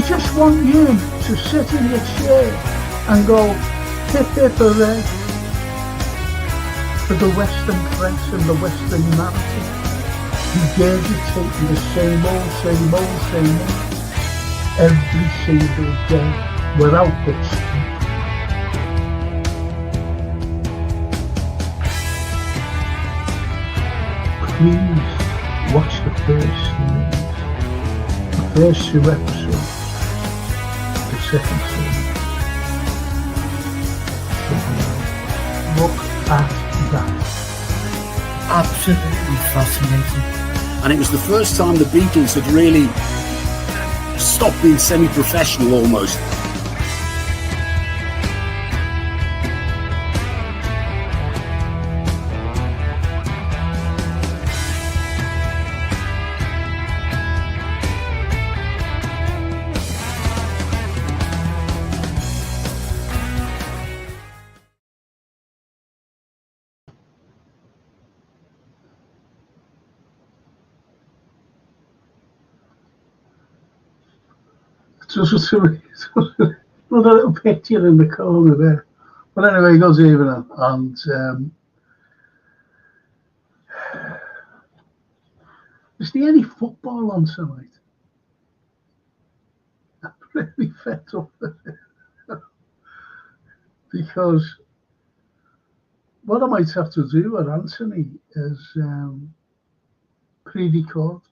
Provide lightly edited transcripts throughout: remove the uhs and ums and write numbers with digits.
They just want you to sit in your chair and go, hip hip hooray, for the Western press and the Western narrative, regurgitating the same old, every single day, without the truth. Please watch the first series, the first 2 episodes, the second series. Look at that. Absolutely fascinating. And it was the first time the Beatles had really stopped being semi-professional almost. Just another little picture in the corner there. But anyway, he goes even and is there any football on tonight? I'm really fed up with it. Because what I might have to do with Anthony is pre-record.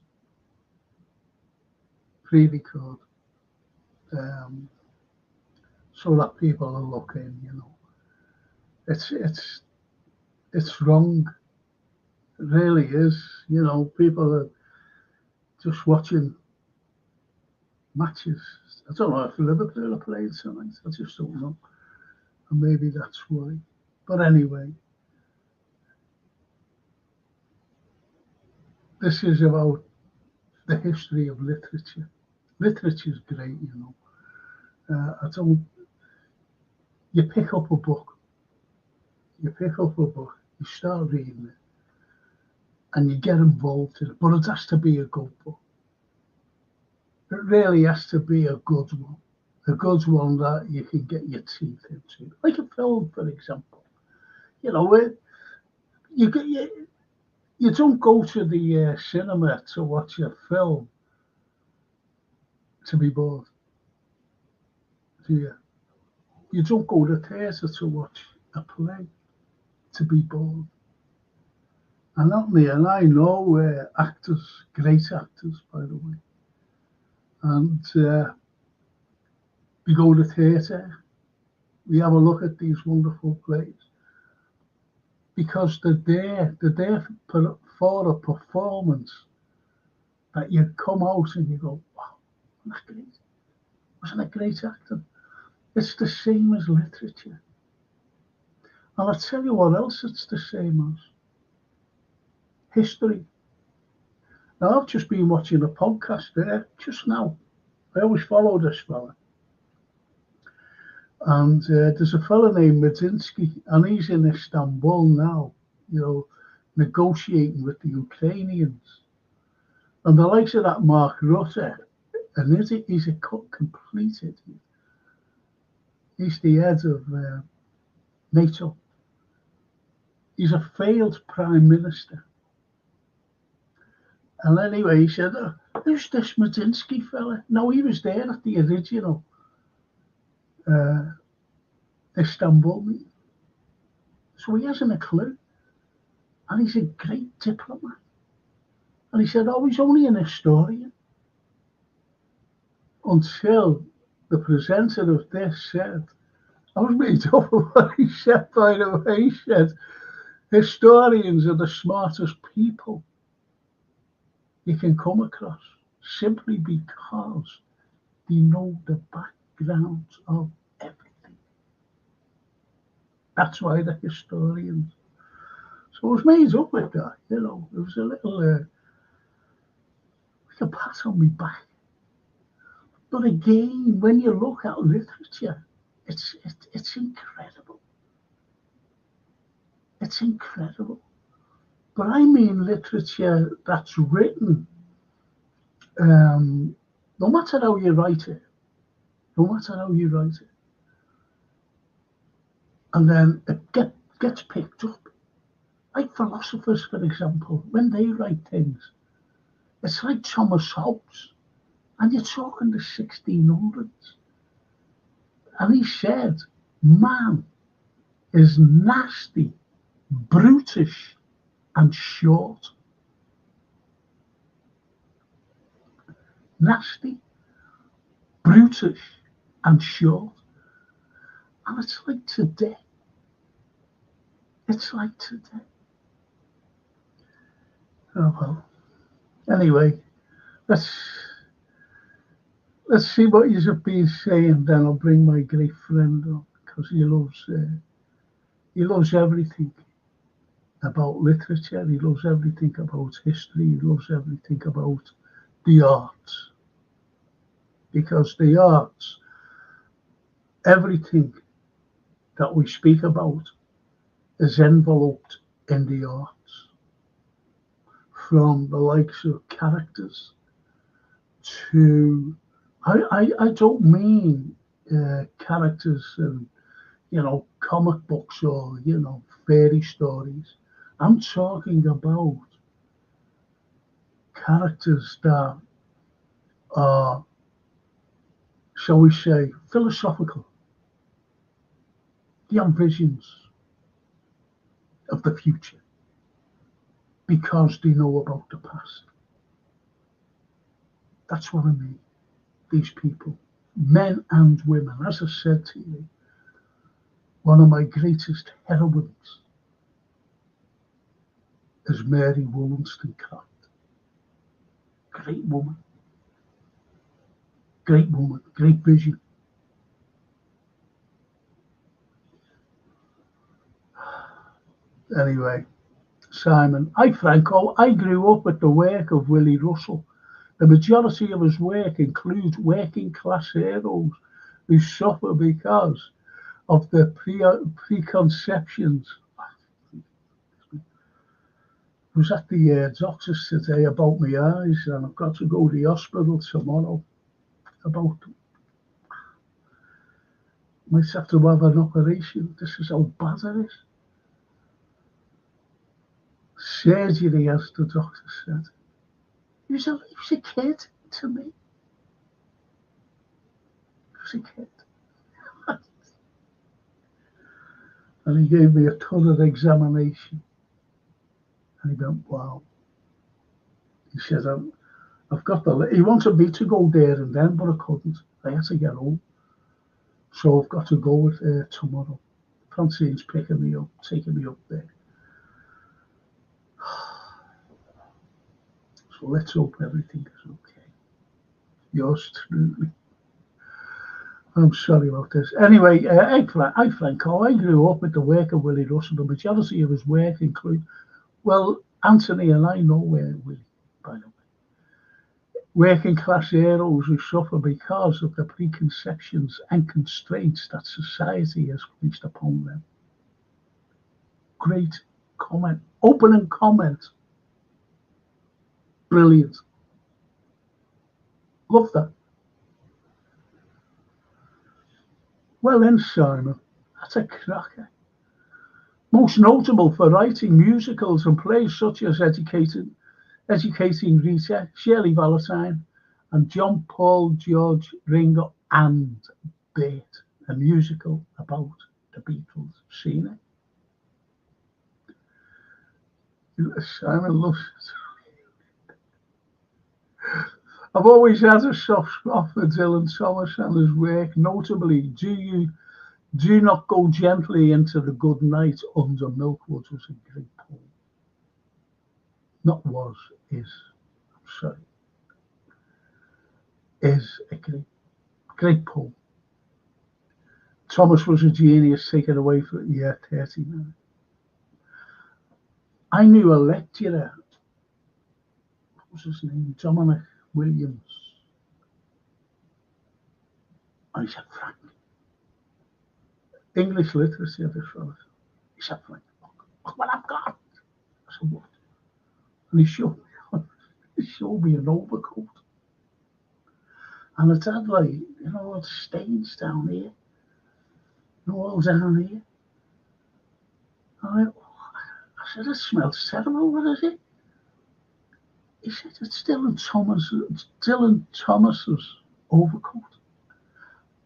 So that people are looking, you know. It's wrong. It really is. You know, people are just watching matches. I don't know if Liverpool are playing tonight. I just don't know. And maybe that's why. But anyway, this is about the history of literature. Literature is great, you know. You pick up a book, you start reading it, and you get involved in it. But it has to be a good book. It really has to be a good one. A good one that you can get your teeth into. Like a film, for example. You know, you don't go to the cinema to watch a film to be bored, do you? You don't go to the theatre to watch a play to be bored. And not me, and I know actors, great actors, by the way. And we go to the theatre, we have a look at these wonderful plays because they're there for a performance that you come out and you go, wow, that's great. Wasn't it great acting? It's the same as literature. And I'll tell you what else it's the same as. History. Now, I've just been watching a podcast there just now. I always follow this fella. And there's a fella named Medinsky, and he's in Istanbul now, you know, negotiating with the Ukrainians. And the likes of that Mark Rutte, and he's a complete idiot. He's the head of NATO. He's a failed prime minister. And anyway, he said, who's this Medinsky fella? No, he was there at the original Istanbul meeting. So he hasn't a clue. And he's a great diplomat. And he said, oh, he's only an historian. Until the presenter of this said, I was made up of what he said, by the way. He said, historians are the smartest people you can come across simply because they know the background of everything. That's why they're historians. So I was made up with that, you know. It was a little, like a pat on my back. But again, when you look at literature, it's incredible. It's incredible. But I mean literature that's written, no matter how you write it, no matter how you write it. And then it gets picked up. Like philosophers, for example, when they write things, it's like Thomas Hobbes, and you're talking the 1600s. And he said, man is nasty, brutish, and short. Nasty, brutish, and short. And it's like today. It's like today. Oh well. Anyway, let's see what you've been saying. Then I'll bring my great friend up because he loves everything about literature. He loves everything about history. He loves everything about the arts, because the arts, everything that we speak about is enveloped in the arts. From the likes of characters to, I don't mean characters in, comic books or, fairy stories. I'm talking about characters that are, shall we say, philosophical. They have visions of the future because they know about the past. That's what I mean. These people, men and women. As I said to you, one of my greatest heroines is Mary Wollstonecraft. Great woman, great vision. Anyway, Simon, hi Franco. I grew up with the work of Willie Russell. The majority of his work includes working class heroes who suffer because of the preconceptions. I was at the doctor's today about my eyes, and I've got to go to the hospital tomorrow. Might have to have an operation. This is how bad it is. Surgery, as the doctor said. He was a kid to me. He was a kid. And he gave me a thorough examination. And he went, wow. He said, I've got he wanted me to go there and then, but I couldn't. I had to get home. So I've got to go with tomorrow. Francine's picking me up, taking me up there. So let's hope everything is okay. Yours truly. I'm sorry about this. Anyway, hi Franco. I grew up with the work of Willie Russell. The majority of his work include, well, Anthony and I know Willie, by the way. Working class heroes who suffer because of the preconceptions and constraints that society has placed upon them. Great comment. Opening comment. Brilliant. Love that. Well then, Simon, that's a cracker. Most notable for writing musicals and plays such as Educating Rita, Shirley Valentine, and John Paul George Ringo and Bert, a musical about the Beatles. Seen it? Simon loves it. I've always had a soft spot for Dylan Thomas and his work, notably Do Not Go Gently Into the Good Night Under Milkwood was a great poem. Not was, is. I'm sorry. Is a great poem. Thomas was a genius, taken away for 39. I knew a lecturer, what was his name? Dominic Williams. And he said, Frank, English literacy, this fellow. He said, Frank, look what I've got. I said, what? And he showed me an overcoat. And it had like, all the stains down here, all down here. I said, it smells terrible, what is it? He said, it's Dylan Thomas's overcoat.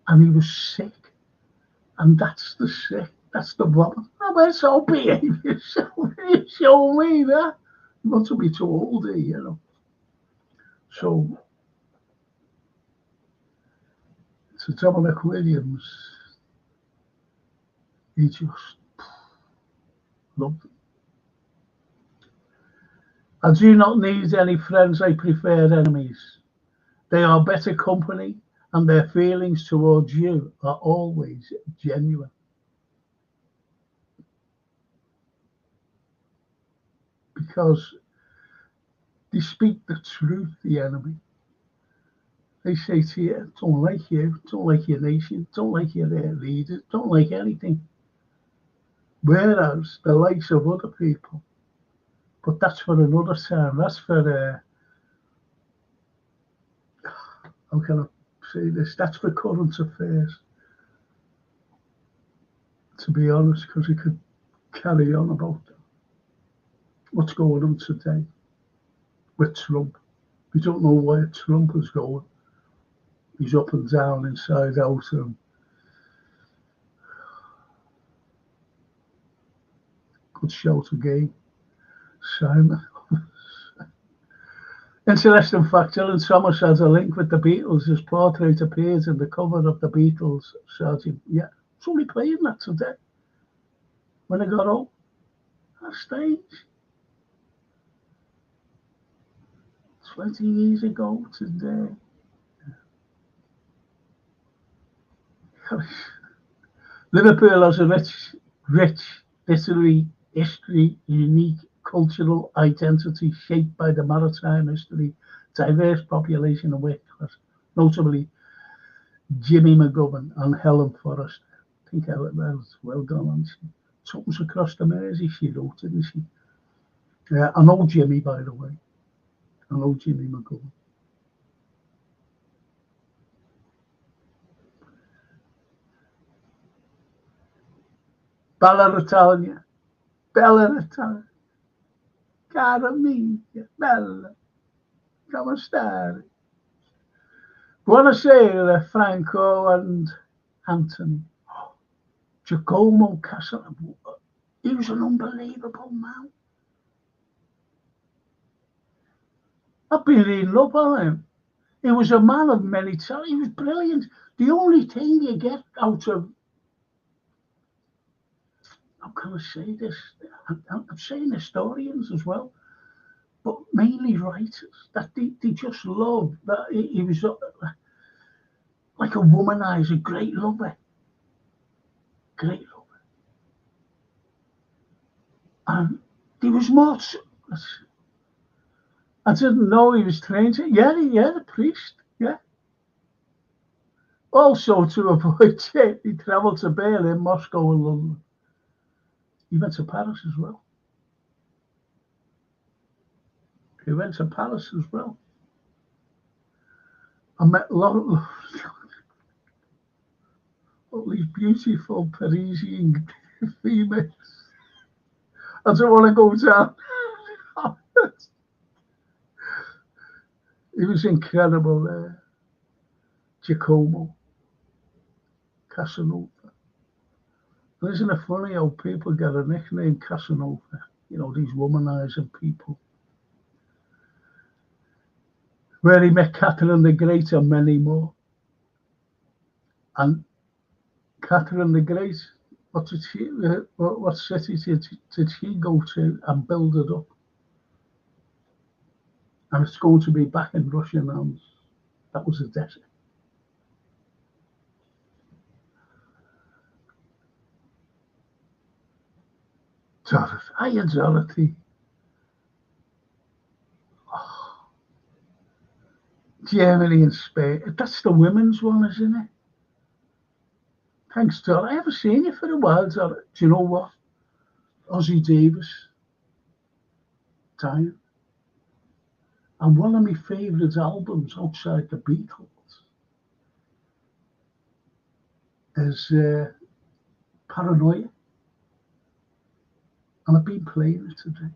And he was sick. And that's the problem. I went, so behave yourself. You show me that. Not to be too old, So, Dominic Williams, he just loved it. I do not need any friends, I prefer enemies. They are better company, and their feelings towards you are always genuine. Because they speak the truth, the enemy. They say to you, don't like you, don't like your nation, don't like your leaders, don't like anything. Whereas the likes of other people, but that's for another time. That's for, how can I say this? That's for current affairs. To be honest, because we could carry on about what's going on today with Trump. We don't know where Trump is going. He's up and down, inside out, and good shout again, Simon. Interesting fact, Dylan Thomas has a link with the Beatles. His portrait appears in the cover of the Beatles. Yeah, somebody playing that today. When I got home, on stage. 20 years ago today. Liverpool has a rich literary history, unique cultural identity shaped by the maritime history, diverse population and work class, notably Jimmy McGovern and Helen Forrester. I think Helen's well done, hasn't she? Something's across the Mersey, she wrote, didn't she? I know Jimmy, by the way. I know Jimmy McGovern. Bella Italia, cara mia, bella, come stai? Buonasera, Franco and Anthony. Giacomo Casanova, he was an unbelievable man. I've been reading up on him. He was a man of many talents. He was brilliant. The only thing you get out of, how can I say this? I'm saying historians as well, but mainly writers, that they just love that he was like a womanizer, great lover. And he was more. I didn't know he was trained. Yeah, the priest. Yeah. Also, to avoid it, he travelled to Berlin, Moscow, and London. He went to Paris as well. I met a lot of all these beautiful Parisian females. I don't want to go down. He was incredible there. Giacomo Casanova. And isn't it funny how people get a nickname Casanova? These womanizing people. Where he met Catherine the Great and many more. And Catherine the Great, what city did she go to and build it up? And it's going to be back in Russian hands. That was a desert. Dorothy. Oh. Germany and Spain. That's the women's one, isn't it? Thanks, Dorothy. I haven't seen you for a while, Dorothy. Do you know what? Ozzie Davis dying. And one of my favourite albums outside the Beatles is Paranoia. And I've been playing it today.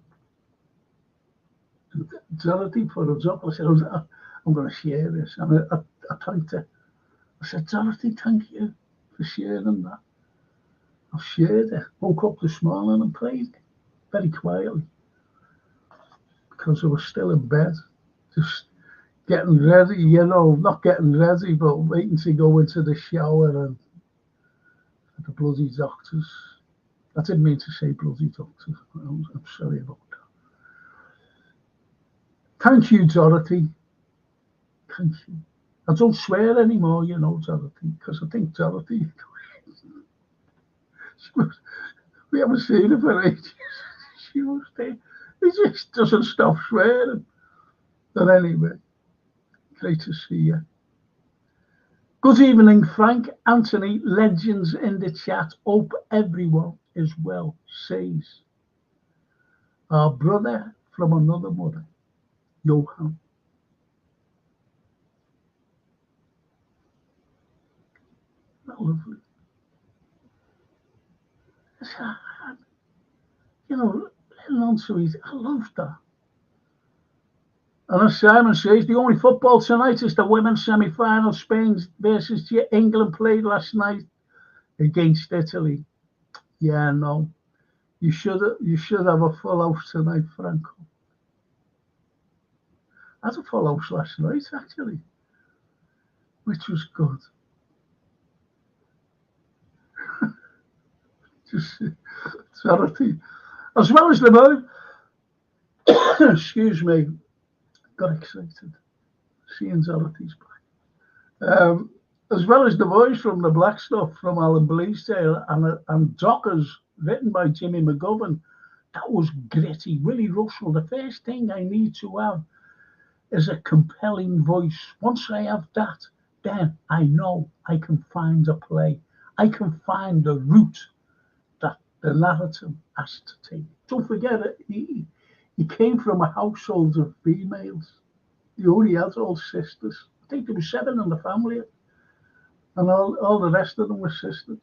And Dorothy put us up. I said, I'm going to share this. And I thanked her. I said, Dorothy, thank you for sharing that. I've shared it. Woke up this morning and played it very quietly because I was still in bed, just getting ready, not getting ready, but waiting to go into the shower and the bloody doctors. I didn't mean to say bloody doctors. I'm sorry about that. Thank you, Dorothy. Thank you. I don't swear anymore, Dorothy, because I think Dorothy, we haven't seen her for ages. She was there. He just doesn't stop swearing. But anyway, great to see you. Good evening, Frank, Anthony, legends in the chat. Hope everyone is well, says our brother from another mother, Johan. Lovely. I love that. And as Simon says, the only football tonight is the women's semi-final. Spain versus England played last night against Italy. Yeah, no. You should have a full house tonight, Franco. I had a full house last night, actually, which was good. Just Dorothy, as well as the boy. Excuse me, got excited seeing Dorothy's back. As well as the voice from the Black Stuff from Alan Bleasdale and Dockers, written by Jimmy McGovern. That was gritty. Willie Russell, the first thing I need to have is a compelling voice. Once I have that, then I know I can find a play. I can find the route that the narrative has to take. Don't forget it, he came from a household of females. He only had all sisters. I think there were 7 in the family, and all the rest of them were sisters.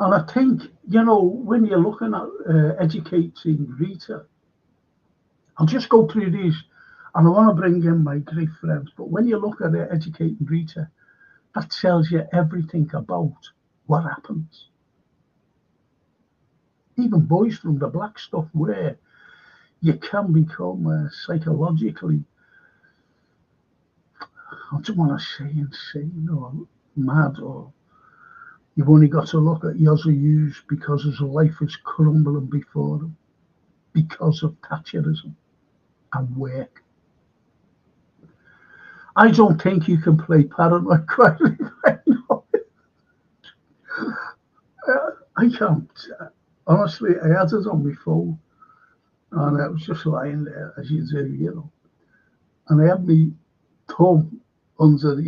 And I think, when you're looking at educating Rita, I'll just go through these, and I want to bring in my great friends, but when you look at educating Rita, that tells you everything about what happens. Even boys from the Black Stuff, where you can become psychologically, I don't want to say insane or mad, or you've only got to look at Yozza Hughes because his life is crumbling before him because of Thatcherism and work. I don't think you can play Paranoid quietly right now. I can't. Honestly, I had it on my phone, and I was just lying there, as you do, and I had my thumb under, the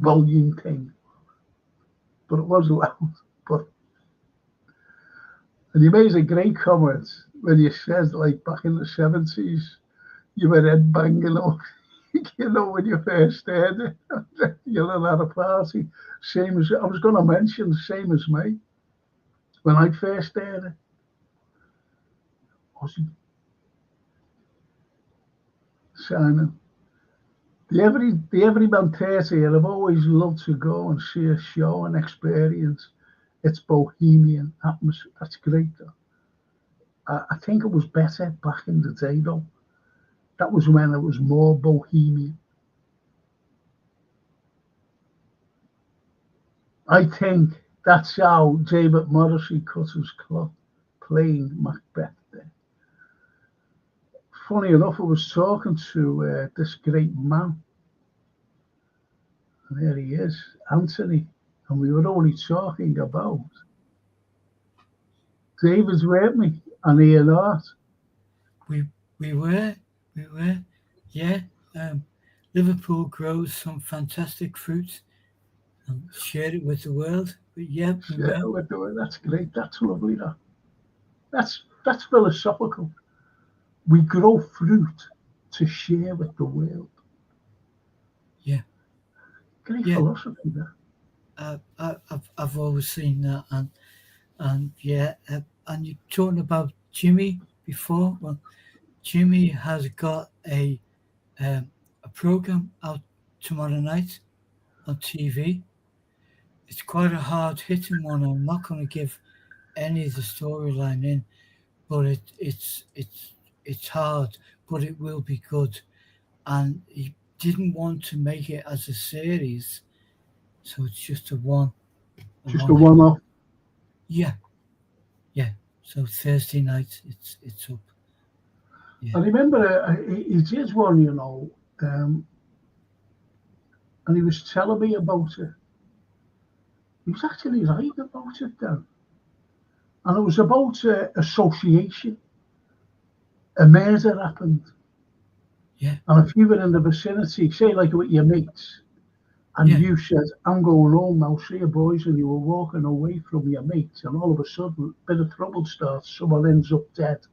volume thing, but it was loud. And he made a great comment when he said, like, back in the 70s, you were head banging up, when you first heard it, at a party. Same as, I was going to mention, same as me, when I first heard it. Was he? Simon. The Everyman Theatre, I've always loved to go and see a show and experience its bohemian atmosphere. That's great, though. I think it was better back in the day, though. That was when it was more bohemian. I think that's how David Morrissey cut his cloth, playing Macbeth there. Funny enough, I was talking to this great man. And there he is, Anthony. And we were only talking about David's, weren't we? And Ian Hart. We were, yeah. Liverpool grows some fantastic fruit and share it with the world. But yeah, we're doing. That's great. That's lovely. That's philosophical. We grow fruit to share with the world. Yeah. Great Yeah. philosophy there. I've always seen that, and yeah, and you're talking about Jimmy before. Well, Jimmy has got a program out tomorrow night on TV. It's quite a hard hitting one. I'm not going to give any of the storyline in, but it's hard, but it will be good. And he didn't want to make it as a series, so it's just a one. Just a one-off. Yeah, yeah. So Thursday night, it's up. Yeah. I remember he did one, and he was telling me about it. He was actually right about it then. And it was about association. A murder happened. Yeah. And if you were in the vicinity, say like with your mates, and Yeah. you said, I'm going home now, see you boys, and you were walking away from your mates, and all of a sudden, a bit of trouble starts, someone ends up dead.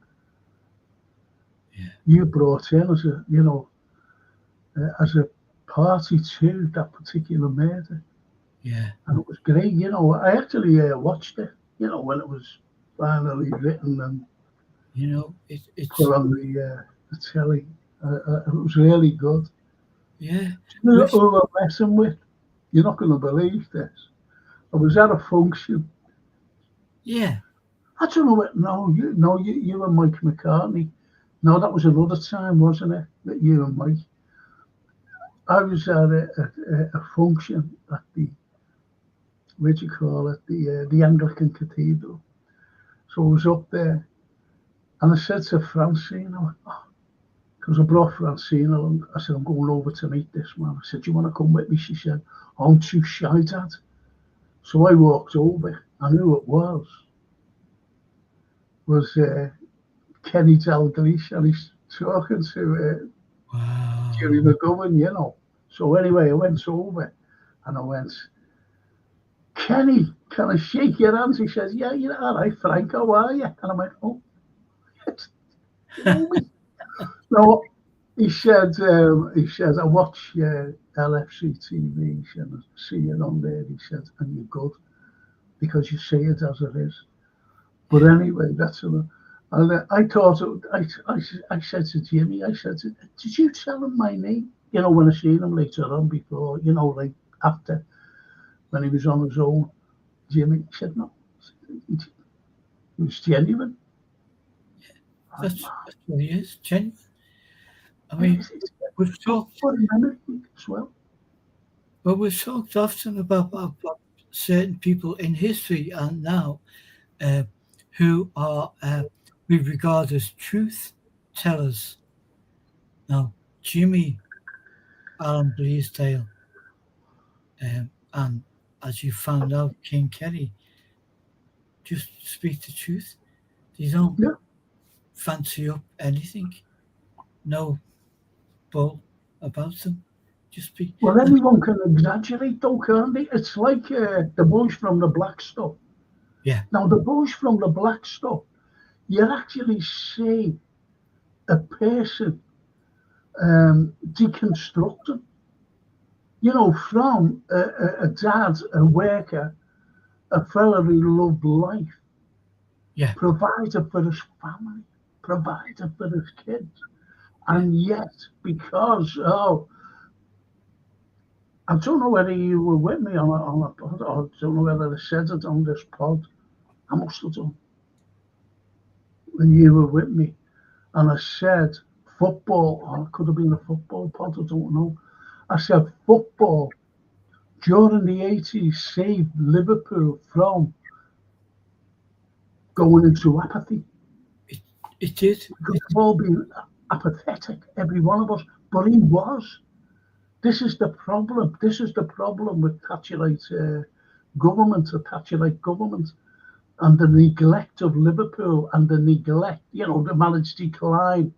Yeah. You brought in as a party to that particular murder. Yeah. And it was great, I actually watched it, when it was finally written and it's put on the telly. It was really good. yeah. Who I'm messing with? You're not going to believe this. I was at a function. Yeah. I don't know what. No, you and Mike McCartney. No, that was another time, wasn't it? That you and Mike. I was at a function at the, what do you call it, the Anglican Cathedral. So I was up there, and I said to Francine, because I brought Francine along, I said, I'm going over to meet this man. I said, do you want to come with me? She said, I'm too shy, Dad. So I walked over, and who it was Kenny Dalglish, and he's talking to Jerry McGovern, So anyway, I went over, and I went, Kenny, can I shake your hands? He says, yeah, you're all right, Frank, how are you? And I went, oh, you know me. So he said, I watch LFC TV. He said, I see you on there. He said, and you're good because you say it as it is. But anyway, that's enough. And I thought, I said to Jimmy, I said, did you tell him my name? When I seen him later on before, like after, when he was on his own. Jimmy said, no, it was genuine. That's what he is, genuine. I mean, we've talked as well. Well, we've talked often about certain people in history and now who are we regard as truth tellers. Now, Jimmy Allen Bleasdale, and as you found out, King Kerry, just speak the truth. They don't fancy up anything. No bull about them. Just speak. Well, anyone can exaggerate, though, can't they? It's like the boys from the Black Stuff. Yeah. Now, the boys from the Black Stuff, you actually see a person deconstructing, from a dad, a worker, a fella who loved life, provided for his family, provided for his kids. And yet, because, I don't know whether you were with me on a pod, or I don't know whether I said it on this pod. I must have done. When you were with me, and I said football, or it could have been a football pod, I don't know. I said football during the 80s saved Liverpool from going into apathy. It did. We've all been apathetic, every one of us, but he was. This is the problem. This is the problem with Thatcherite government, and the neglect of Liverpool, and the neglect, the managed decline.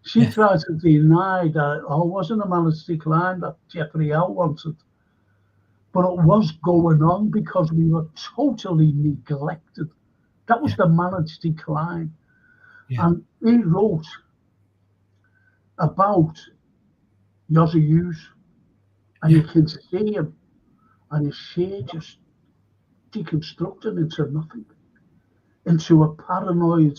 She tried to deny that it wasn't a managed decline that Jeffrey Howe wanted. But it was going on because we were totally neglected. That was the managed decline. And he wrote about Yossi Hughes, and you can see him, and his hair just deconstructed into nothing, into a paranoid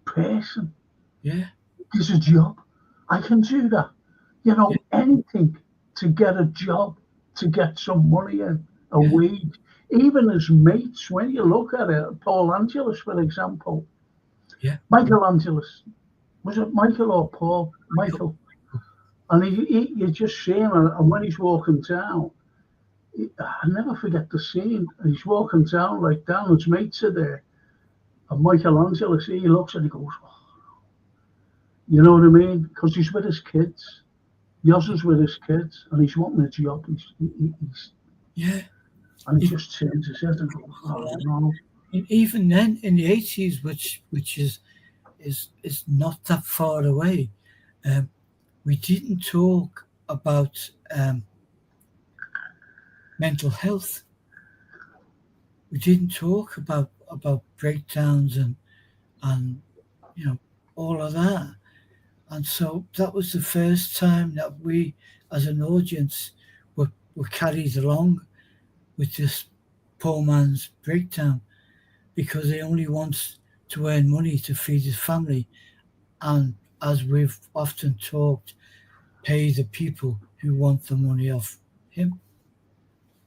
person. Yeah. It's a job. I can do that. Anything to get a job, to get some money in, a wage. Even as mates, when you look at it, Paul Angelus, for example, Yeah. Michael Angelus, was it Michael or Paul? Michael. And you just see him, and when he's walking down, I never forget the scene. He's walking down, like down, his mates are there. And Michelangelo, he looks and he goes, oh. You know what I mean? Because he's with his kids. Yoz is with his kids, and he's wanting a job. Yeah. And he just turns his head and goes, oh, no. Even then, in the 80s, which is not that far away, we didn't talk about mental health. We didn't talk about breakdowns and all of that. And so that was the first time that we, as an audience, were carried along with this poor man's breakdown, because he only wants to earn money to feed his family, and as we've often talked, pay the people who want the money off him.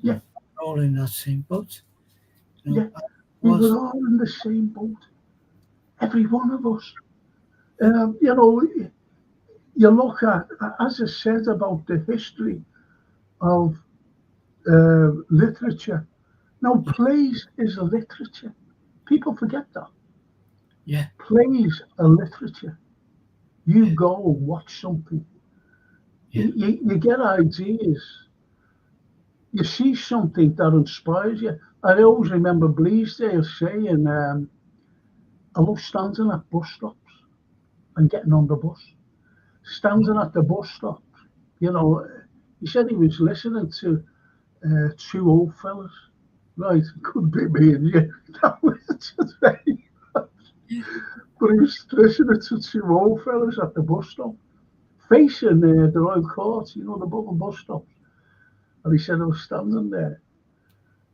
Yeah. All in that same boat. Yeah. We were all in the same boat. Every one of us. You look at, as I said, about the history of literature. Now, plays is a literature. People forget that. Yeah. Plays are literature. You go and watch something. Yeah. You get ideas. You see something that inspires you. I always remember Bleasdale saying, I love standing at bus stops and getting on the bus. Standing at the bus stop, he said he was listening to two old fellas. Right, it could be me and you. That was today. But he was listening to two old fellas at the bus stop, facing the Royal Court, the bus stops. And he said, I was standing there.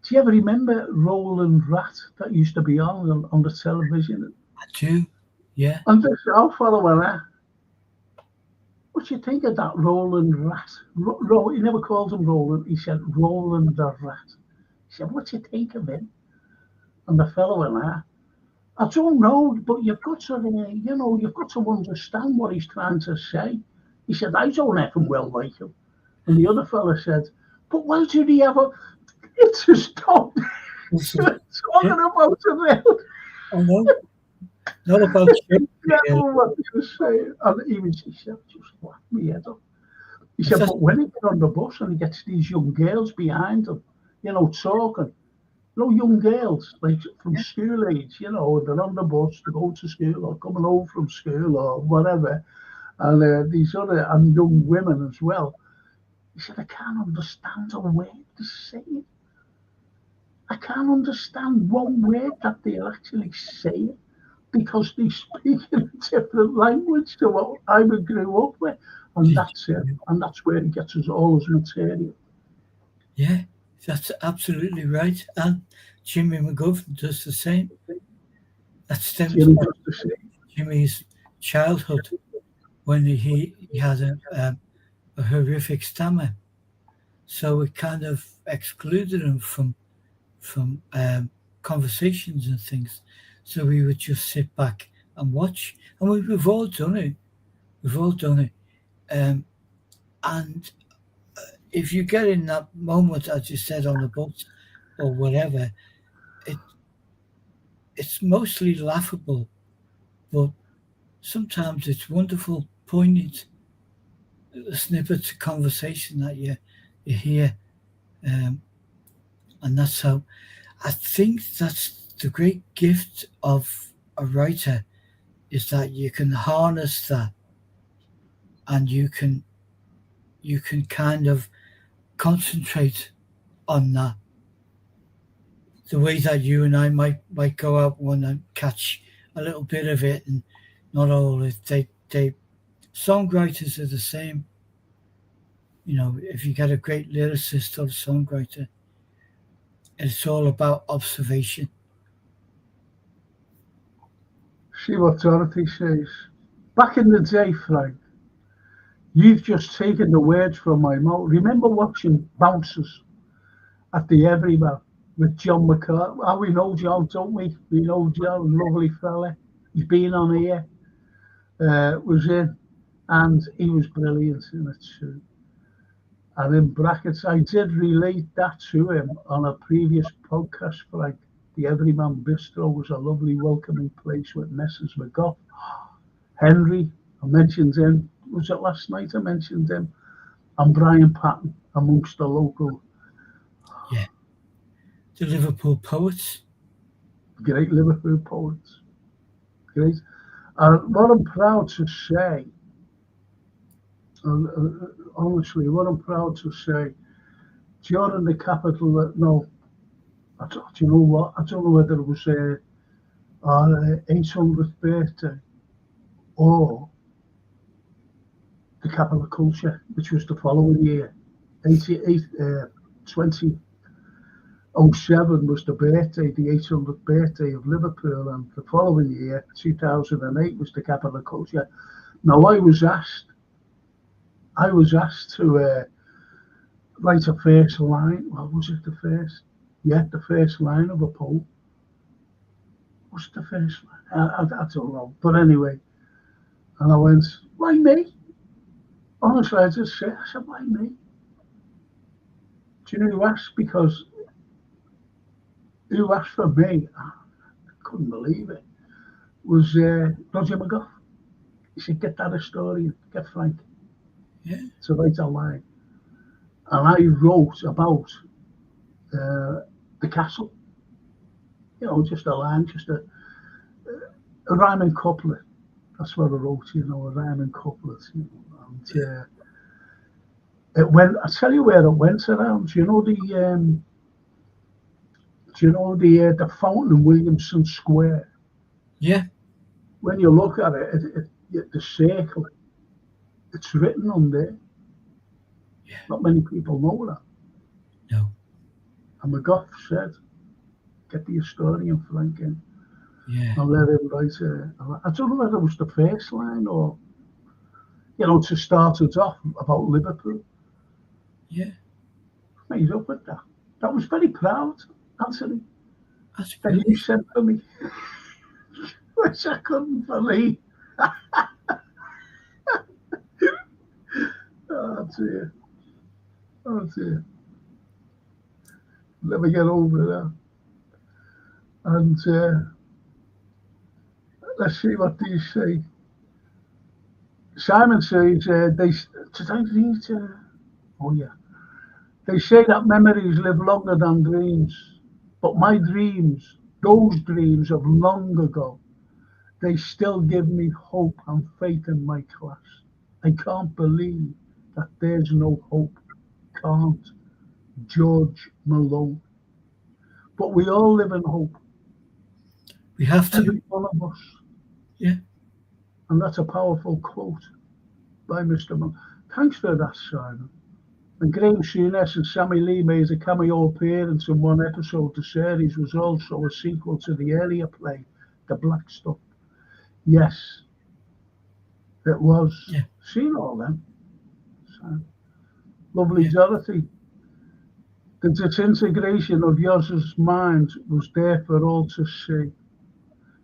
Do you ever remember Roland Rat that used to be on the television? I do, yeah. And this old fellow went there. What do you think of that Roland Rat? He never called him Roland. He said Roland the Rat. He said, what do you think of him? And the fellow went there. I don't know, but you've got to, you've got to understand what he's trying to say. He said, I don't effing well like him. And the other fellow said, but why did he have a... It's a stop. Talking about it. I know. Not about you. What he was saying. And he said, just laugh me head up. He said, but when he gets on the bus and he gets these young girls behind him, talking, young girls, like from school age, they're on the bus to go to school or coming home from school or whatever, and these other, and young women as well. He said, I can't understand a word they're saying. I can't understand one word that they're actually saying, because they speak in a different language to what I grew up with. And that's it. And that's where he gets us all his material. Yeah, that's absolutely right. And Jimmy McGovern does the same. That stems from Jimmy's childhood, when he had a horrific stammer. So it kind of excluded him from conversations and things. So we would just sit back and watch. And we've all done it. We've all done it. And if you get in that moment, as you said, on the bus or whatever, it's mostly laughable, but sometimes it's wonderful, poignant snippets of conversation that you hear. And that's how, I think that's the great gift of a writer, is that you can harness that, and you can kind of concentrate on that, the way that you and I might go out one and catch a little bit of it and not all of it. They songwriters are the same. You know, if you get a great lyricist or songwriter, it's all about observation. See what Dorothy says. Back in the day, Frank, you've just taken the words from my mouth. Remember watching Bouncers at the Everyman with John McCart? Oh, we know John, don't we? We know John, lovely fella. He's been on here, was in, and he was brilliant in it too. And in brackets, I did relate that to him on a previous podcast, Frank. The Everyman Bistro was a lovely, welcoming place with Mrs. McGough. Henry, I mentioned him. Was it last night I mentioned him? And Brian Patton, amongst the local. Yeah. The Liverpool poets. Great Liverpool poets. Great. And what I'm proud to say, honestly, what I'm proud to say, during the capital, no, do you know what? I don't know whether it was our 800th birthday or the capital culture, which was the following year. 2007 was the birthday, the 800th birthday of Liverpool, and the following year, 2008, was the capital culture. Now, I was asked to write a first line. Well, was it the first? Yeah, the first line of a poem. What's the first line? I don't know. But anyway, and I went, why me? Honestly, I said, why me? Do you know who asked? Because who asked for me? I couldn't believe it. Was Roger McGough. He said, get that historian, get Frank to write a line. And I wrote about the castle. You know, just a line, just a rhyming couplet. That's what I wrote, you know, a rhyming couplet. You know, and it went. I tell you where it went around. Do you know the fountain in Williamson Square? Yeah. When you look at it, the circle, it's written on there. Yeah. Not many people know that. No. And McGough said, get the historian Frank in. Yeah. And let him write I don't know whether it was the first line or, you know, to start it off about Liverpool. Yeah. Made up with that. That was very proud, Anthony. That's That brilliant. you sent for me. Which I couldn't believe. Oh dear. Oh dear. Never get over that. And let's see what these say. Simon says they say that memories live longer than dreams, but my dreams, those dreams of long ago, they still give me hope and faith in my class. I can't believe that there's no hope. Can't. George Malone. But we all live in hope. We have to. Every one of us. Yeah. And that's a powerful quote by Mr. Malone. Thanks for that, Simon. And Graham Souness and Sammy Lee made a cameo appearance in one episode. The series was also a sequel to the earlier play, The Black Stuff. Yes, it was. Yeah. Seen all them. So, lovely Yeah. Dorothy. The disintegration of Yoz's mind was there for all to see.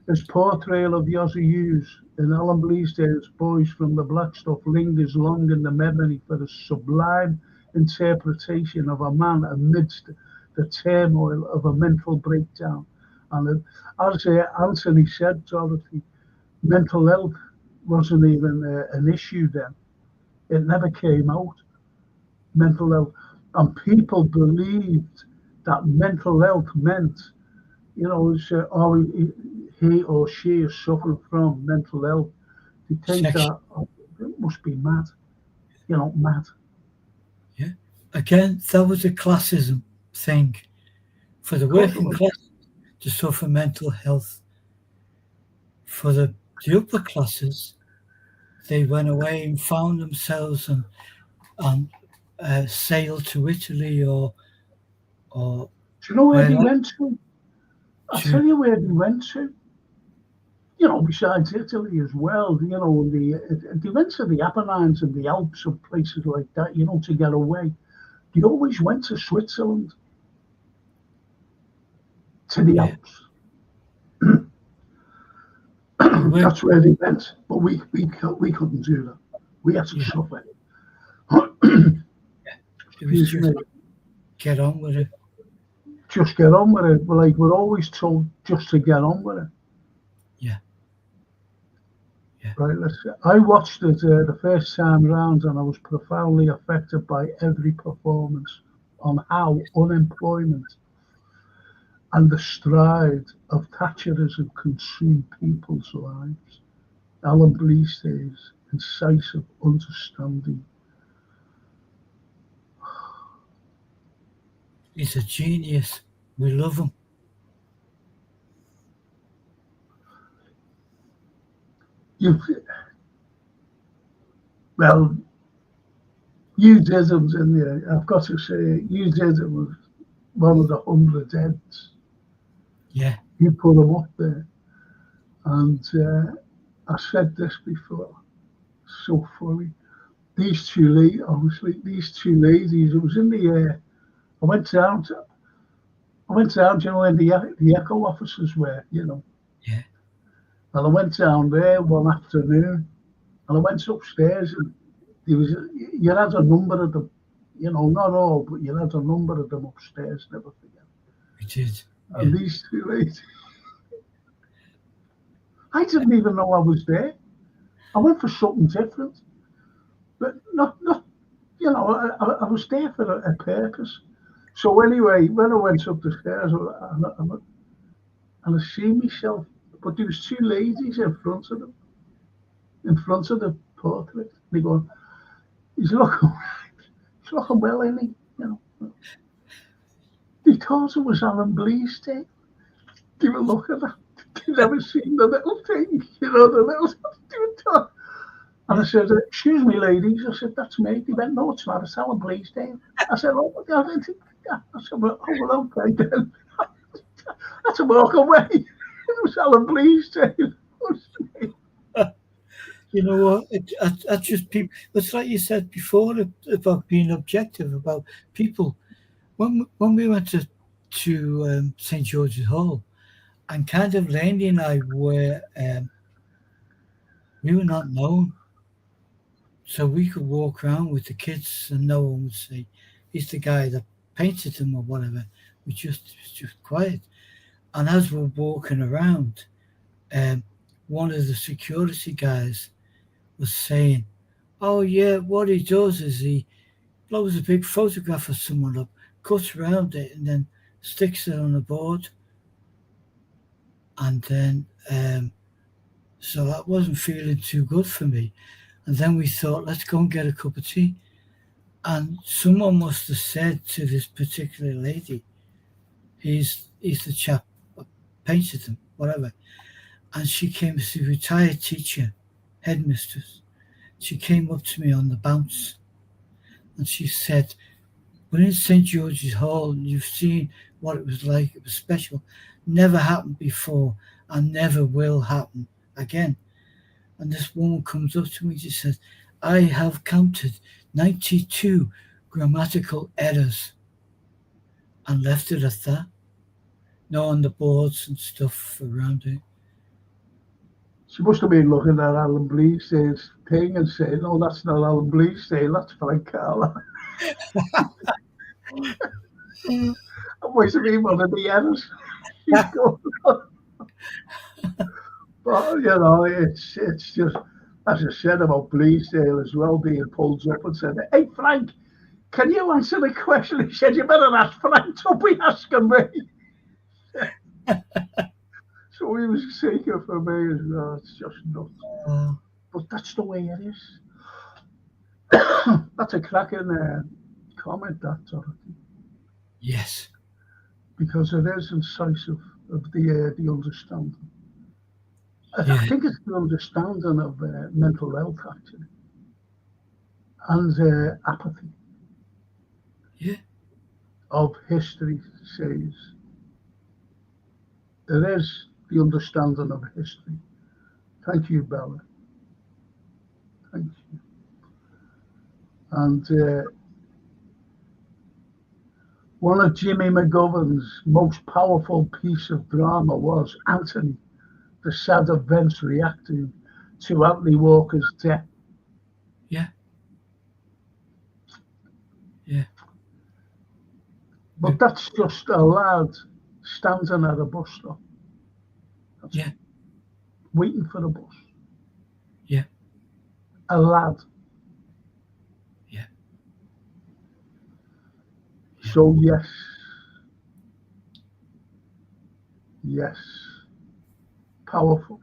His portrayal of Yossi Hughes in Alan Bleasdane's Boys from the Black Stuff lingers long in the memory for a sublime interpretation of a man amidst the turmoil of a mental breakdown. And as Anthony said, Dorothy, mental health wasn't even an issue then. It never came out. Mental health. And people believed that mental health meant, you know, he or she is suffering from mental health. They think that it must be mad, you know, mad. Yeah. Again, that was a classism thing for the working class to suffer mental health. For the upper classes, they went away and found themselves and sailed to Italy or Do you know where where they went to? I'll to tell you where they went to. You know, besides Italy as well, you know, they went to the Apennines and the Alps and places like that, you know, to get away. They always went to Switzerland, to the yeah. Alps. They went, That's where they went. But we couldn't do that. We had to yeah. suffer. It was Excuse just me. get on with it. Just get on with it. Like we're always told just to get on with it. Yeah. Yeah. Right, I watched it the first time round and I was profoundly affected by every performance on how unemployment and the stride of Thatcherism consumed people's lives. Alan Bleasley's incisive understanding. He's a genius. We love him. You, well, you did him, didn't you? I've got to say, you did him with one of the 100 heads. Yeah. You put him up there. And I said this before, so funny. These two ladies, obviously, it was in the air. I went down, do you know, where the echo offices were, you know. Yeah. And I went down there one afternoon and I went upstairs and you had a number of them, you know, not all, but you had a number of them upstairs, never forget. We did. Yeah. And these two ladies, I didn't even know I was there. I went for something different, but not you know, I was there for a purpose. So anyway, when I went up the stairs, and I see myself, but there was two ladies in front of them, in front of the portrait. They go, he's looking well, isn't he? You know, they thought it was Alan Bleasdale. They were looking at. They never seen the little thing, you know, the little. They were talking. And I said, excuse me, ladies. I said, that's me. They went, no, it's not. It's Alan Bleasdale. I said, oh, I said, well, okay then. That's a walk away. It was Alan Bleasdale. You know what? That's just people. It's like you said before about being objective about people. When we went to St George's Hall, and kind of Laney and I were we were not known, so we could walk around with the kids and no one would say he's the guy that painted them or whatever. We just quiet. And as we're walking around, one of the security guys was saying, "Oh yeah, what he does is he blows a big photograph of someone up, cuts around it, and then sticks it on a board." And then, so that wasn't feeling too good for me. And then we thought, let's go and get a cup of tea. And someone must have said to this particular lady, he's the chap that painted them, whatever. And she came as a retired teacher, headmistress. She came up to me on the bounce and she said, we're in St. George's Hall and you've seen what it was like. It was special. Never happened before and never will happen again. And this woman comes up to me and she says, I have counted 92 grammatical errors and left it at that. No, on the boards and stuff around it. She must have been looking at Alan Bleasdale's thing and saying, no, that's not Alan Bleasdale, that's Frank Carlyle. That must have been one of the errors. But, you know, it's just, as I said about Bleasdale as well, being pulled up and said, hey, Frank, can you answer the question? He said, you better ask Frank, don't be asking me. So he was seeking for me as well. It's just nuts. But that's the way it is. That's a cracking comment, that sort of thing. Yes. Because it is incisive of the understanding. I think it's the understanding of mental health, actually, and apathy of history says there is the understanding of history. Thank you, Bella. Thank you. And one of Jimmy McGovern's most powerful piece of drama was Anthony, the sad events reacting to Anthony Walker's death. Yeah. But that's just a lad standing at a bus stop. That's waiting for the bus. Yeah. A lad. Yeah. So yes, powerful,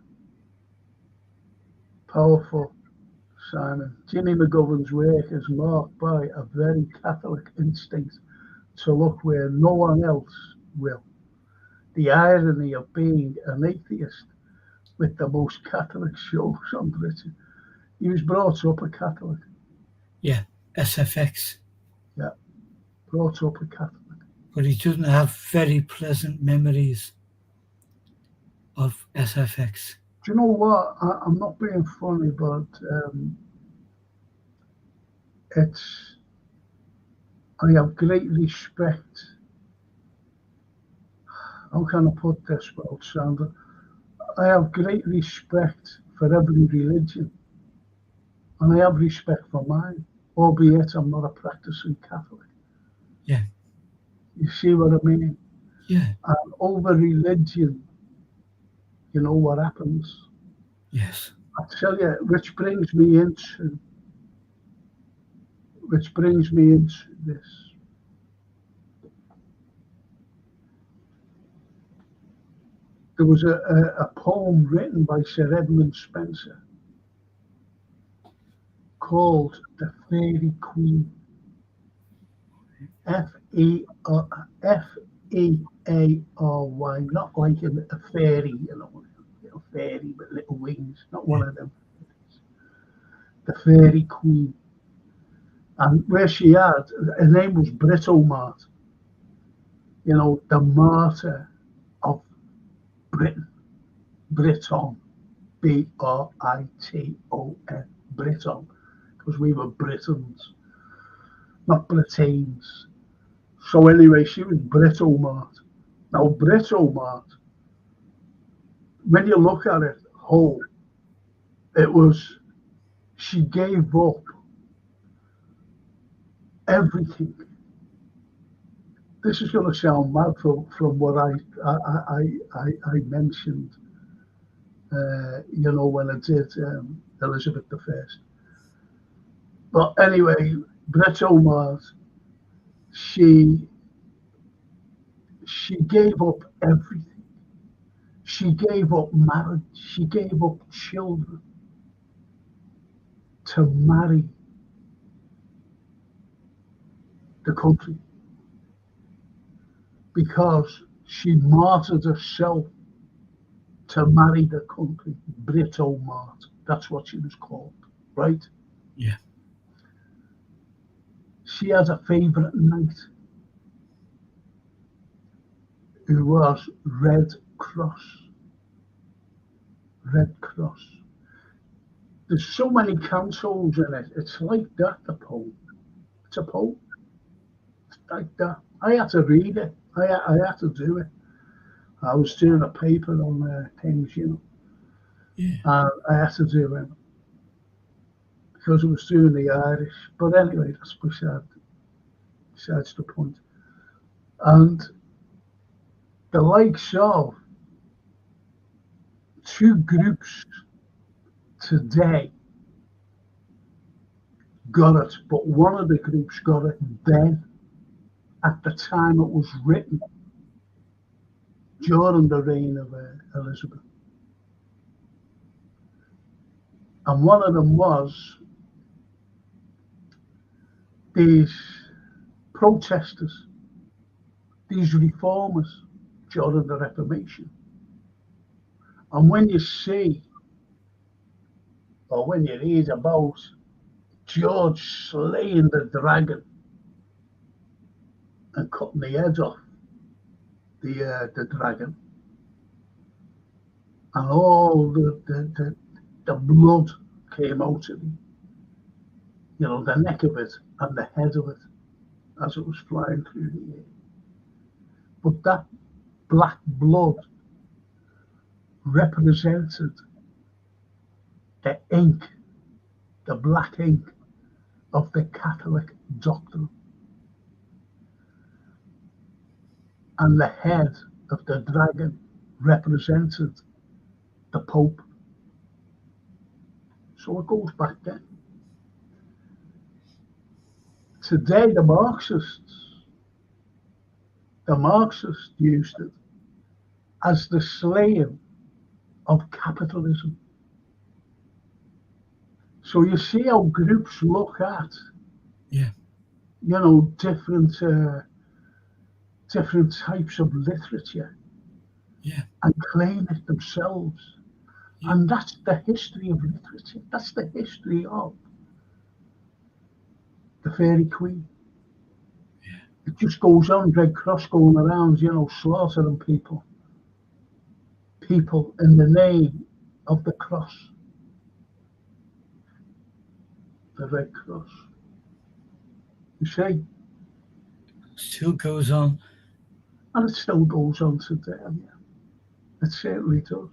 Simon. Jimmy McGovern's work is marked by a very Catholic instinct to look where no one else will. The irony of being an atheist with the most Catholic shows on Britain. He was brought up a Catholic. Yeah, SFX. Yeah, brought up a Catholic. But he doesn't have very pleasant memories of SFX. Do you know what? I'm not being funny, but I have great respect. How can I put this well, Sandra? I have great respect for every religion, and I have respect for mine, albeit I'm not a practicing Catholic. Yeah. You see what I mean? Yeah. And over religion, you know what happens? Yes. I tell you, which brings me into this. There was a poem written by Sir Edmund Spenser called The Fairy Queen. F-E-A-R-Y, not like a fairy, a fairy with little wings, not one of them. The Fairy Queen. And where she had, her name was Britomart, the martyr of Britain, Briton, B-R-I-T-O-N, Briton, because we were Britons, not Britains. So anyway, she was Britomart. Now, Britomart, when you look at it whole, she gave up everything. This is going to sound mad from what I mentioned, when I did Elizabeth I. But anyway, Britomart, she gave up everything. She gave up marriage. She gave up children to marry the country, because she martyred herself to marry the country. Britomart, that's what she was called, right? Yeah. She has a favourite knight who was Red Cross. Red Cross. There's so many cantos in it. It's like that, the poem. It's a poem. It's like that. I had to read it. I had to do it. I was doing a paper on things, Yeah. And I had to do it because I was doing the Irish. But anyway, that's besides the point. And the likes of two groups today got it, but one of the groups got it then, at the time it was written, during the reign of Elizabeth. And one of them was these protesters, these reformers during the Reformation. And when you see, or when you read about George slaying the dragon and cutting the head off the dragon, and all the blood came out of him, the neck of it and the head of it as it was flying through the air. But that black blood represented the ink, the black ink of the Catholic doctrine. And the head of the dragon represented the Pope. So it goes back then. Today, the Marxists used it as the slaying of capitalism. So you see how groups look at, different types of literature, and claim it themselves. And that's the history of literature. That's the history of the Fairy Queen. It just goes on, Red Cross going around, slaughtering people in the name of the cross, the Red Cross. You see? Still goes on. And it still goes on today, It certainly does.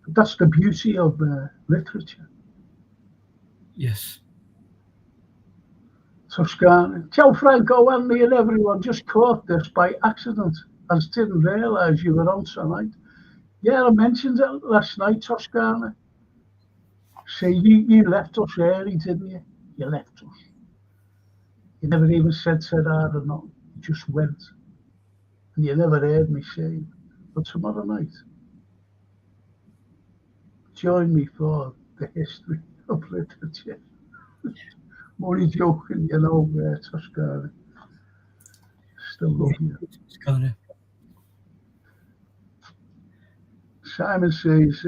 But that's the beauty of literature. Yes. Toscana. Ciao Franco, Andy and everyone just caught this by accident and didn't realise you were on tonight. Yeah, I mentioned it last night, Toscana. See, you left us early, didn't you? You left us. You never even said or not. You just went. And you never heard me say. But tomorrow night, join me for the history of literature. Only joking, Toscana. Still love you. Toscana. Simon says,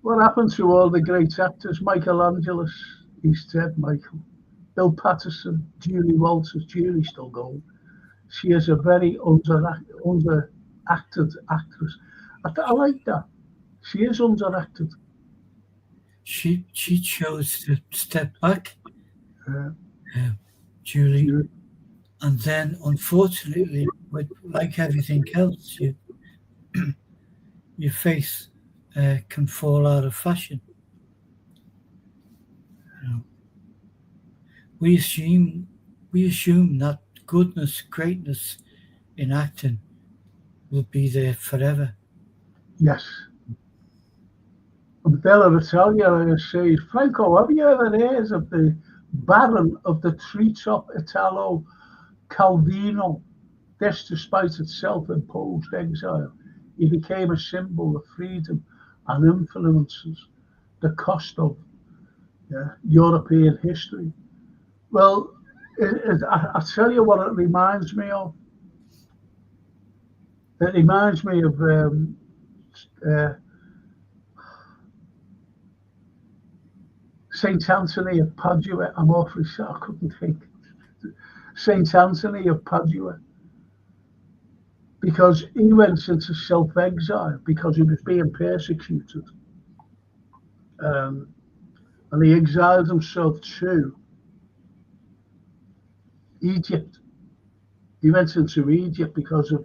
what happened to all the great actors? Michelangelo, he's dead, Michael. Bill Patterson, Julie Walters, Julie's still going. She is a very underacted actress. I like that. She is underacted. She chose to step back, Julie, and then unfortunately, like everything else, your face can fall out of fashion. We assume that goodness, greatness in acting will be there forever. Yes. And Bella Italia says, Franco, have you ever heard of the Baron of the Treetop Italo Calvino? This, despite its self-imposed exile, he became a symbol of freedom and influences the cost of European history. Well, I'll tell you what it reminds me of. It reminds me of St. Anthony of Padua. I'm awfully sorry, I couldn't think. St. Anthony of Padua. Because he went into self-exile because he was being persecuted. And he exiled himself to Egypt. He went into Egypt because of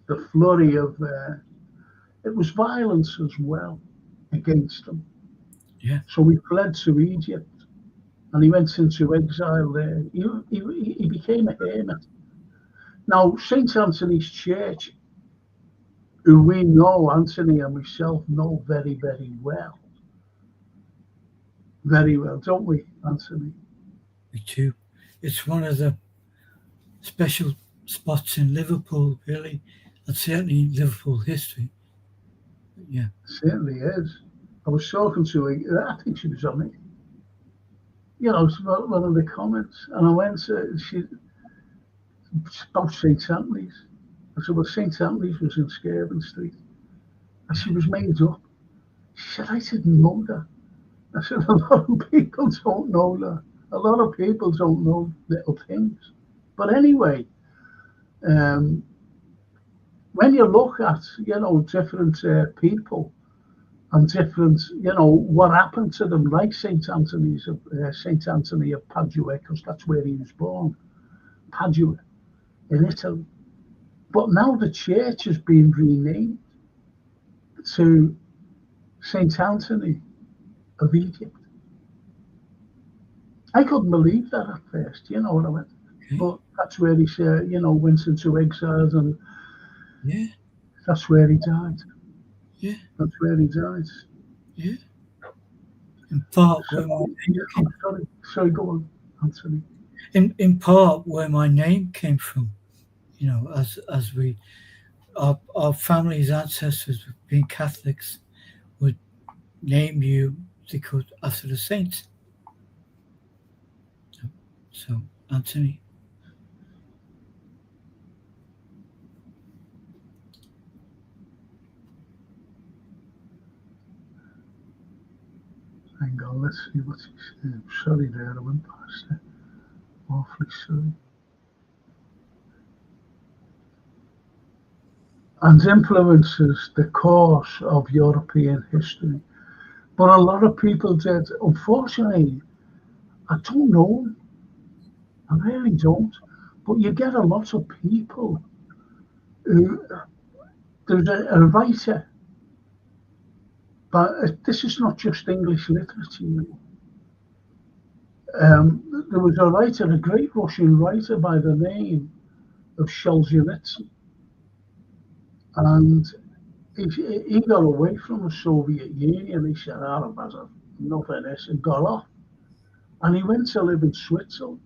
the flurry of, it was violence as well against him. Yeah. So he fled to Egypt and he went into exile there. He became a hermit. Now, St. Anthony's Church, who we know, Anthony and myself, know very, very well. Very well, don't we, Anthony? Me too. It's one of the special spots in Liverpool, really, and certainly Liverpool history. Yeah. It certainly is. I was talking to her, I think she was on it. One of the comments, and I went to, about St Anthony's. I said, well, St Anthony's was in Skirvin Street. And she was made up. She said, I didn't know that. I said, a lot of people don't know that. A lot of people don't know little things. But anyway, when you look at, different people and different, what happened to them, like St. Anthony of Padua, because that's where he was born, Padua, in Italy. But now the church has been renamed to St. Anthony of Egypt. I couldn't believe that at first, you know what I mean? Okay. But that's where he said, went into exile, and Yeah. that's where he died. Yeah. That's where he died. Yeah. In part, Sorry, go on, Anthony. In part, where my name came from, as we, our family's ancestors, being Catholics, would name you after the saints. So, Anthony. Hang on, let's see what he said. Sorry there, I went past it. Awfully sorry. And influences the course of European history. But a lot of people did. Unfortunately, I don't know. I really don't. But you get a lot of people who, there's a writer, but this is not just English literature. There was a writer, a great Russian writer by the name of Solzhenitsyn, and he got away from the Soviet Union. He said, I've had enough of this, and got off. And he went to live in Switzerland.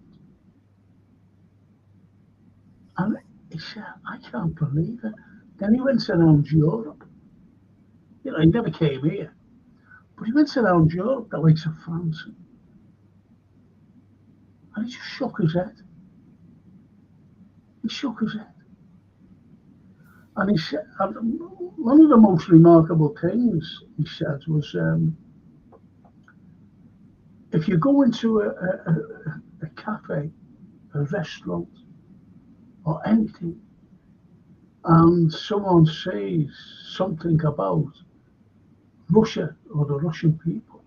And he said, I can't believe it. Then he went around Europe. He never came here. But he went around Europe, the likes of France. And he just shook his head. He shook his head. And he said, one of the most remarkable things he said was, if you go into a cafe, a restaurant, or anything, and someone says something about Russia or the Russian people,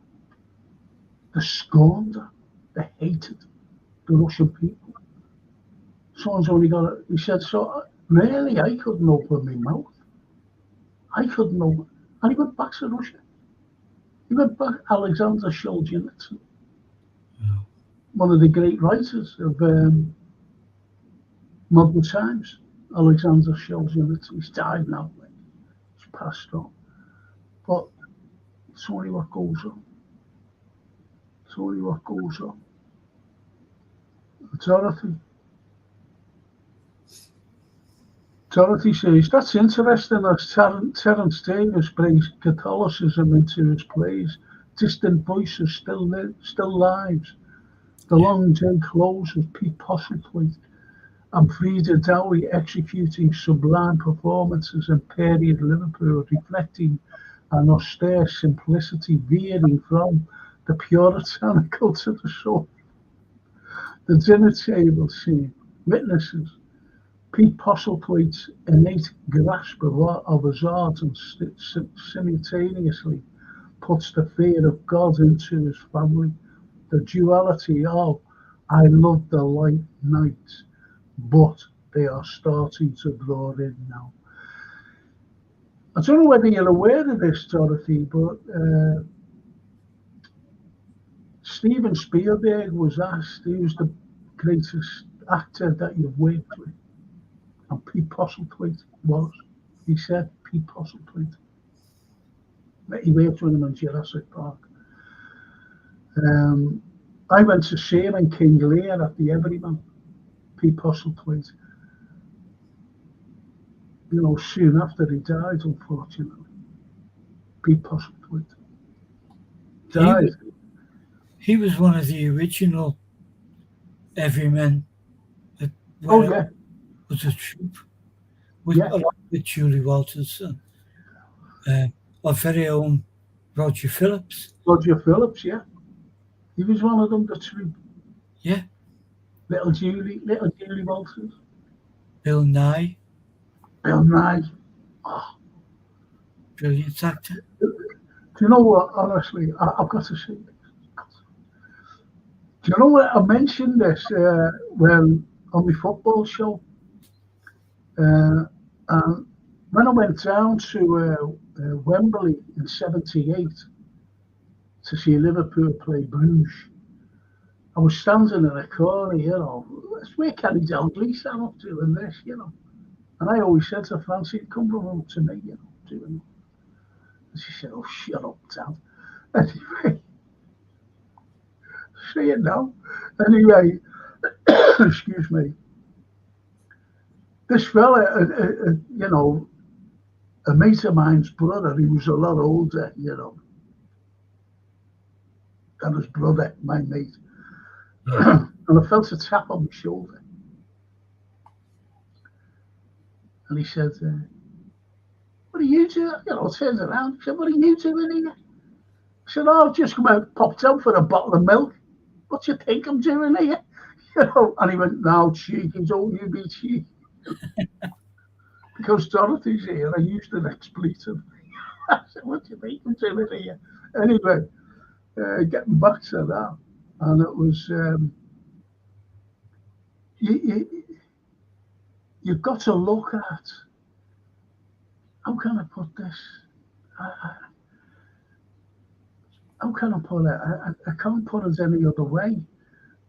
they scorned her, they hated the Russian people. Someone's only got it. He said, so really, I couldn't open my mouth. I couldn't open. And he went back to Russia. He went back, Alexander Solzhenitsyn, one of the great writers of modern times. Alexander Solzhenitsyn, he's died now, he's passed on. But it's only what goes on. It's only what goes on. Dorothy says, that's interesting as Terence Davis brings Catholicism into his plays. Distant voices still lives. The Long Day closes, Pete Postlethwaite and Frida Dowie executing sublime performances in period Liverpool, reflecting an austere simplicity veering from the puritanical to the soul. The dinner table scene witnesses Pete Postlethwaite's innate grasp of his art and simultaneously puts the fear of God into his family. The duality of, I love the light nights, but they are starting to draw in now. I don't know whether you're aware of this, Dorothy, but Steven Spielberg was asked who's the greatest actor that you've worked with. And Pete Postlethwaite was. He said Pete Postlethwaite. He worked with him in Jurassic Park. I went to see him in King Lear at the Everyman, Pete Postlethwaite. Soon after he died, unfortunately. Pete Postlethwaite died. He was one of the original Everymen. Oh, yeah. was a troop with, Yeah. along with Julie Walters and our very own Roger Phillips. Roger Phillips, yeah. He was one of them, the troop. Yeah, Little Julie Walters. Bill Nye, Bill Nye. Oh, brilliant actor. do you know what? Honestly, I've got to say this. Do you know what? I mentioned this when on my football show. And when I went down to Wembley in '78 to see Liverpool play Bruges, I was standing in a corner, it's where Kenny Dalglish sat up doing this, And I always said to Francie, come over to me, doing it. And she said, oh, shut up, Dad. Anyway, see it now. Anyway, excuse me. This fella, a mate of mine's brother, he was a lot older, than his brother, my mate. Yeah. And I felt a tap on my shoulder. And he said, what are you doing? I turned around. He said, what are you doing here? I said, oh, I've just popped out for a bottle of milk. What do you think I'm doing here? And he went, no, cheeky, don't you be cheeky. Because Dorothy's here, I used an expletive. I said, what do you think I'm doing here? Anyway, getting back to that. And it was, you've got to look at, how can I put this? How can I put it? I can't put it any other way.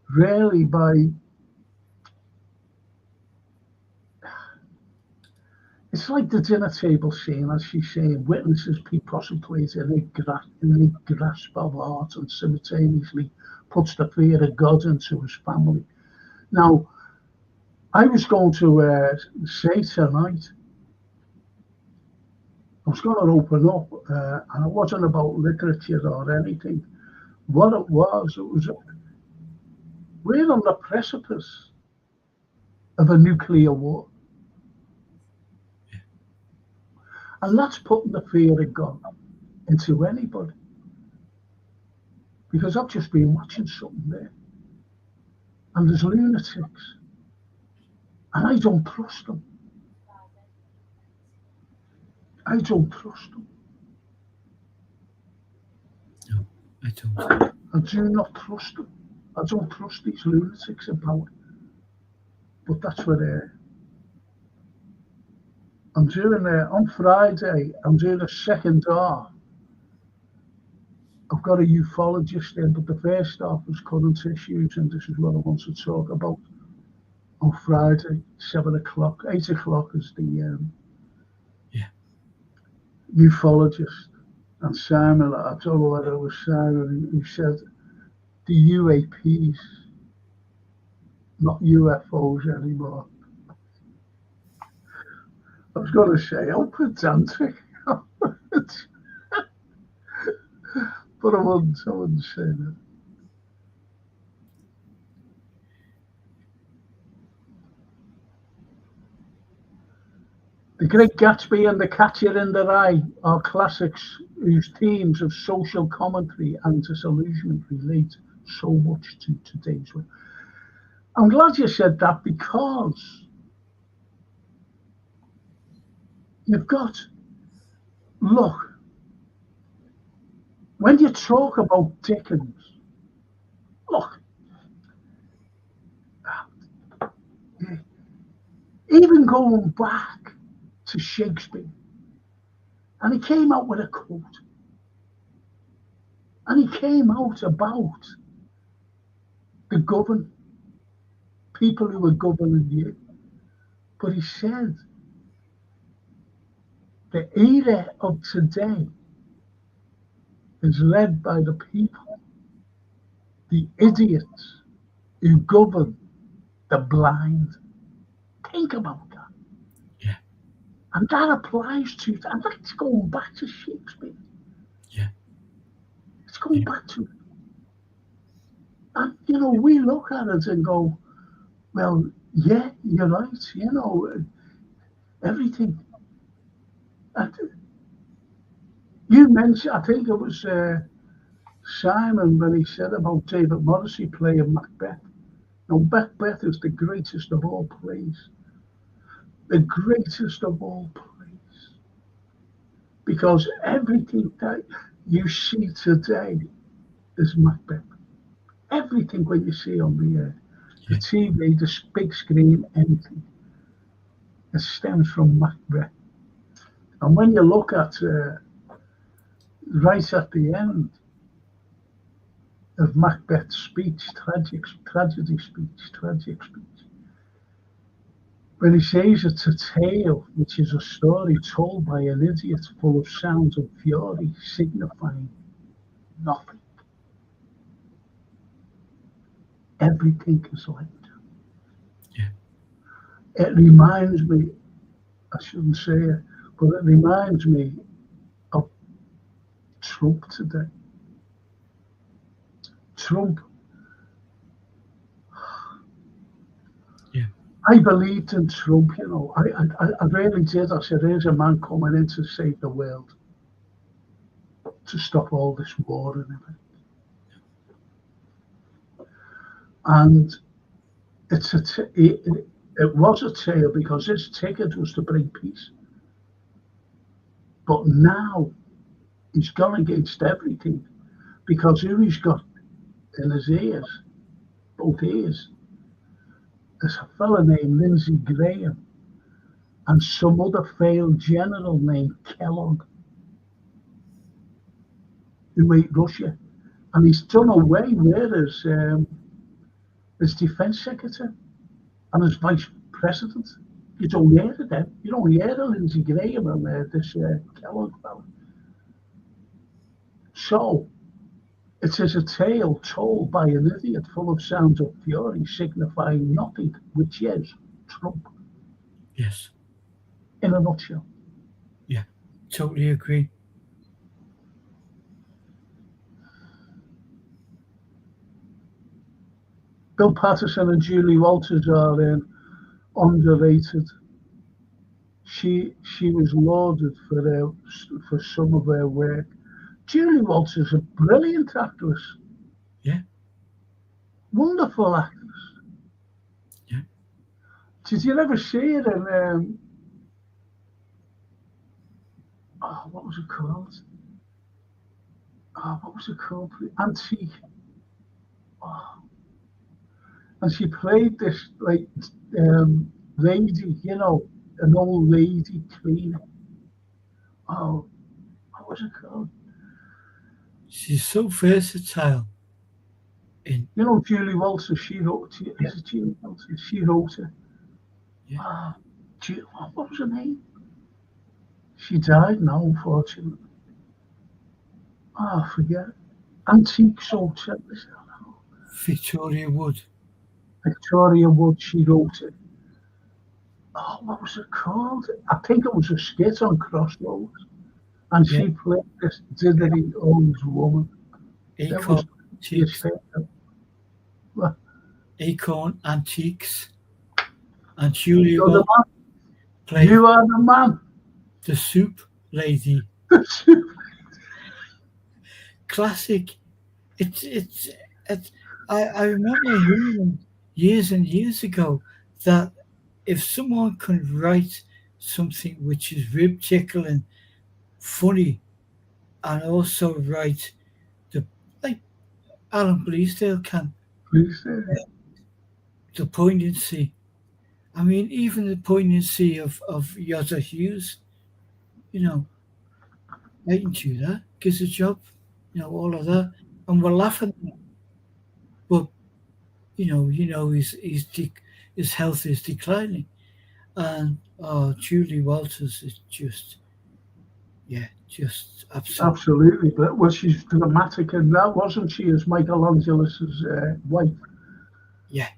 Really, it's like the dinner table scene, as she's saying, witnesses Pete Prostitutes in a grasp of art and simultaneously puts the fear of God into his family. Now, I was going to say tonight, I was going to open up, and it wasn't about literature or anything. What it was we're on the precipice of a nuclear war. And that's putting the fear of God into anybody. Because I've just been watching something there. And there's lunatics. And I don't trust them. I don't trust them. No, I don't. I do not trust them. I don't trust these lunatics in power. But that's what I'm doing on Friday. I'm doing a second half. I've got a ufologist in, but the first half was current issues, and this is what I want to talk about on Friday, 7 o'clock. 8 o'clock is the ufologist. And Simon, I don't know whether it was Simon, who said the UAPs, not UFOs anymore. I was going to say, how pedantic. But I wouldn't say that. The Great Gatsby and The Catcher in the Rye are classics whose themes of social commentary and disillusionment relate so much to today's world. I'm glad you said that, because you've got, look, when you talk about Dickens, look, even going back to Shakespeare, and he came out with a quote, and he came out about the governed, people who were governing you, but he said the era of today is led by the people, the idiots who govern the blind. Think about that. Yeah. And that applies to, and that's going back to Shakespeare. Yeah. It's going back to, and we look at it and go, Well, yeah, you're right. Everything. And you mentioned, I think it was Simon when he said about David Morrissey playing Macbeth. Now, Macbeth is the greatest of all plays, the greatest of all plays, because everything that you see today is Macbeth. Everything when you see on the TV, the big screen, anything, it stems from Macbeth. And when you look at right at the end of Macbeth's speech, tragic speech, when he says it's a tale, which is a story told by an idiot full of sounds of fury, signifying nothing. Everything is light. Yeah. It reminds me, I shouldn't say it, but it reminds me of Trump today. Trump. Yeah. I believed in Trump, I really did. I said, here's a man coming in to save the world, to stop all this war and everything. And it was a tale because his ticket was to bring peace. But now he's gone against everything because who he's got in his ears, both ears, is a fella named Lindsey Graham and some other failed general named Kellogg who ate Russia. And he's done away with his defense secretary and his vice president. You don't hear of them. You don't hear of Lindsey Graham and this Kellogg fella. So it is a tale told by an idiot full of sounds of fury, signifying nothing, which is Trump. Yes. In a nutshell. Yeah, totally agree. Bill Patterson and Julie Walters are underrated. She was lauded for some of her work. Julie Walters is a brilliant actress. Yeah. Wonderful actress. Yeah. Did you ever see her in what was it called? What was it called? Antique. Oh. And she played this lady, an old lady cleaner. Oh, what was it called? She's so versatile. Julie Walters, she wrote it. Is it Julie Walters? She wrote it. Yeah. What was her name? She died now, unfortunately. I forget. Antique Hotel. Victoria Wood. Victoria Wood, she wrote it. Oh, what was it called? I think it was a skit on Crossroads. And she played this dithering old woman. Acorn Antiques. Acorn Antiques. And Julia played You are the man. The Soup Lady. Classic. I remember hearing years and years ago that if someone can write something which is rib tickling, funny, and also write like Alan Bleasdale can, the poignancy. I mean, even the poignancy of Yotta Hughes, I can do that, gives a job, all of that, and we're laughing at it. But his health is declining, and Julie Walters is just absolutely. But she's dramatic in that, wasn't she? As Michelangelo's wife. Yeah.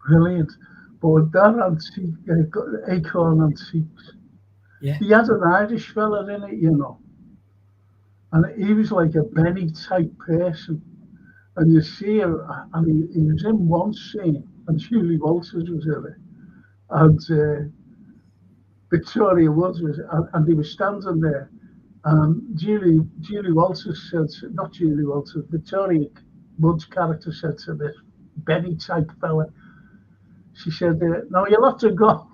Brilliant. But that antique, Acorn Antiques. Yeah. He had an Irish fella in it, and he was like a Benny type person. And you see him, and he was in one scene and Julie Walters was in it, and Victoria Woods was, and they were standing there. Julie Walters said, not Julie Walters, Victoria Woods' character said to this Benny type fella, she said, "Now you'll have to go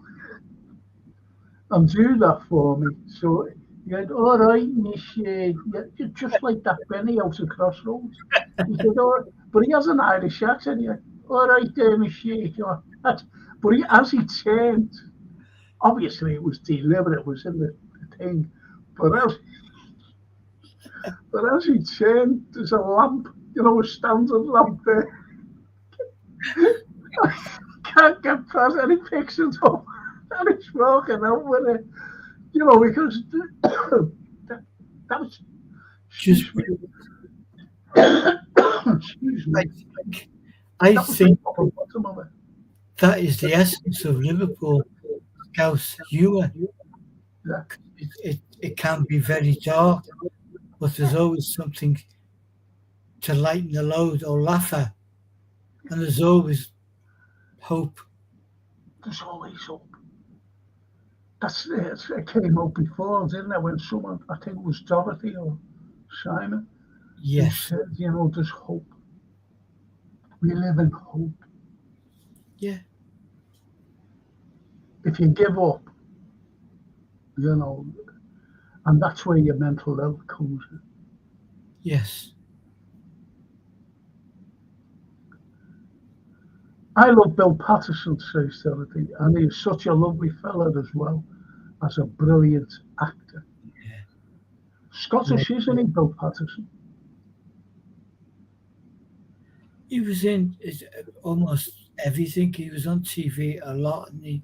and do that for me." So he went, "All right, Miss, yeah, just like that Benny out of Crossroads." He said, "All right," but he has an Irish accent. He went, "All right, Miss, but as he turned, obviously it was deliberate, it was in the thing, but as he turned, there's a lamp, a standard lamp there. I can't get past any pictures of, and he's walking out with it, because that was, Just, excuse me, excuse me, I that was think the top and bottom of it. that is the essence of Liverpool Scouse humour. Yeah. It can be very dark, but there's always something to lighten the load or laugh at. And there's always hope. There's always hope. It came out before, didn't it? When someone, I think it was Dorothy or Simon, who Yes. said, there's hope. We live in hope. Yeah. If you give up, and that's where your mental health comes in. Yes. I love Bill Patterson, says Dorothy, and he's such a lovely fella as well, as a brilliant actor. Yeah. Scottish, isn't he, Bill Patterson? He was in almost everything. He was on TV a lot, and he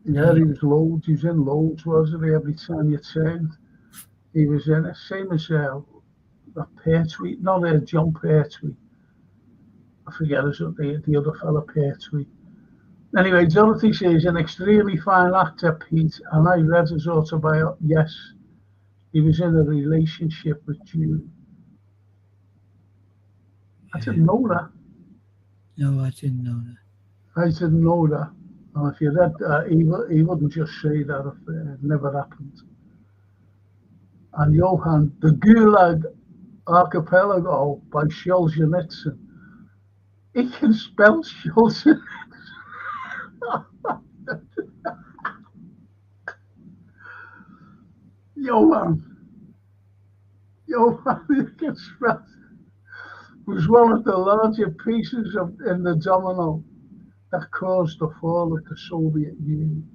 was loads. He was in loads, wasn't he? Every time you turned, he was in it. Same as Pertwee, not John Pertwee. I forget the other fella, Pertwee. Anyway, Dorothy says, an extremely fine actor, Pete, and I read his autobiography. Yes, he was in a relationship with Julie. I didn't know that. No, I didn't know that. I didn't know that. And if you read that, he wouldn't just say that if it never happened. And Johann, the Gulag Archipelago by Solzhenitsyn. He can spell Solzhenitsyn. Johann, he can spell. Was one of the larger pieces in the domino that caused the fall of the Soviet Union.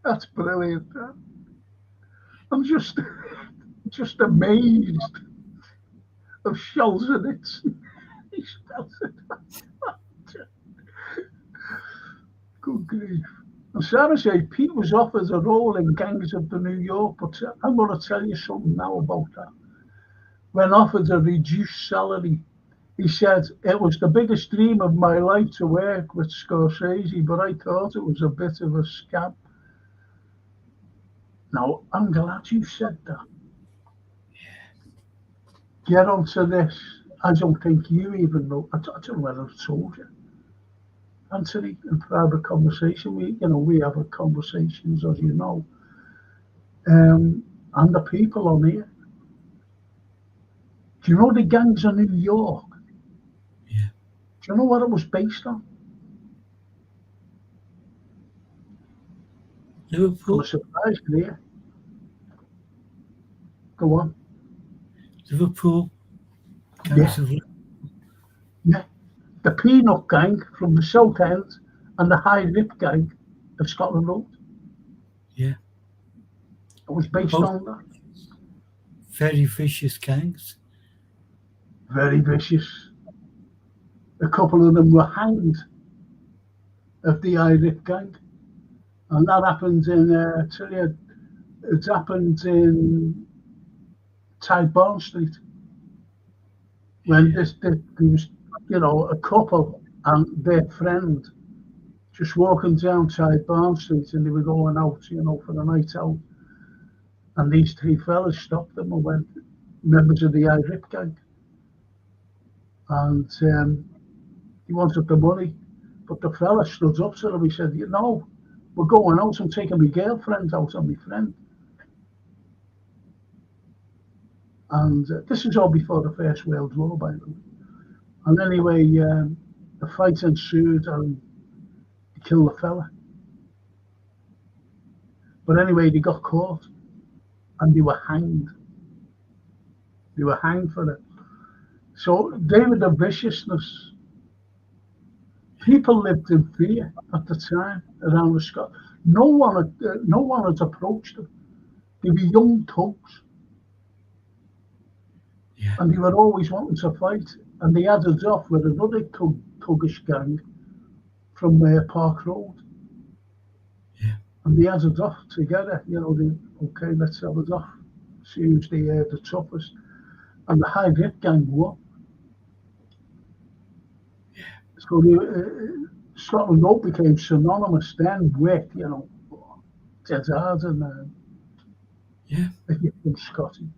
That's brilliant. Huh? I'm just amazed of Solzhenitsyn. He spells it. Good grief. And Sarah said Pete was offered a role in Gangs of the New York, but I'm going to tell you something now about that. When offered a reduced salary, he said, it was the biggest dream of my life to work with Scorsese, but I thought it was a bit of a scam. Now, I'm glad you said that. Get onto this. I don't think you even know. I don't know whether I've told you. Anthony, in private conversation, we have a conversations, as you know, and the people on here. Do you know the Gangs of New York? Yeah. Do you know what it was based on? Liverpool. I'm surprised here. Go on. Liverpool. Yeah. Yeah. The Peanut Gang from the South End and the High Rip Gang of Scotland Road. Yeah. It was based on that. Very vicious gangs. Very vicious. A couple of them were hanged of the High Rip Gang. And that happened it happened in Tyburn Street. When there was, a couple and their friend just walking down Tyburn Street, and they were going out, for the night out. And these three fellas stopped them and went, members of the High Rip Gang. And He wanted the money. But the fella stood up to him. He said, we're going out. I'm taking my girlfriend out and my friend. And this is all before the First World War, by the way. And anyway, the fight ensued and he killed the fella. But anyway, they got caught and they were hanged. They were hanged for it. So they were the viciousness. People lived in fear at the time around the Scot. No one had approached them. They were young thugs. Yeah. And they were always wanting to fight. And they had it off with another thuggish gang from Park Road. Yeah. And they had it off together. Okay, let's have it off. See who's the toughest. And the high rip gang won. Yeah. So Scotland Road became synonymous then with, dead hard and Yeah. if you're from Scotty.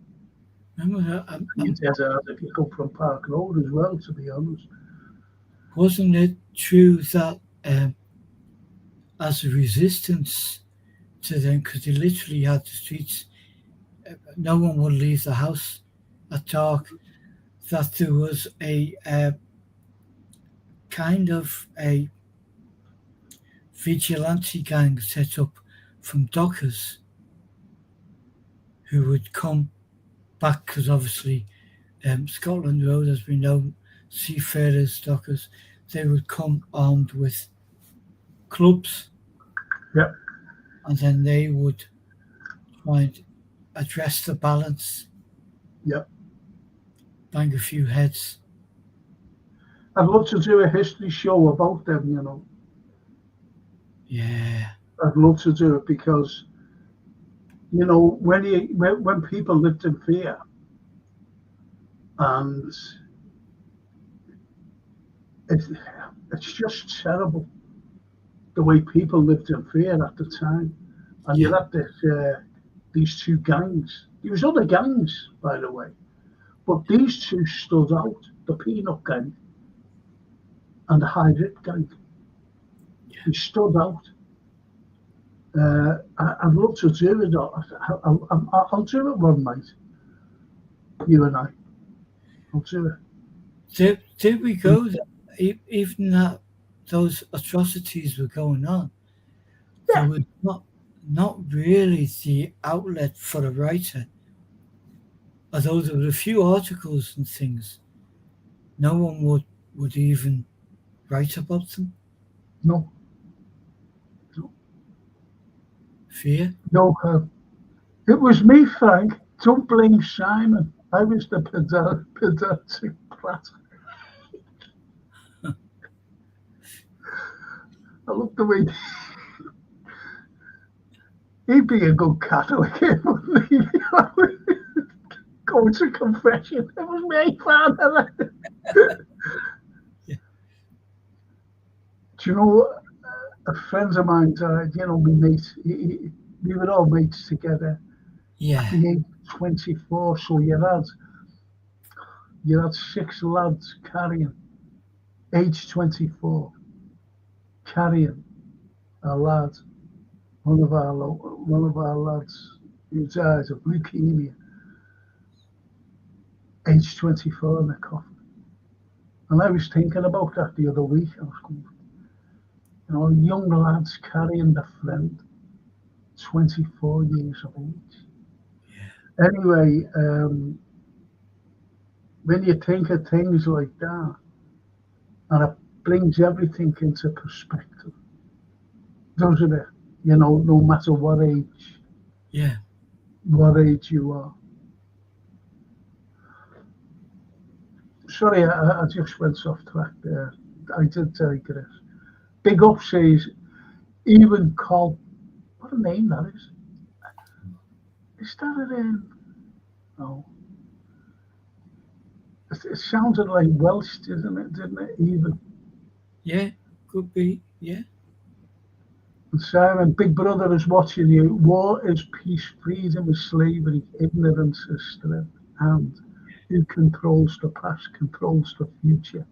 Remember that? Dead hard if you come from Park Road as well, to be honest. Wasn't it true that as a resistance to them, because they literally had the streets, no one would leave the house at dark, that there was a kind of a vigilante gang set up from dockers who would come back, because obviously Scotland Road, as we know, seafarers, dockers, they would come armed with clubs. Yep. And then they would try and address the balance. Yep. Bang a few heads. I'd love to do a history show about them, Yeah. I'd love to do it because, when people lived in fear, and it's just terrible the way people lived in fear at the time. And you had these two gangs. There was other gangs, by the way, but these two stood out: the Peanut Gang and the High Rip Gang. They stood out. I'd love to do it. I'll do it one night. You and I. I'll do it. Did we go there, even that those atrocities were going on? Yeah. There was not really the outlet for a writer. Although there were a few articles and things, no one would even write about them. No. Fear? No. It was me, Frank. Don't blame Simon. I was the pedantic brat. I looked the way he'd be a good Catholic, wouldn't he? Going to confession. It was me, Father. Yeah. Do you know, a friend of mine died, my mate, we were all mates together. Yeah. At the age of 24, so you had 6 lads carrying, age 24, carrying a lad, one of our lads who died of leukemia, age 24 in the coffin. And I was thinking about that the other week. I was going, young lads carrying the friend, 24 years of age. Yeah. Anyway, when you think of things like that, and it brings everything into perspective, doesn't it? No matter what age, what age you are. Sorry, I just went off track there. I did digress. Big Up says, even called, what a name that is. Is that a name? No. It sounded like Welsh, didn't it? Even. Yeah, could be, yeah. And Simon, Big Brother is watching you. War is peace, freedom is slavery, ignorance is strength. And who controls the past controls the future.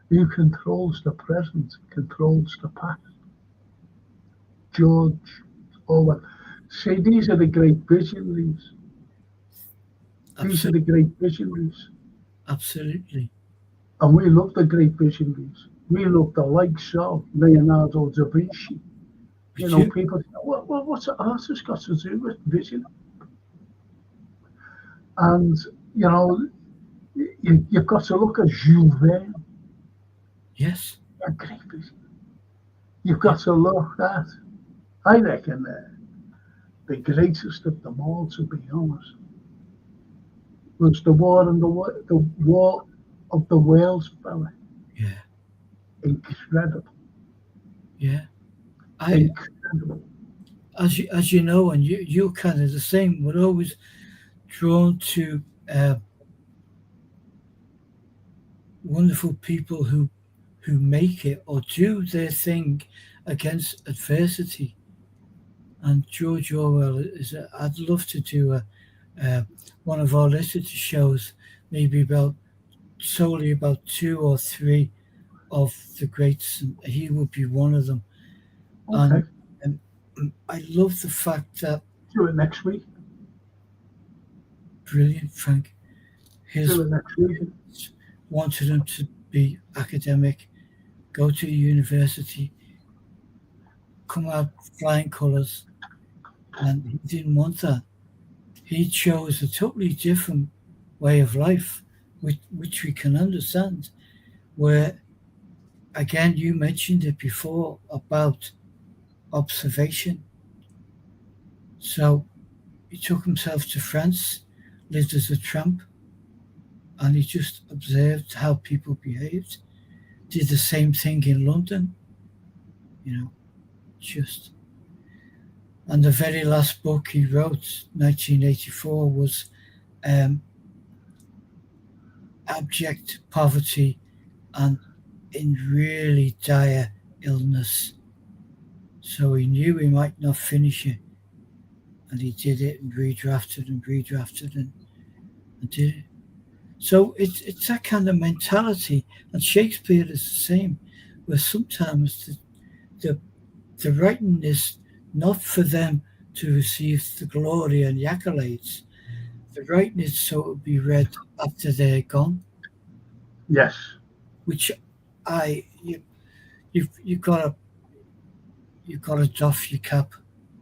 Who controls the present controls the past. George Orwell. See, these are the great visionaries. These are the Absolutely. great visionaries. Absolutely. And we love the great visionaries. We love the likes of Leonardo da Vinci. We do. People say, what's an artist got to do with vision? And, you know, you've got to look at Jules Verne, Yes. a great vision. You've Yeah. got to look at, I reckon, the greatest of them all, to be honest, was the War of the Wales fella. Yeah. Incredible, Yeah. I, incredible. as you know, and you're kind of the same. We're always drawn to wonderful people who make it or do their thing against adversity. And George Orwell is. I'd love to do uh, one of our literature shows, maybe about solely about two or three of the greats, and he would be one of them. Okay, And I love the fact that do it next week. brilliant Frank, Do his it next week. parents wanted him to be academic, go to university, come out flying colours, and he didn't want that. He chose a totally different way of life, which we can understand. Where again, you mentioned it before about observation. So he took himself to France, lived as a tramp, and he just observed how people behaved. Did the same thing in London, you know, just. And the very last book he wrote, 1984, was um, Abject Poverty and in really dire illness. So he knew he might not finish it, and he did it and redrafted and did it. So it's that kind of mentality, and Shakespeare is the same, where sometimes the, the writing is not for them to receive the glory and the accolades. The writing is so it will be read after they're gone, Yes. which I you've got to doff your cap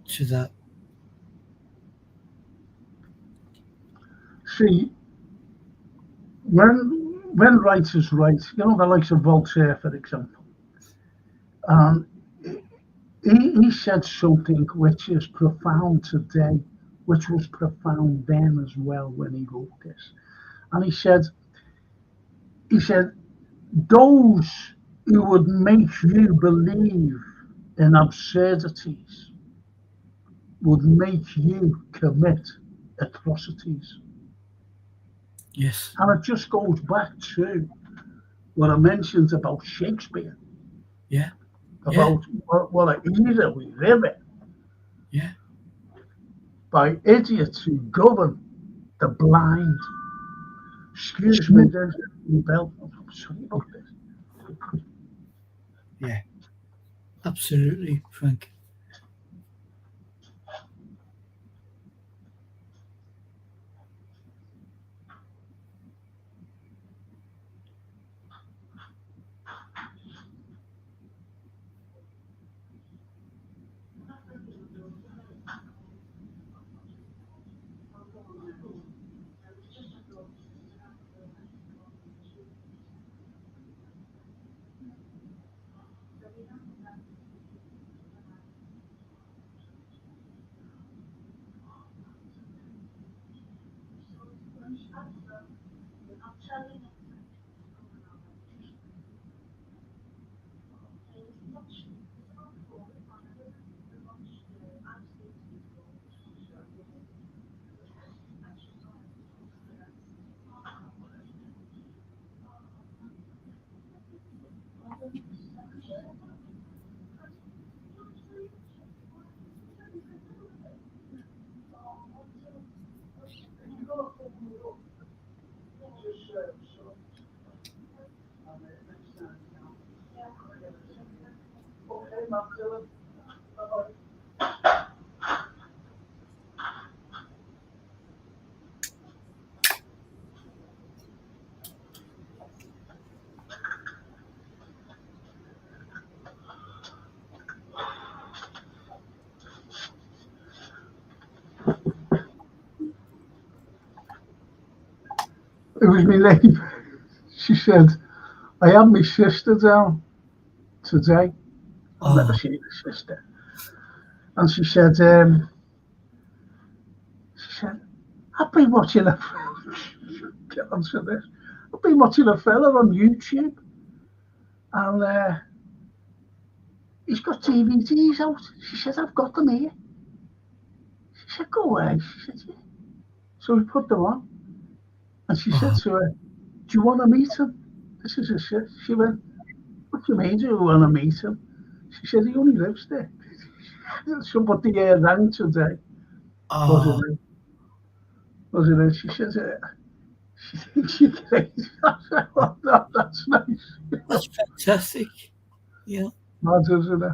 to that. See, when writers write, the likes of Voltaire, for example, um, he said something which is profound today, which was profound then as well when he wrote this. And he said, those who would make you believe in absurdities would make you commit atrocities. Yes, And it just goes back to what I mentioned about Shakespeare, yeah, yeah, about what an era we live in, yeah, by idiots who govern the blind. Excuse me, there's a bell. I'm sorry about this. yeah. Absolutely, Frank. It was my neighbour. She said, I had my sister down today. I've never Oh, seen her sister. And she said, I've been watching a get onto this. I've been watching a fella on YouTube and he's got DVDs out. She said, I've got them here. She said, go away. She said, yeah. So we put them on. And she said oh, to her, do you want to meet him? This is her sister. She went, what do you mean, do you want to meet him? She said, he only lives there. Somebody rang today. Was oh, it? Was it? She said, she thinks you're crazy. I said, well, no, that's nice. that's fantastic. Yeah. Mad, isn't it?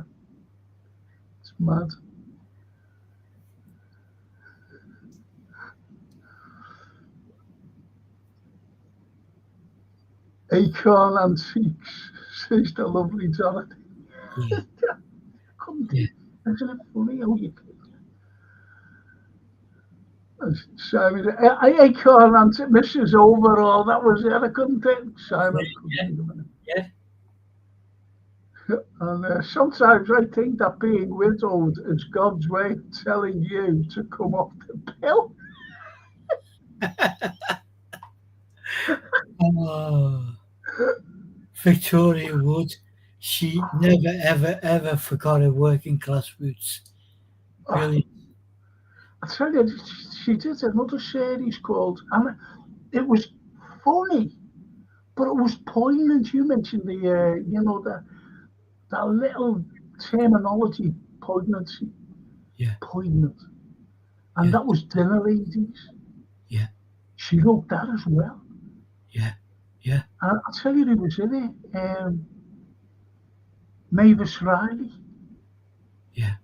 It's mad. Acorn Antiques, says the lovely Dorothy. Yeah. Couldn't Yeah. Isn't it funny how you Simon, Acorn Antiques, Mrs. Overall, that was it. I couldn't think. Simon couldn't think of it. Yeah. And sometimes I think that being widowed is God's way of telling you to come off the pill. Oh, Victoria Wood. She never, ever, ever forgot her working class roots. Really. I tell you, she did another series called, and it was funny, but it was poignant. You mentioned that little terminology, poignancy, Yeah. poignant, and Yeah. that was Dinner Ladies. Yeah. She wrote that as well. Yeah. Yeah. And I'll tell you who was in it. Mavis Riley. Yeah.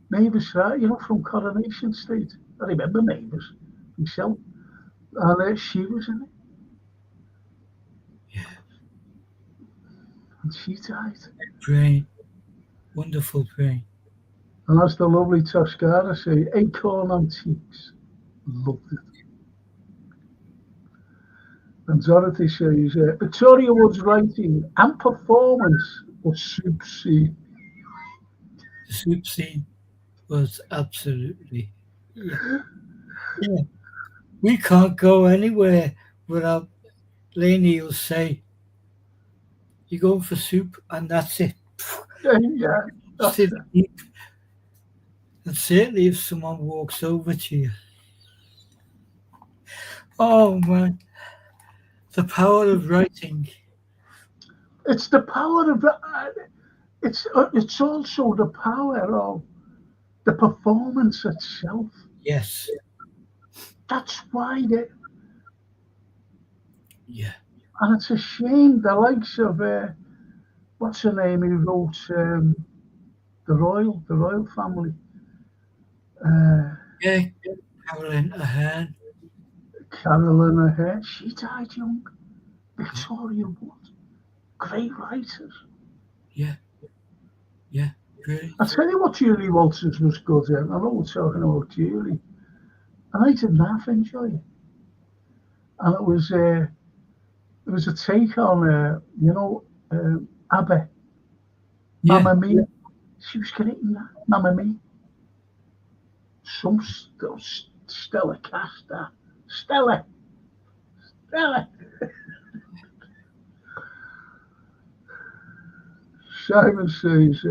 Mavis Riley, from Coronation Street. I remember Mavis myself. And she was in it. Yeah. And she died. Brain. Wonderful brain. And as the lovely Toscana say, Acorn Antiques. Loved it. And Dorothy says, Victoria Wood's writing and performance was supersede. The soup scene was absolutely. Yeah. Yeah. We can't go anywhere without Lainey will say, you're going for soup, and that's it. Yeah, that's it. And certainly if someone walks over to you. Oh man, the power of writing. It's the power of it's also the power of the performance itself. Yes. That's why Yeah. and it's a shame the likes of what's her name who wrote the royal family. Yeah. Carolyn Ahern. Carolyn Ahern, she died young. Victoria Wood, great writers. Yeah. Yeah. Great. I tell you what, Julie Walters was good in. I know we're talking about Julie, and I did half enjoy it. And it was a take on Abba, Yeah. Mamma Mia. She was great in that, Mamma Mia. Some Stella cast that. Stella. Simon says,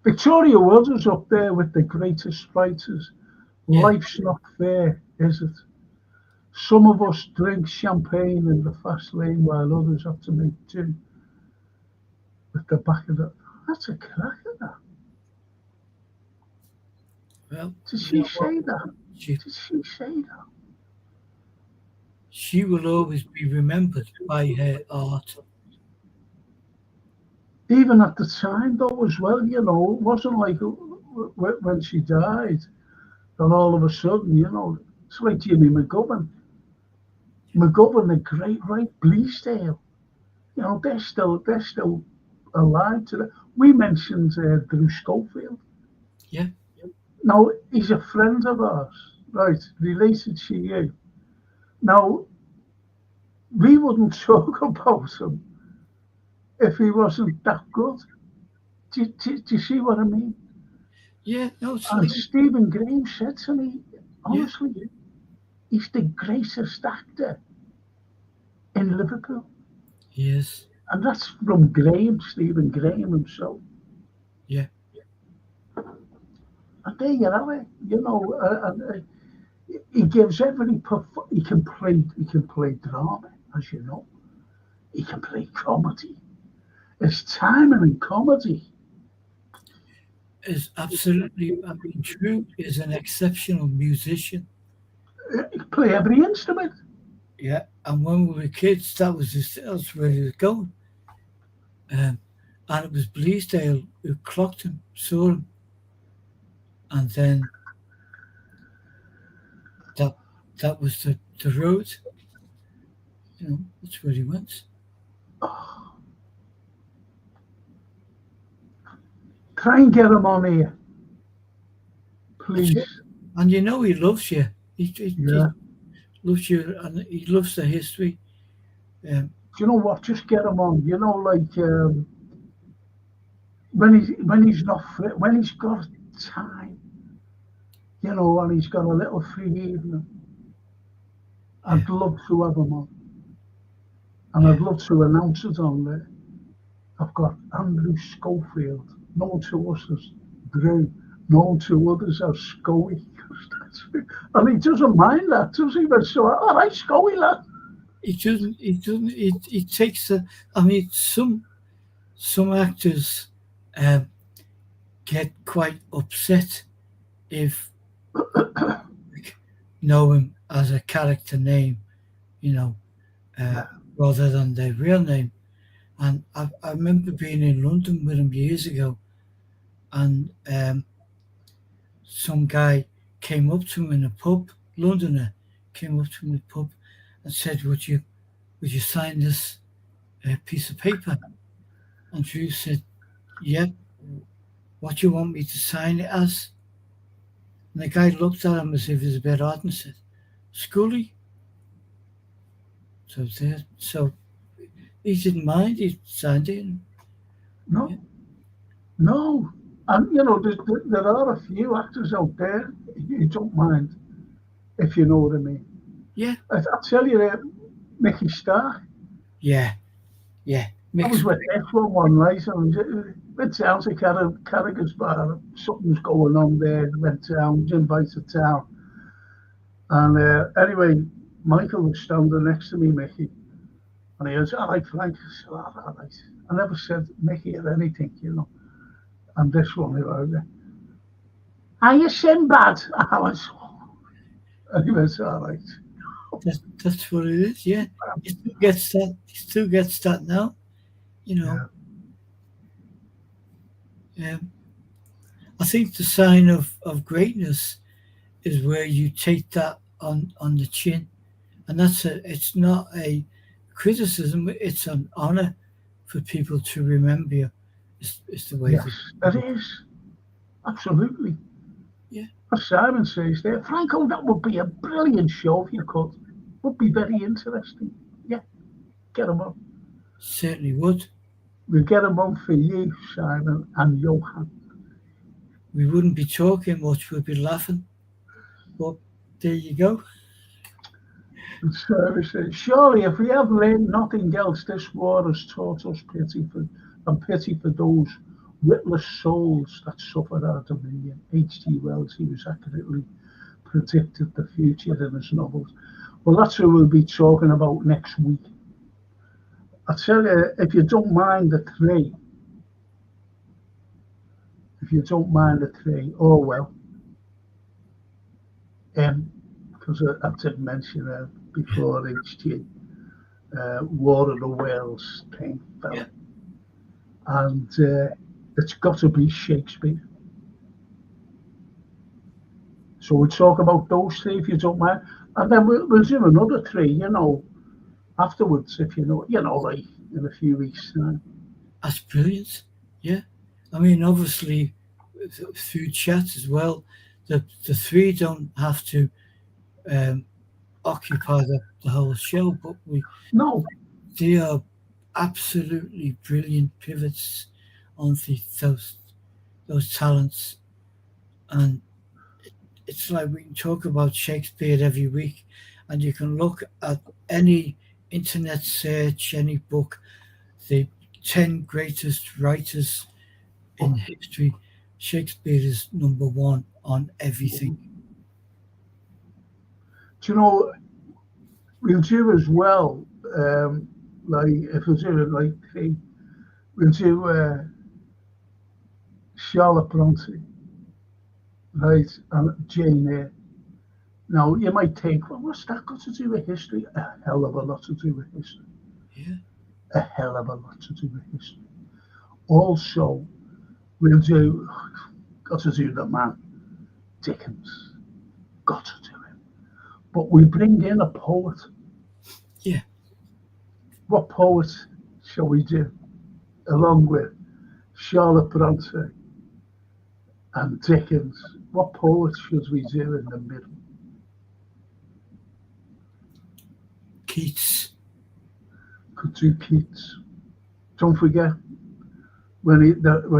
Victoria Wood is up there with the greatest writers. Yeah. Life's not fair, is it? Some of us drink champagne in the fast lane while others have to make do with the back of it. That's a cracker, that. Well, Did she say that? She, Did she say that? she will always be remembered by her art. Even at the time, though, as well, it wasn't like when she died, then all of a sudden, it's like Jimmy McGovern. McGovern, the great right, Bleasdale. They're still alive today. We mentioned Drew Schofield. Yeah. Now, he's a friend of ours, right, related to you. Now, we wouldn't talk about him if he wasn't that good. Do you see what I mean? Yeah. No. And Stephen Graham said to me, Yeah. honestly, he's the greatest actor in Liverpool. Yes. And that's from Graham, Stephen Graham himself. Yeah. And there you have it. He gives he can play drama, as you know. He can play comedy. His timing in comedy. Is absolutely, I mean, Drew is an exceptional musician. He can play every instrument. Yeah. And when we were kids, that's where he was going. And it was Bleasdale who clocked him, saw him, and then that that was the road. That's where he went. Oh, try and get him on here, That's it. please. And he loves you. He Yeah. loves you, and he loves the history. Um, Do you know what? Just get him on. Like when he's not free, when he's got time, and he's got a little free evening. yeah, I'd love to have him on, and yeah. I'd love to announce it on there. I've got Andrew Schofield, known to us as Drew, known to others as Scoey. And he doesn't mind that, does he? But so, all right, Scoey, lad. He doesn't. He doesn't. He takes the. I mean, some actors um, get quite upset if like, know him as a character name, you know, uh, Yeah. rather than their real name. And I remember being in London with him years ago, and some guy came up to him in a pub, Londoner, came up to him in a pub and said, "Would you sign this piece of paper?" And Drew said, "Yeah, what do you want me to sign it as?" And the guy looked at him as if he was a bit odd and said, "Scully." So there, so he didn't mind. He signed it. And, yeah, No, no. And, there are a few actors out there you don't mind, if you know what I mean. yeah, I'll tell you that Mickey Stark. yeah, yeah. I was Mixed. with this one night, and went down to Carragher's bar. Something's going on there. Went down, was invited down. And anyway, Michael was standing next to me, Mickey. And he goes, all right, Frank. I said, all right. I never said Mickey or anything. And this one, are you Sinbad? I was, and he went, all right. That's what it is. Yeah, he still gets that. He still gets that now. You know. Yeah. Um, I think the sign of greatness is where you take that on the chin, and it's not a criticism. It's an honor for people to remember you. It's the way Yes, that. it is. Absolutely. Yeah, As Simon says there, Franco, that would be a brilliant show if you could. Would be very interesting. Yeah, get him on. certainly would. We'll get him on for you, Simon and Johan. We wouldn't be talking much. We'd be laughing. But there you go. And Sarah says, surely if we have learned nothing else, this war has taught us pity for those witless souls that suffer our dominion. H.G. Wells, he was accurately predicted the future in his novels. Well, that's what we'll be talking about next week. I tell you, if you don't mind the three, oh well. Because I did mention before HG, War of the Whales thing. Yeah. and it's got to be Shakespeare. So we'll talk about those three if you don't mind, and then we'll do another three, afterwards if like in a few weeks' time. That's brilliant. Yeah. I mean, obviously, through chat as well, the three don't have to um, occupy the whole show, but No, they are absolutely brilliant pivots on those talents. And it's like we can talk about Shakespeare every week, and you can look at any internet search, any book, the 10 greatest writers in history. Shakespeare is number one on everything. do you know we'll do as well? Like if we do it like three, we'll do Charlotte Bronte, right, and Jane Eyre. Now you might think, well, what's that got to do with history? A hell of a lot to do with history. Yeah. A hell of a lot to do with history. Also, we'll do got to do the man Dickens. Got to do it. But we bring in a poet. Yeah. What poet shall we do? Along with Charlotte Bronte and Dickens. What poet should we do in the middle? Keats. Could do Keats. Don't forget when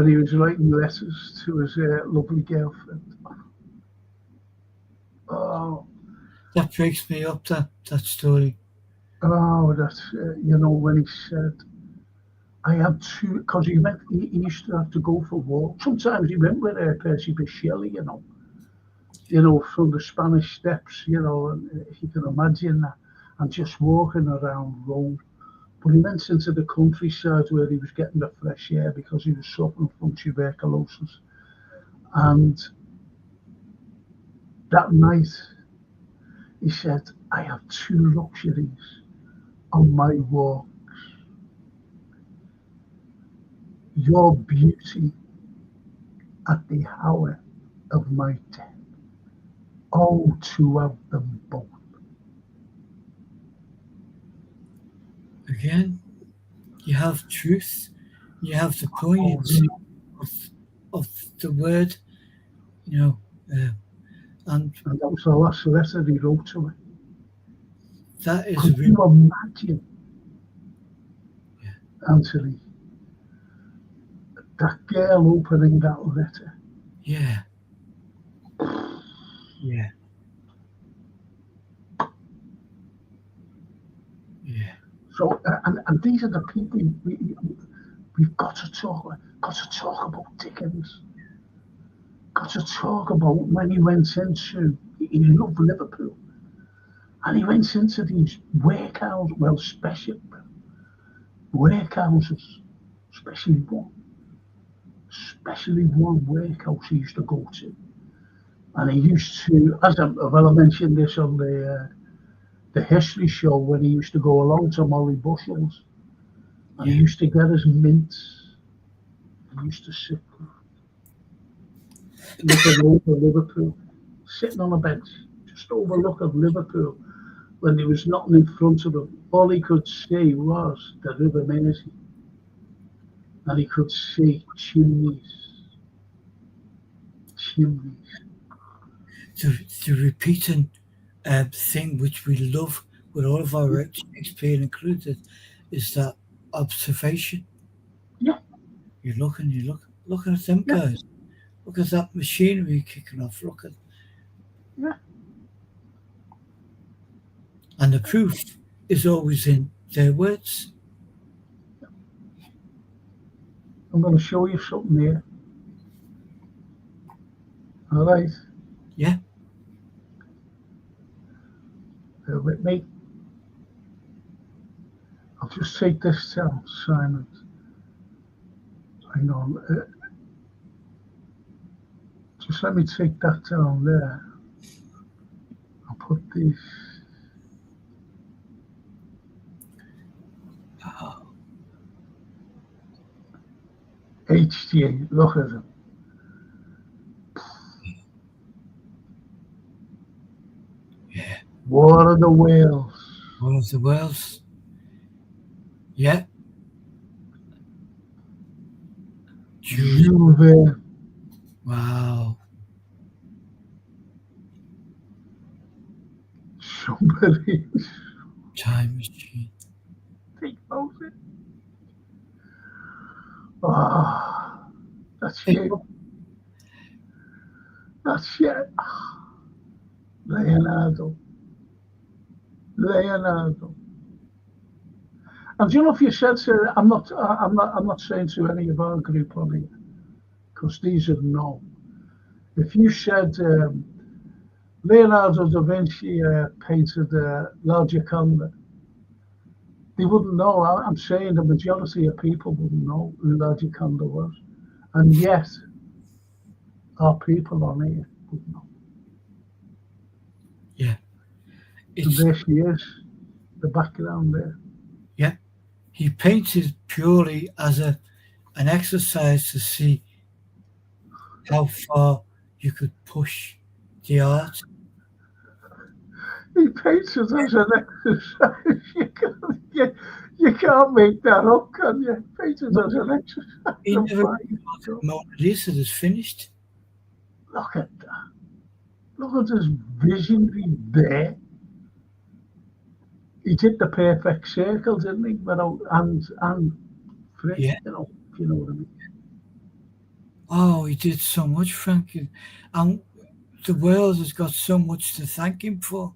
he was writing letters to his lovely girlfriend. Oh, That breaks me up, that story. that's when he said, "I have two," because he used to have to go for walks. Sometimes he went with Percy Bysshe Shelley, from the Spanish Steps, and if you can imagine that, and just walking around Rome. But he went into the countryside where he was getting the fresh air because he was suffering from tuberculosis. And that night, he said, "I have two luxuries on my walk: your beauty at the hour of my death. Oh, to have them both." Again, you have truth, you have the Oh, poignancy of, of the word, you know, uh, and and that was the last letter he wrote to her. that is Could you imagine, Anthony, that girl opening that letter? yeah, yeah, yeah, So, and these are the people we've got to talk about Dickens. Got to talk about when he went into, he loved Liverpool, and he went into these workhouses, well, special workhouses, especially one workhouse he used to go to. And he used to, I mentioned this on the history show when he used to go along to Molly Bushell's, and he yeah. used to get his mints. He used to sit looking over Liverpool, sitting on a bench, just overlooking Liverpool. When there was nothing in front of him, all he could see was the River Mersey, and he could see chimneys. The repeating thing which we love with all of our Shakespeare included is that observation. Yeah, Looking at them yeah, guys. Look at that machinery kicking off. yeah. And the proof is always in their words. I'm going to show you something here. All right, Yeah, bear with me. I'll just take this down, Simon. Hang on. Just let me take that down there. I'll put these. HG, look at him. Yeah. War of the Whales. One of the Wales. Yeah. Juve. Wow. Somebody Time machine. think about it. Ah, that's Hey, it. That's it. Leonardo. Leonardo. And do you know if you said to I'm not saying to any of our group on here, because these are no. If you said Leonardo da Vinci painted La Gioconda, they wouldn't know. I'm saying the majority of people wouldn't know who La Gioconda was, and yet our people on here would know. yeah. And It's there she is, the background there. yeah. He painted purely as an exercise to see how far you could push the art. He paints it as an exercise. You can't make that up, can you? Paint it as an exercise. He Oh never my thought God. Mona Lisa is finished. Look at that. Look at this visionary there. He did the perfect circle, didn't he? Without and Frick, Yeah. if you know what I mean. Oh, he did so much, Frankie. And the world has got so much to thank him for.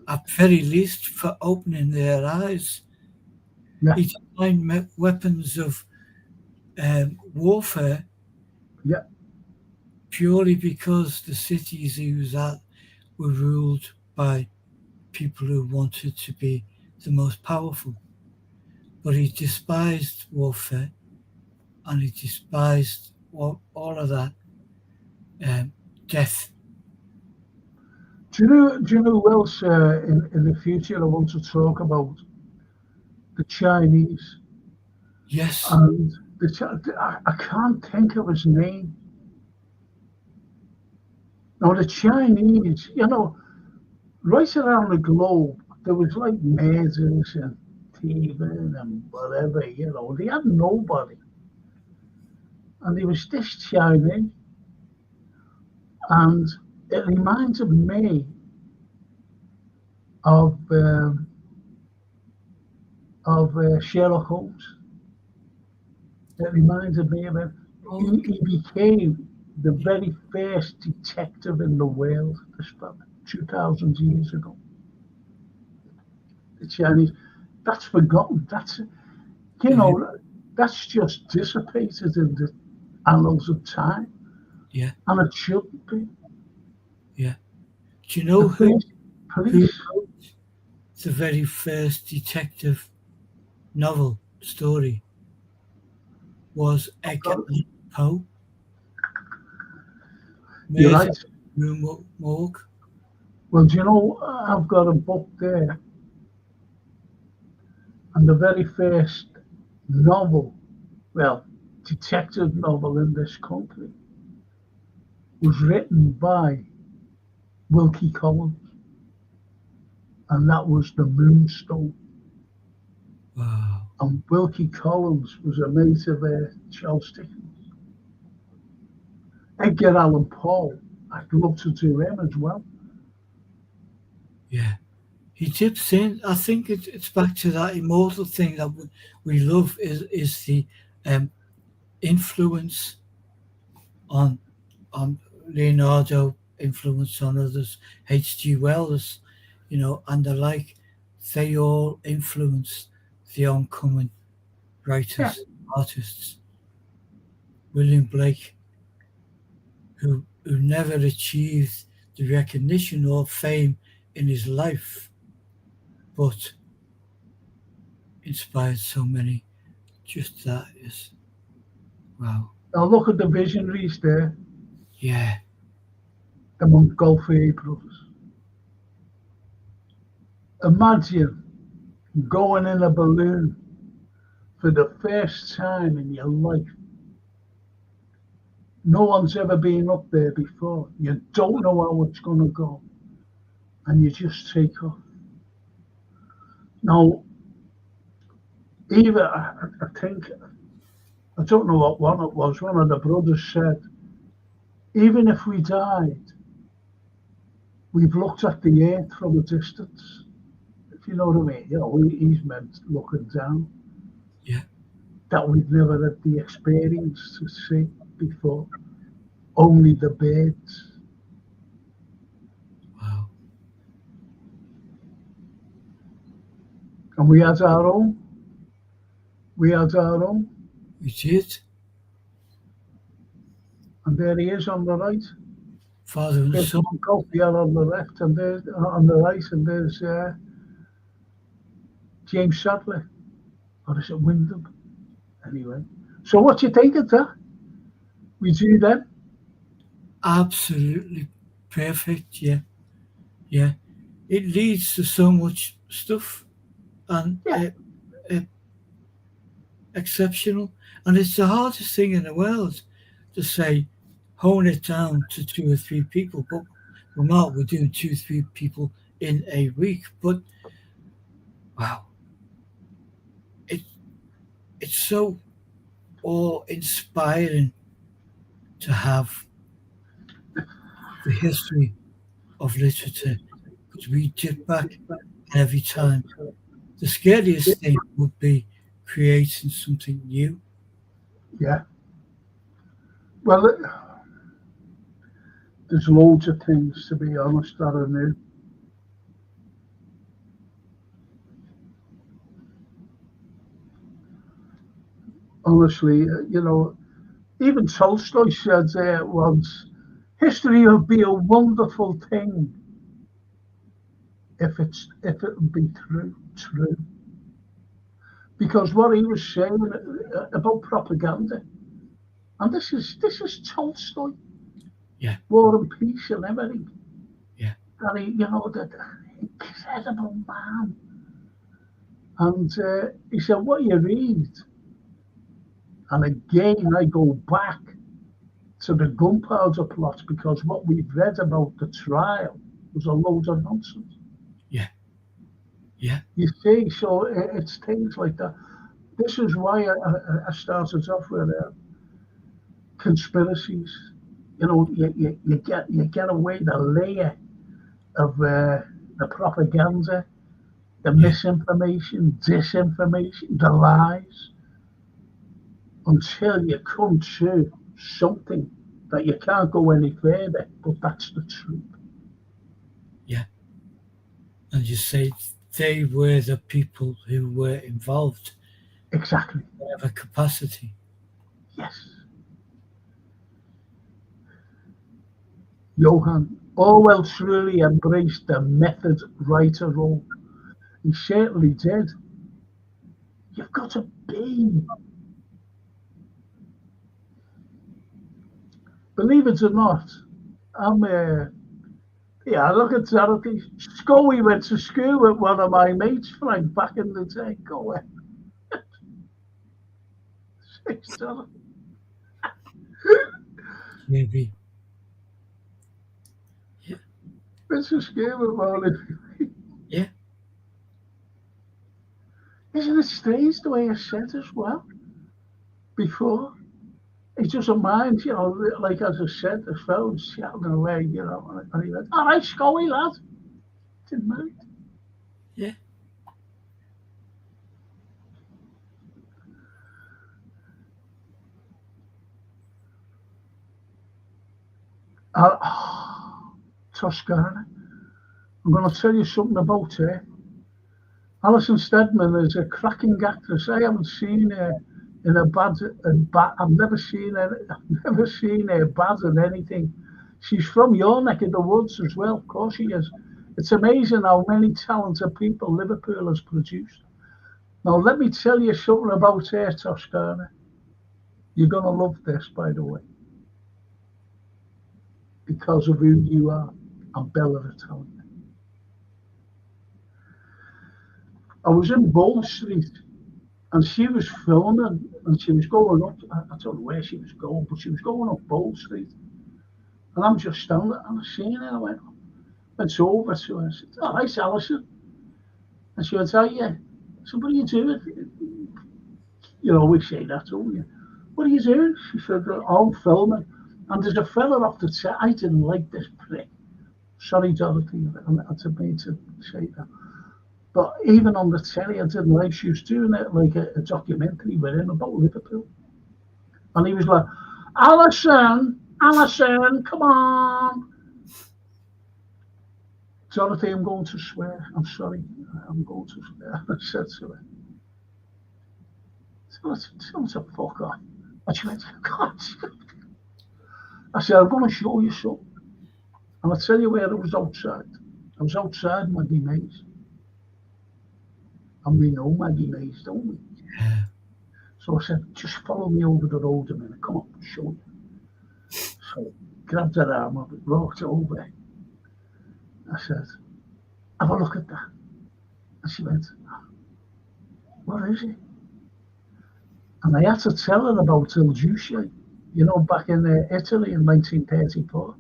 At very least for opening their eyes. Yeah, He designed weapons of warfare yeah. purely because the cities he was at were ruled by people who wanted to be the most powerful. But he despised warfare and he despised all of that death. Do you know who else in the future I want to talk about? The Chinese. Yes, And I can't think of his name. Now, the Chinese, right around the globe, there was like murders and thieving and whatever, they had nobody. And there was this Chinese, and it reminded me of Sherlock Holmes. It reminded me of him. He became the very first detective in the world. This about 2,000 years ago. The Chinese, that's forgotten. yeah, That's just dissipated in the annals of time, yeah, and it shouldn't be. yeah. Do you The know first who police, wrote the very first detective novel story? Was Edgar Allan Poe. you're Murder right. Room Morgue. Well, do you know, I've got a book there, and the very first novel, well, detective novel in this country, was written by Wilkie Collins, and that was The Moonstone. Wow. And Wilkie Collins was a mate of Charles Dickens. Edgar Allan Poe, I'd love to do him as well. Yeah. He tips in. I think it's back to that immortal thing that we love is the um, influence on Leonardo, influence on others, H.G. Wells, and the like. They all influence the oncoming Yeah. writers, artists. William Blake, who never achieved the recognition or fame in his life, but inspired so many. Just that is wow. Now look at the visionaries there, Yeah, the Montgolfier brothers. Imagine going in a balloon for the first time in your life. No one's ever been up there before. You don't know how it's going to go. And you just take off. Now, even, I think, I don't know what one it was, one of the brothers said, even if we died, we've looked at the earth from a distance. If you know what I mean. You know, he's meant looking down. Yeah. That we've never had the experience to see before. Only the birds. Wow. And we had our own. We had our own. We did. And there he is on the right. Father and There's Son. Carlyle on the left, and there's on the right, and there's James Sadler. Or is it Wyndham? Anyway. So what do you think of that? We do that? Absolutely perfect. Yeah. Yeah. It leads to so much stuff, and Yeah. Exceptional. And it's the hardest thing in the world to say, hone it down to 2 or 3 people. But we're doing 2 or 3 people in a week. But wow, it's so awe-inspiring to have the history of literature, because we dip back every time. The scariest thing would be creating something new. Yeah. Well, there's loads of things, to be honest, that are new. Honestly, you know, even Tolstoy said once, history would be a wonderful thing if it would be true. Because what he was saying about propaganda, and this is Tolstoy, Yeah. War and Peace and everything. Yeah. That he, you know, that incredible man. And he said, what you read, and again I go back to the gunpowder plot, because what we've read about the trial was a load of nonsense. Yeah. Yeah. You see, so it's things like that. This is why I started off with conspiracies. You know, you get away the layer of the propaganda, the misinformation, disinformation, the lies, until you come to something that you can't go any further, but that's the truth. Yeah. And you say they were the people who were involved. Exactly. Whatever capacity. Yes. Johann, Orwell truly embraced the method writer role. He certainly did. You've got to be. Believe it or not, I'm yeah, look at charity. Scully went to school with one of my mates, Frank, back in the day. Go away. Maybe. Yeah. Went to school with one of Yeah. Isn't it strange the way I said as well before? He doesn't mind, you know, like as I said, the phone's shouting away, you know, and he went, all right, Scully, lad. Didn't mind. Yeah. Toscana. I'm going to tell you something about her. Alison Steadman is a cracking actress. I haven't seen her in a bad. I've never seen her. I've never seen her bad in anything. She's from your neck of the woods as well. Of course she is. It's amazing how many talented people Liverpool has produced. Now let me tell you something about her, Toscana. You're going to love this, by the way, because of who you are. I'm Bella Italia. I was in Bow Street And she was filming, and she was going up. I don't know where she was going, but she was going up Bold Street. And I'm just standing there, and I seen her. I went over to her. I said, "Oh, hi, Alison." And she went, "Oh, yeah." I said, "What are you doing?" You know, we say that, don't you? "What are you doing?" She said, "Oh, I'm filming." And there's a fella off the set. I didn't like this prick. Sorry, Dorothy, I didn't mean to say that. But even on the telly, I didn't like. She was doing it like a documentary with him about Liverpool. And he was like, Alison, come on. Dorothy, I'm going to swear. I'm sorry. I'm going to swear. I said to her, tell her to fuck off. And she went, God. I said, I'm going to show you something. And I'll tell you where I was outside. I was outside Maggie Mays. And we know Maggie Mays, don't we? Yeah. So I said, just follow me over the road a minute. Come on, I'll show you. So grabbed her arm, I walked over. I said, have a look at that. And she went, what is it? And I had to tell her about Il Duce, you know, back in Italy in 1934.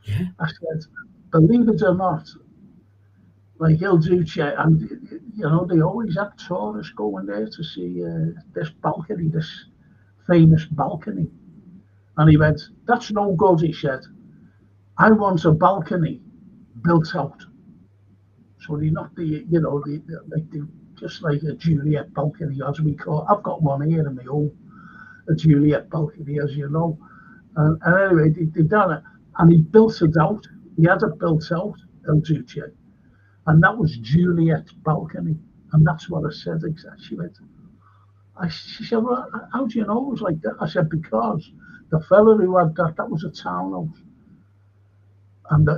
Yeah. I said, believe it or not, like Il Duce, and you know, they always have tourists going there to see this balcony, this famous balcony. And he went, that's no good, he said. I want a balcony built out. So they're not just like a Juliet balcony, as we call it. I've got one here in my home, a Juliet balcony, as you know. And anyway, they done it. And he built it out. He had it built out, Il Duce. And that was Juliet's balcony. And that's what I said exactly. She went, she said, well, how do you know it was like that? I said, because the fella who had that was a townhouse. And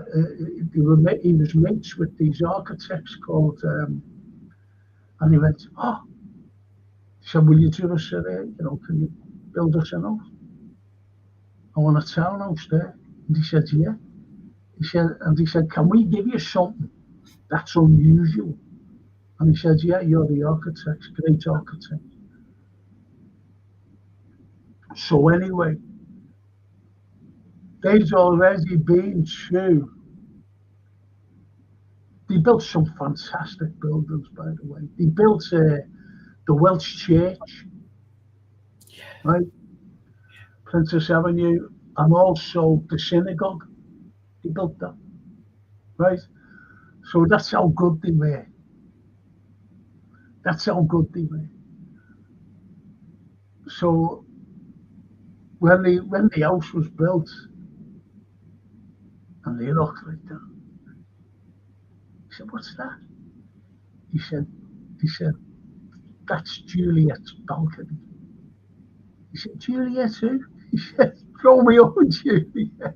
he was mates with these architects called, and he went, oh, he said, will you do us can you build us a house? I want a townhouse there. And he said, yeah. He said, can we give you something that's unusual? And he said, yeah, you're the architect, great architect. So anyway, they'd already been through. They built some fantastic buildings, by the way. They built the Welsh Church, right? Princess Avenue, and also the synagogue. They built that, right? So that's how good they were. That's how good they were. So when the house was built, and they looked like that, he said, what's that? He said, that's Juliet's balcony. He said, Juliet who? He said, Romeo and Juliet.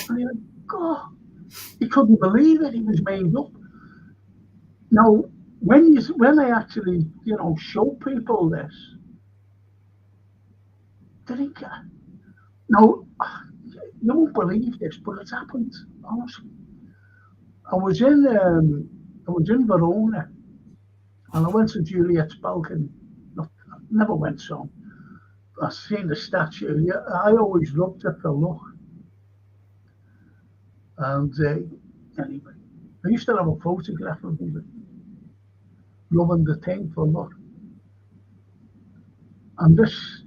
And he went, God, he couldn't believe it. He was made up. Now, when they actually, show people this, now, you won't believe this, but it's happened, honestly. I was in Verona, and I went to Juliet's balcony. I never went some. I seen the statue. Yeah, I always looked at the look. And anyway, I used to have a photograph of me, loving the thing for look. And this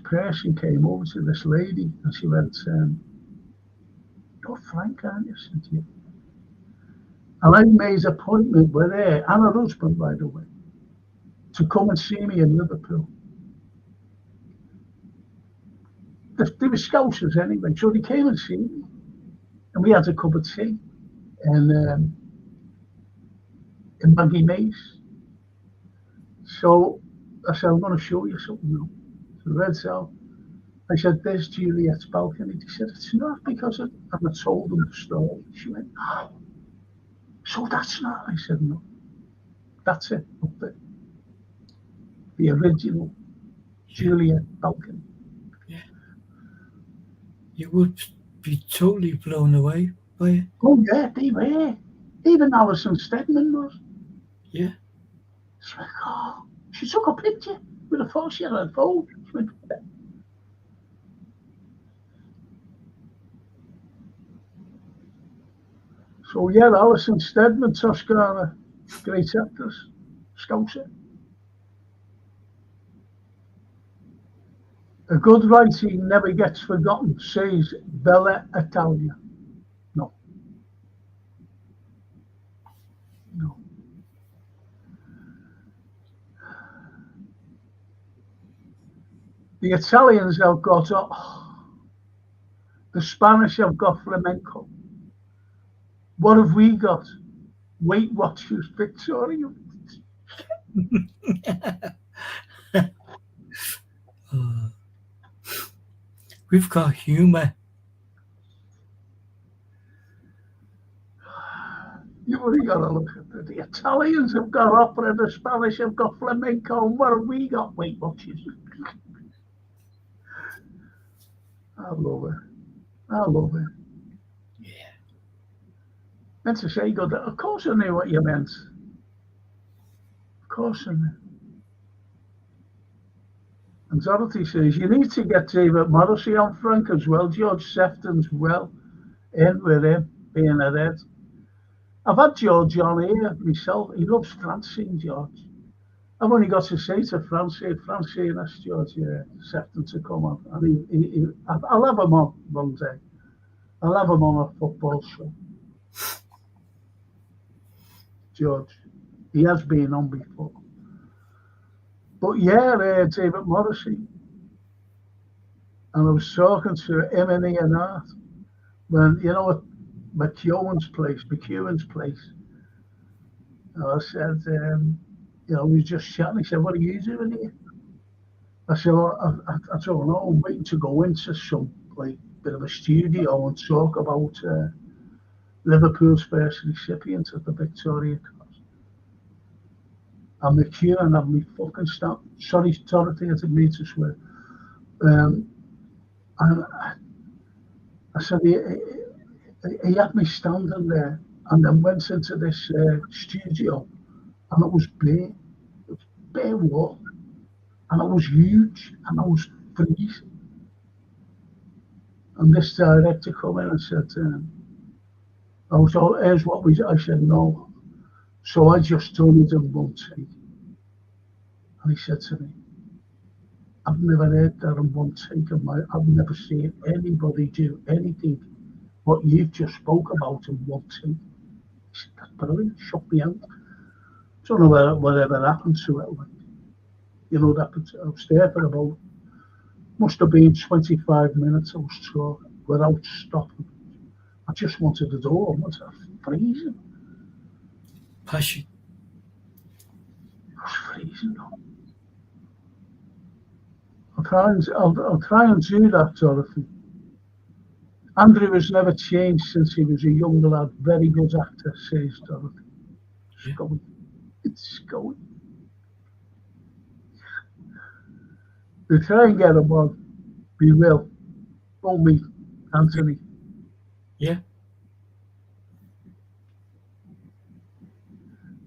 person came over to this lady, and she went, "You're Frank, aren't you?" I said, "Yeah." And I made an appointment with her and her husband, by the way, to come and see me in Liverpool. They were Scousers anyway, so they came and see me. And we had a cup of tea in Maggie Mays. So I said, I'm going to show you something now. So Red Cell. I said, there's Juliet's balcony. He said, it's not because I told them the story. She went, oh, so that's not. I said, no, that's it up there. The original Juliet balcony. Yeah. You would be totally blown away by it. Oh, yeah, they were. Even Alison Steadman was. Yeah. She went, oh, she took a picture with a phone. She had a phone. She went, so yeah, Alison Steadman, Toscana, great actress, Scouser. A good writing never gets forgotten, says Bella Italia. No. No. The Italians have got, the Spanish have got flamenco. What have we got? Weight Watchers, Victoria. We've got humor. You really got to look at it. The Italians have got opera, the Spanish have got flamenco, and what have we got? Weight Watchers. I love it. I love it. Yeah. Meant to say good. Of course I knew what you meant. Of course I knew. And Dorothy says, you need to get David Morrissey on, Frank, as well. George Sefton's well in with him, being a head. I've had George on here myself. He loves Francine, George. I've only got to say to Francine asked George Sefton to come on. And I'll have him on one day. I'll have him on a football show. George. He has been on before. But yeah, David Morrissey. And I was talking to him and Ian Hart when, you know, at McEwen's place. And I said, you know, we was just chatting. He said, what are you doing here? I said, well, I don't know. I'm waiting to go into some like bit of a studio and talk about Liverpool's first recipient of the Victoria Cross. And McEwen had me fucking stop. Sorry, Dorothy, I didn't mean to swear. And I said, he had me standing there and then went into this studio and it was bare. It was bare wall. And it was huge and I was freezing. And this director come in and said, I was all, here's what we, I said, no. So I just told him one take. And he said to me, I've never heard that in one take of my, I've never seen anybody do anything what you've just spoke about in one take. He said, that's brilliant, shook me out. Don't know whatever happened to it. Like, you know, that I was there for about, must have been 25 minutes I was talking without stopping. I just wanted to do it. I was freezing. Passion. I was freezing. I'll try and do that, Dorothy. Andrew has never changed since he was a young lad. Very good actor, says Dorothy. It's going. It's going. We'll try and get him on. We will. Won't we, Anthony? Yeah.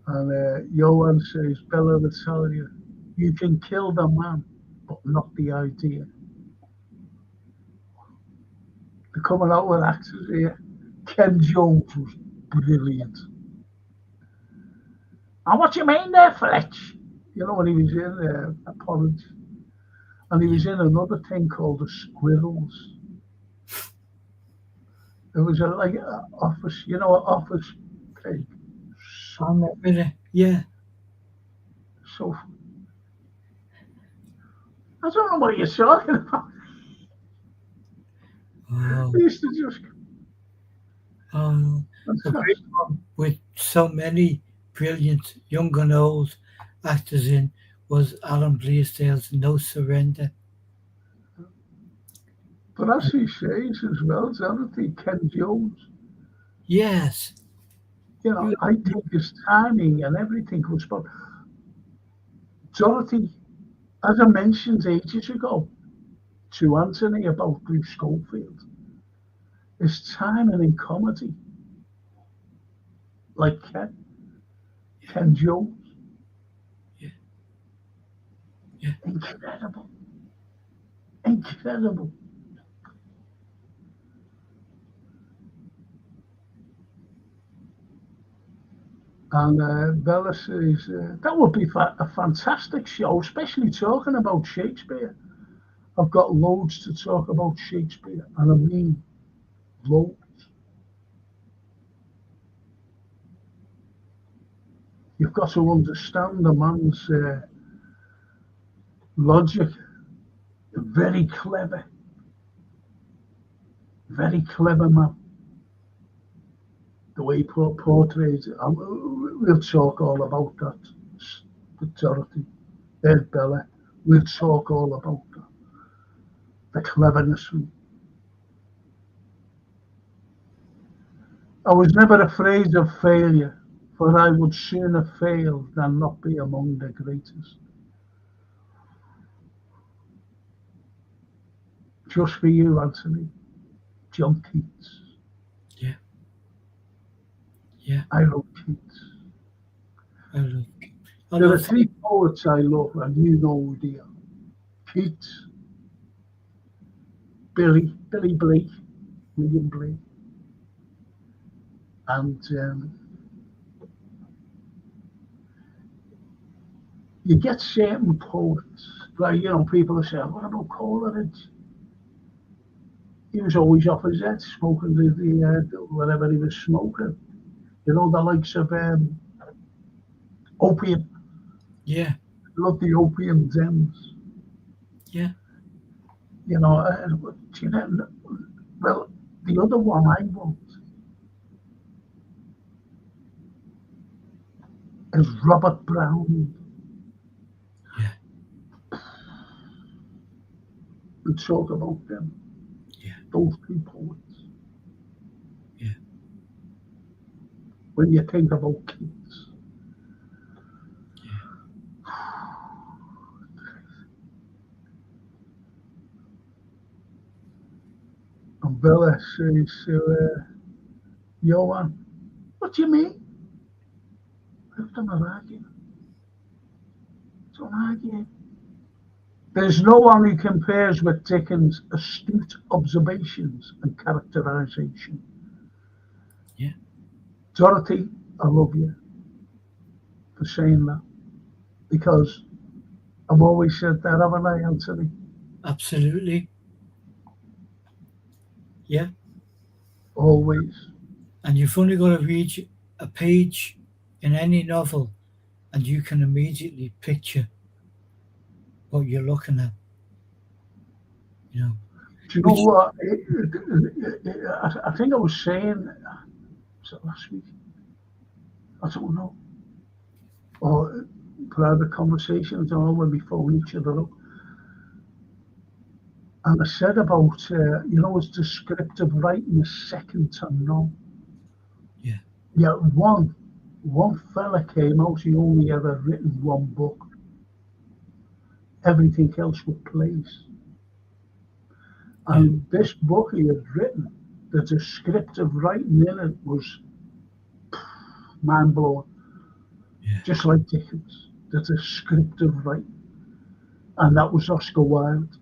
And Johan says, Bella will tell you, you can kill the man, but not the idea. They're coming out with actors here. Ken Jones was brilliant. And what do you mean there, Fletch? You know, when he was in Porridge. And he was in another thing called The Squirrels. It was like an office, you know, an office pig. So, yeah. So, I don't know what you're talking about. Oh. They used to just. The great one with so many brilliant young and old actors in was Alan Blaisdell's No Surrender. But as he says as well, Dorothy, Ken Jones. Yes. You know, I think his timing and everything was spot. Dorothy, as I mentioned ages ago to Anthony about Bruce Schofield, his timing in comedy, like Ken Jones. Yeah. Incredible. Incredible. And Bella says, that would be a fantastic show, especially talking about Shakespeare. I've got loads to talk about Shakespeare, and I mean loads. You've got to understand the man's logic. Very clever man. The way he portrays it. We'll talk all about that, Dorothy, Bella. We'll talk all about that. The cleverness. I was never afraid of failure, for I would sooner fail than not be among the greatest. Just for you, Anthony. John Keats. Yeah. Yeah. I love Keats. I love. There are three poets I love, and you know they are. Keats, Billy Blake, William Blake, and you get certain poets, like, you know, people are saying, what about Coleridge? He was always off his head, smoking the whatever he was smoking. You know, the likes of opium. Yeah. I love the opium dens. Yeah. You know, well, the other one I want is Robert Browning. Yeah. We talk about them. Yeah. Those two poets. Yeah. When you think about Keats. Yeah. And Bella says to Johan, what do you mean? I've done an argument. Don't argue. There's no one who compares with Dickens' astute observations and characterization. Yeah. Dorothy, I love you for saying that, because I've always said that, haven't I, Anthony? Absolutely. Yeah. Always. And you've only got to read a page in any novel and you can immediately picture what you're looking at. You know. Do you know what? I think I was saying, was it last week? I don't know. Or private conversations, I don't know, when we phone each other up. And I said about, you know, it's descriptive writing is second to none. Yeah. Yeah, one fella came out, he only ever written one book. Everything else was plays. And this book he had written, the descriptive writing in it was mind-blowing. Yeah. Just like Dickens, the descriptive writing. And that was Oscar Wilde.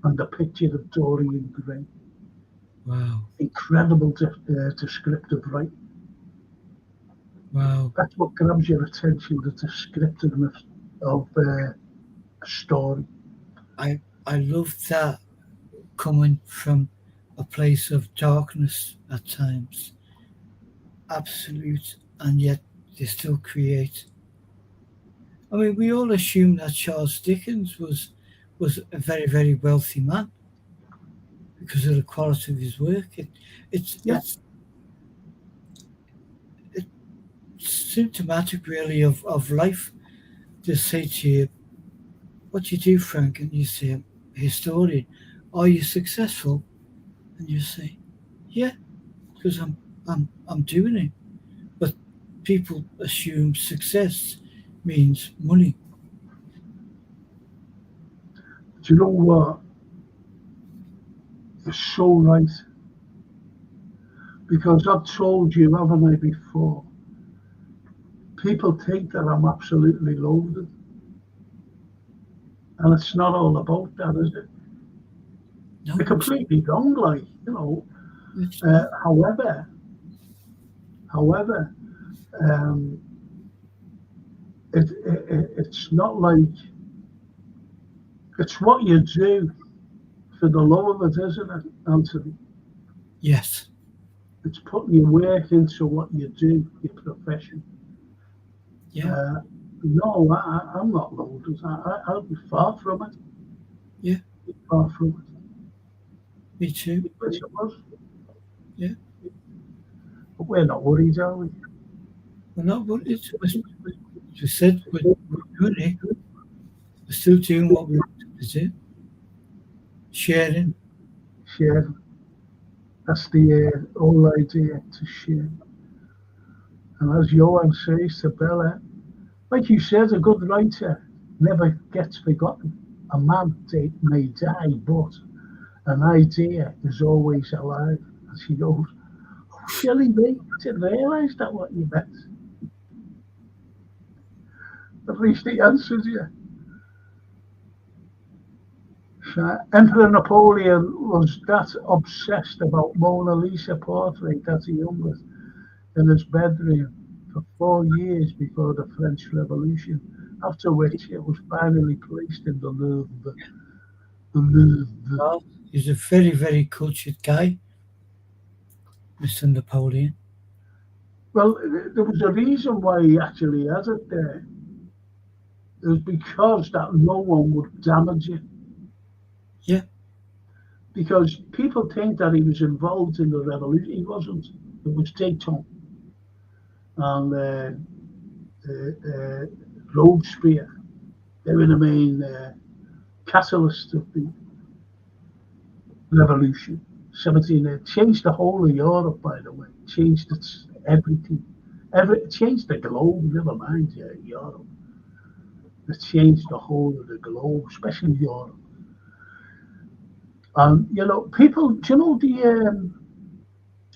And the picture of Dorian Gray. Wow. Incredible descriptive writing. Wow. That's what grabs your attention, the descriptiveness of a story. I love that coming from a place of darkness at times. Absolute, and yet they still create. I mean, we all assume that Charles Dickens was a very, very wealthy man because of the quality of his work. It's symptomatic, really, of life. They say to you, what do you do, Frank? And you say, historian. Are you successful? And you say, yeah, because I'm doing it. But people assume success means money. Do you know what? You're so right. Because I've told you, haven't I, before, people think that I'm absolutely loaded. And it's not all about that, is it? No, They're completely wrong, like, it's not. However, um, it's not like it's what you do for the love of it, isn't it, Anthony? Yes. It's putting your work into what you do, your profession. Yeah. No, I'm not loaded. I'll be far from it. Yeah. Far from Me too. it. Which it was. Yeah. But we're not worried, are we? Well, no, but it's as you said, we're doing it. We're still doing what we wanted to do. Sharing. Share. That's the whole idea, to share. And as Johan says to Bella, like you said, a good writer never gets forgotten. A man may die, but an idea is always alive. And she goes, oh, Shelley B, didn't realise that what you meant. At least he answers you. So Emperor Napoleon was that obsessed about Mona Lisa portrait that he hung with in his bedroom for 4 years before the French Revolution, after which it was finally placed in the Louvre. The Louvre. Well, he's a very, very cultured guy, Mr. Napoleon. Well, there was a reason why he actually had it there. It was because that no one would damage it. Yeah. Because people think that he was involved in the revolution. He wasn't. It was Dayton and Robespierre. They were the main catalyst of the revolution. 17 changed the whole of Europe, by the way. Changed its everything. It changed the globe, never mind Europe. It changed the whole of the globe, especially Europe. And people. Do you know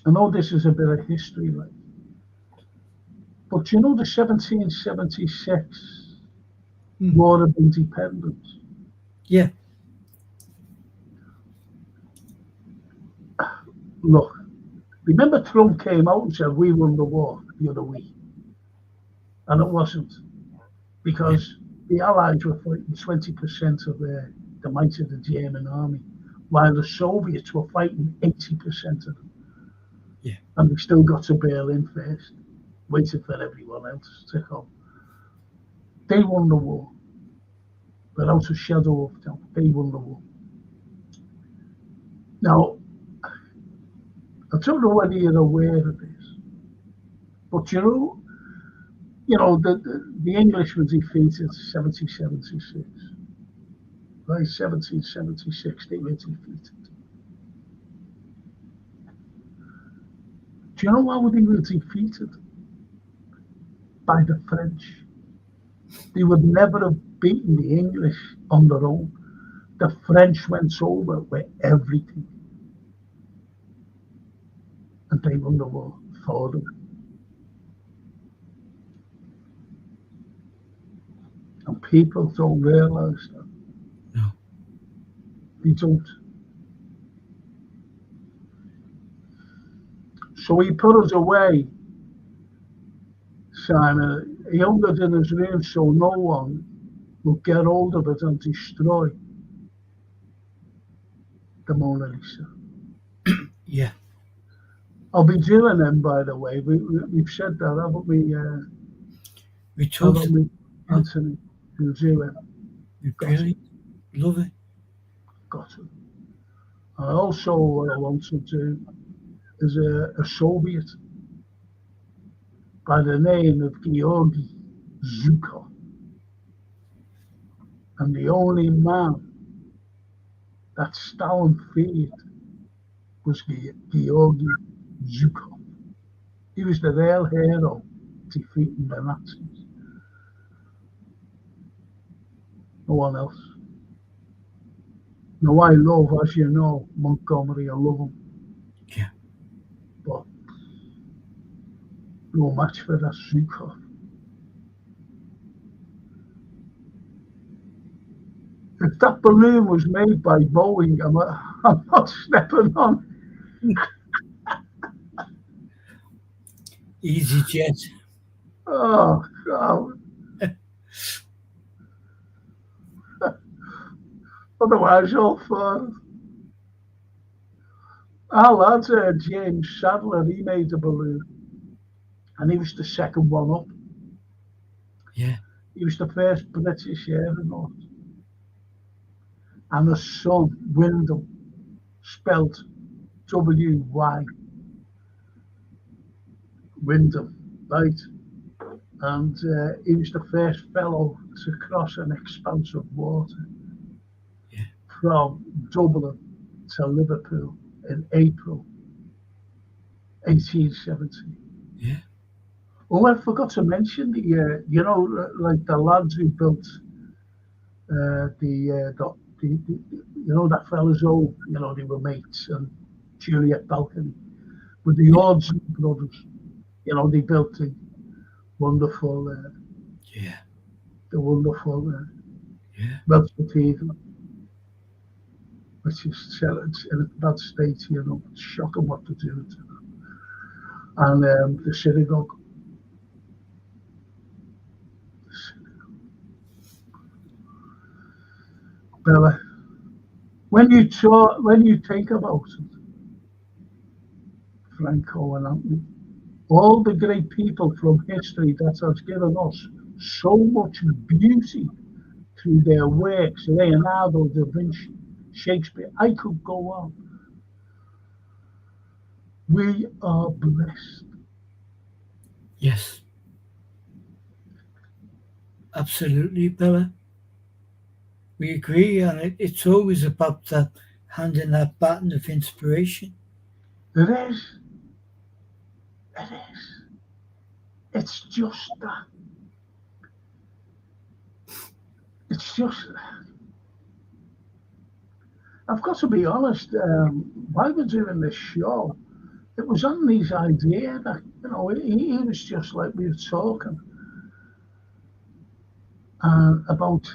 I know this is a bit of history, like, but do you know the 1776 War of Independence? Yeah. Look, remember Trump came out and said we won the war the other week, and it wasn't, because the Allies were fighting 20% of the might of the German army, while the Soviets were fighting 80% of them. Yeah. And they still got to Berlin first, waiting for everyone else to come. They won the war, without a shadow of doubt. They won the war. Now, I don't know whether you're aware of this, but the English were defeated 1776. By 1776, they were defeated. Do you know how they were defeated? By the French. They would never have beaten the English on their own. The French went over with everything. And they won the war for them. And people don't realise that. No. They don't. So he put us away, Simon. He hung it in his room so no one will get hold of it and destroy the Mona Lisa. Yeah. I'll be doing them, by the way. We've said that, haven't we? We talked. Anthony, we'll do it. We really love it. Got it. And also, what I want to do is a Soviet by the name of Georgy Zhukov. And the only man that Stalin feared was Georgy Zhukov. He was the real hero defeating the Nazis. No one else. Now, I love, as you know, Montgomery. I love him. Yeah. But no match for that Zhukov. If that balloon was made by Boeing, I'm not stepping on. EasyJet. Oh, God. Otherwise, you'll fall. Our lad, James Sadler, he made a balloon, and he was the second one up. Yeah. He was the first British aeronaut. And his son, Wyndham, spelt W-Y, Wyndham, right? And he was the first fellow to cross an expanse of water from Dublin to Liverpool in April 1870. Yeah. Oh, I forgot to mention like the lads who built that fella's old, they were mates, and Juliet Balcony, with the Audsley brothers, they built wonderful, Yeah. the wonderful Yeah. Welsh Cathedral, which is it's in a bad state, it's shocking what to do to it. And the synagogue. Bella, when you think about it, Franco and Anthony, all the great people from history that has given us so much beauty through their works, Leonardo da Vinci, Shakespeare, I could go on. We are blessed. Yes. Absolutely, Bella. We agree, and it's always about that handing that baton of inspiration. It is. It is. It's just that. It's just. I've got to be honest. While we're doing this show, it was on these idea that he was just like we were talking about.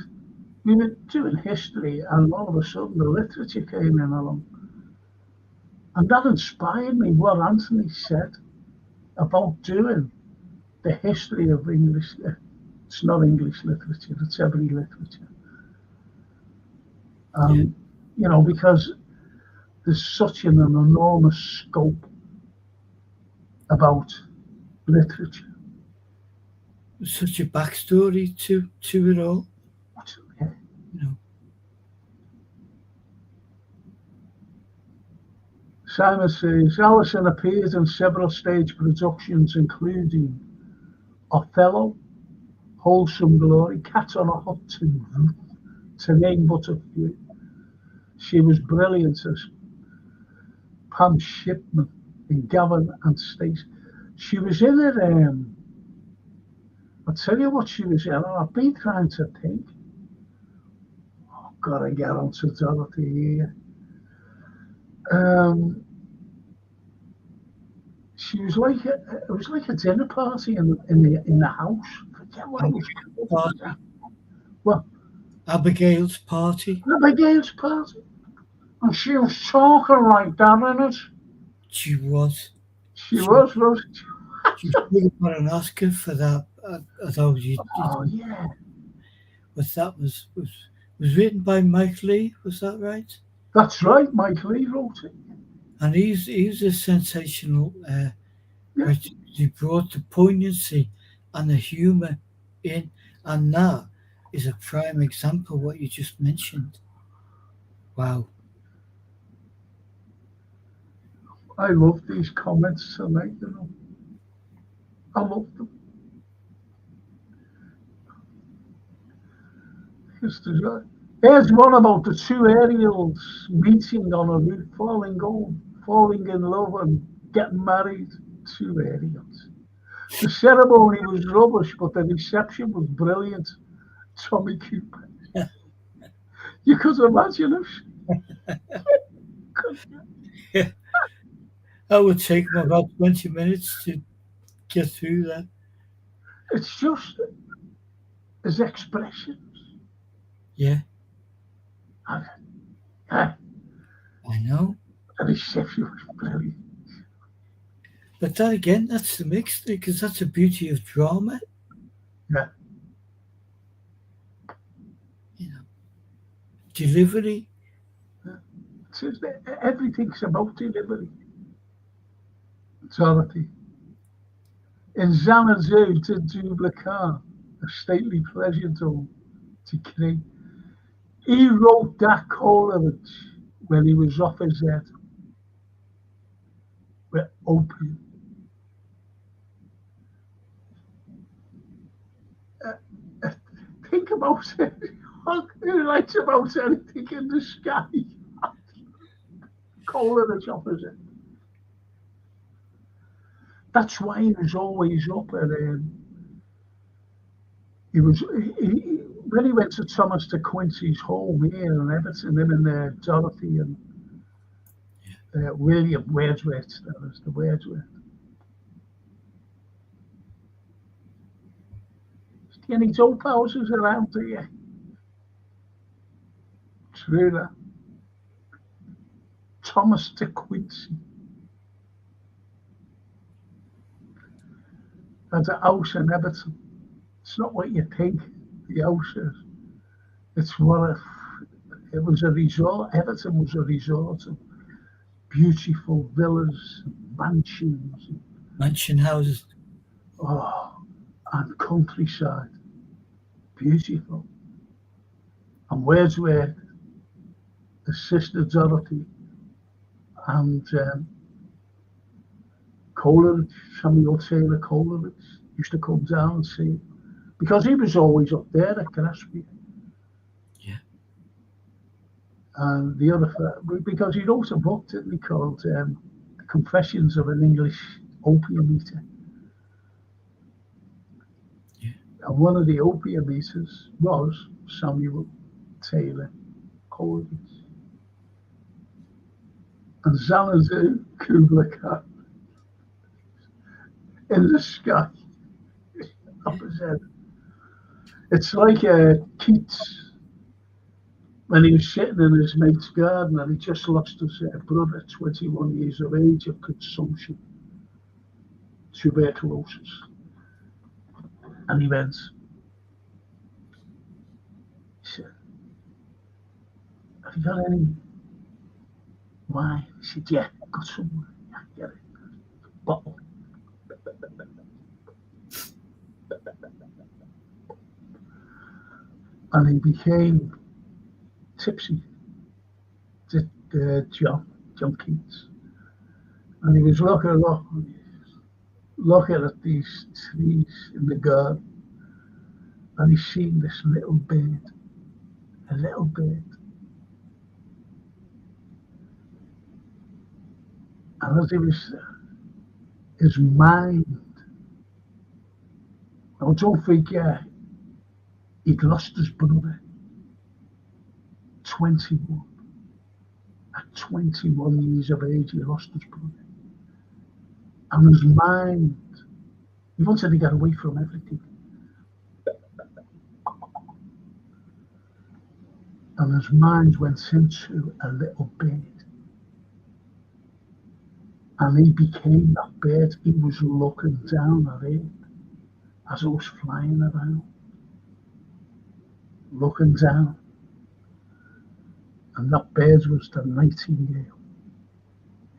We were doing history, and all of a sudden the literature came in along, and that inspired me. What Anthony said about doing the history of English. It's not English literature; it's every literature. Because there's such an enormous scope about literature. There's such a backstory to it all. Yeah. Simon says Alison appeared in several stage productions, including Othello, Wholesome Glory, Cat on a Hot Tin Roof, to name but a few. She was brilliant as Pam Shipman in Gavin and Stacey. She was in it. I'll tell you what she was in. I've been trying to think. Oh, gotta get onto Dorothy here. She was it was like a dinner party in the house. Forget what it was called. Well, Abigail's party. Abigail's party. And she was talking like that in it. She was. She was. She should have got an Oscar for that. Yeah. But that was written by Mike Lee. Was that right? That's right. Mike Lee wrote it. And he's a sensational. He brought the poignancy and the humour in, and that is a prime example of what you just mentioned. Wow. I love these comments tonight, I love them. Here's one about the two Ariels meeting on a roof, falling in love and getting married. Two Ariels. The ceremony was rubbish, but the reception was brilliant. Tommy Cooper. You could imagine it. Yeah. That would take him about 20 minutes to get through that. It's just his expressions. Yeah. And, yeah, I know. the reception was brilliant. But that again, that's the mix, because that's the beauty of drama. Yeah. You know, delivery. It's just, everything's about delivery. Dorothy. In Xanadu to Dublacar, a stately pleasure dome to create. He wrote that Coleridge when he was off his head with opium. Think about it. Who writes about anything in the sky? Coleridge off his head. That's why he was always up at when he went to Thomas de Quincey's home here in Everton, him and Dorothy and William Wordsworth, that was the Wordsworth. Is there any dope houses around here? True that. Thomas de Quincey had a house in Everton. It's not what you think the house is. It's it was a resort. Everton was a resort of beautiful villas, mansions, Mansion houses. And countryside. Beautiful. And Wordsworth, his sister Dorothy, and Coleridge, Samuel Taylor Coleridge, used to come down and see him. Because he was always up there at Gillespie. Yeah. And the other, because he wrote a book, didn't he, called The Confessions of an English Opium Eater. Yeah. And one of the opium eaters was Samuel Taylor Coleridge. And Xanadu, Kubla Khan, in the sky, up his head. It's like Keats, when he was sitting in his mate's garden and he just lost his brother at 21 years of age of consumption, tuberculosis. And he went, he said, have you got any wine? He said, yeah, I've got some wine. Yeah, get it. Bottle. And he became tipsy, John Keats. And he was looking at these trees in the garden, and he seen this little bird, a little bird. And as he was there, his mind, now don't forget, he'd lost his brother, 21. At 21 years of age, he lost his brother. And his mind, he wanted to get away from everything. And his mind went into a little bird. And he became that bird. He was looking down at it as it was flying around. Looking down. And that bird was the nightingale.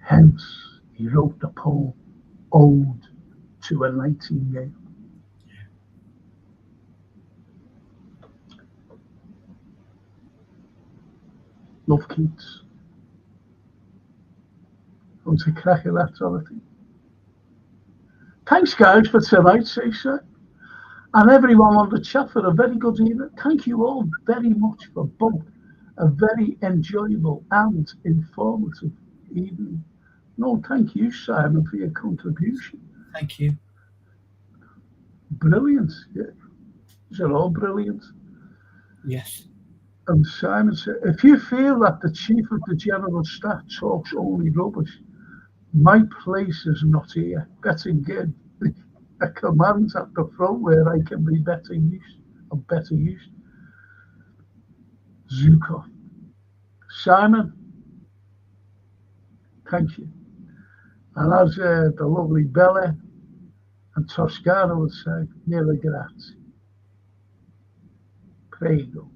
Hence, he wrote the poem, Ode to a Nightingale. Love Keats. Want to crack at that sort of thing. Thanks, guys, for tonight, Cesar. And everyone on the chat for a very good evening. Thank you all very much for both a very enjoyable and informative evening. No, thank you, Simon, for your contribution. Thank you. Brilliant. Yeah. These are all brilliant. Yes. And Simon said, if you feel that the Chief of the General Staff talks only rubbish, my place is not here. Betting in a command at the front where I can be better used. Zukov. Simon, thank you. And as the lovely Bella and Toscana would say, mille grazie. Prego.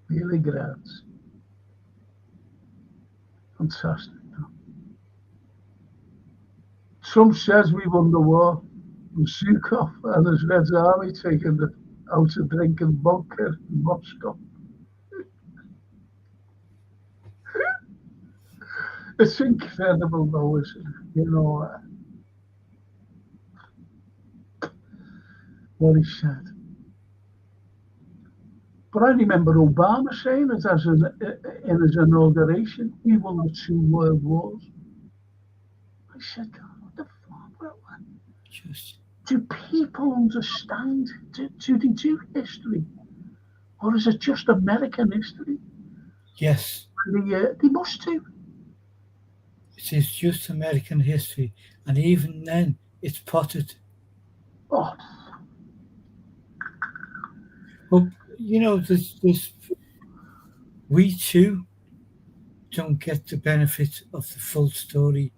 Mille grazie. Fantastic. Trump says we won the war. And Zhukov and his Red Army taking the out to drinking vodka in Moscow. It's incredible, though, isn't it? You know what he said. But I remember Obama saying it as in his inauguration. We won the 2 world wars. I said, God, what the fuck? Do people understand? Do they do history? Or is it just American history? Yes. They must do. It is just American history. And even then, it's potted. Oh. But, you know, we too don't get the benefit of the full story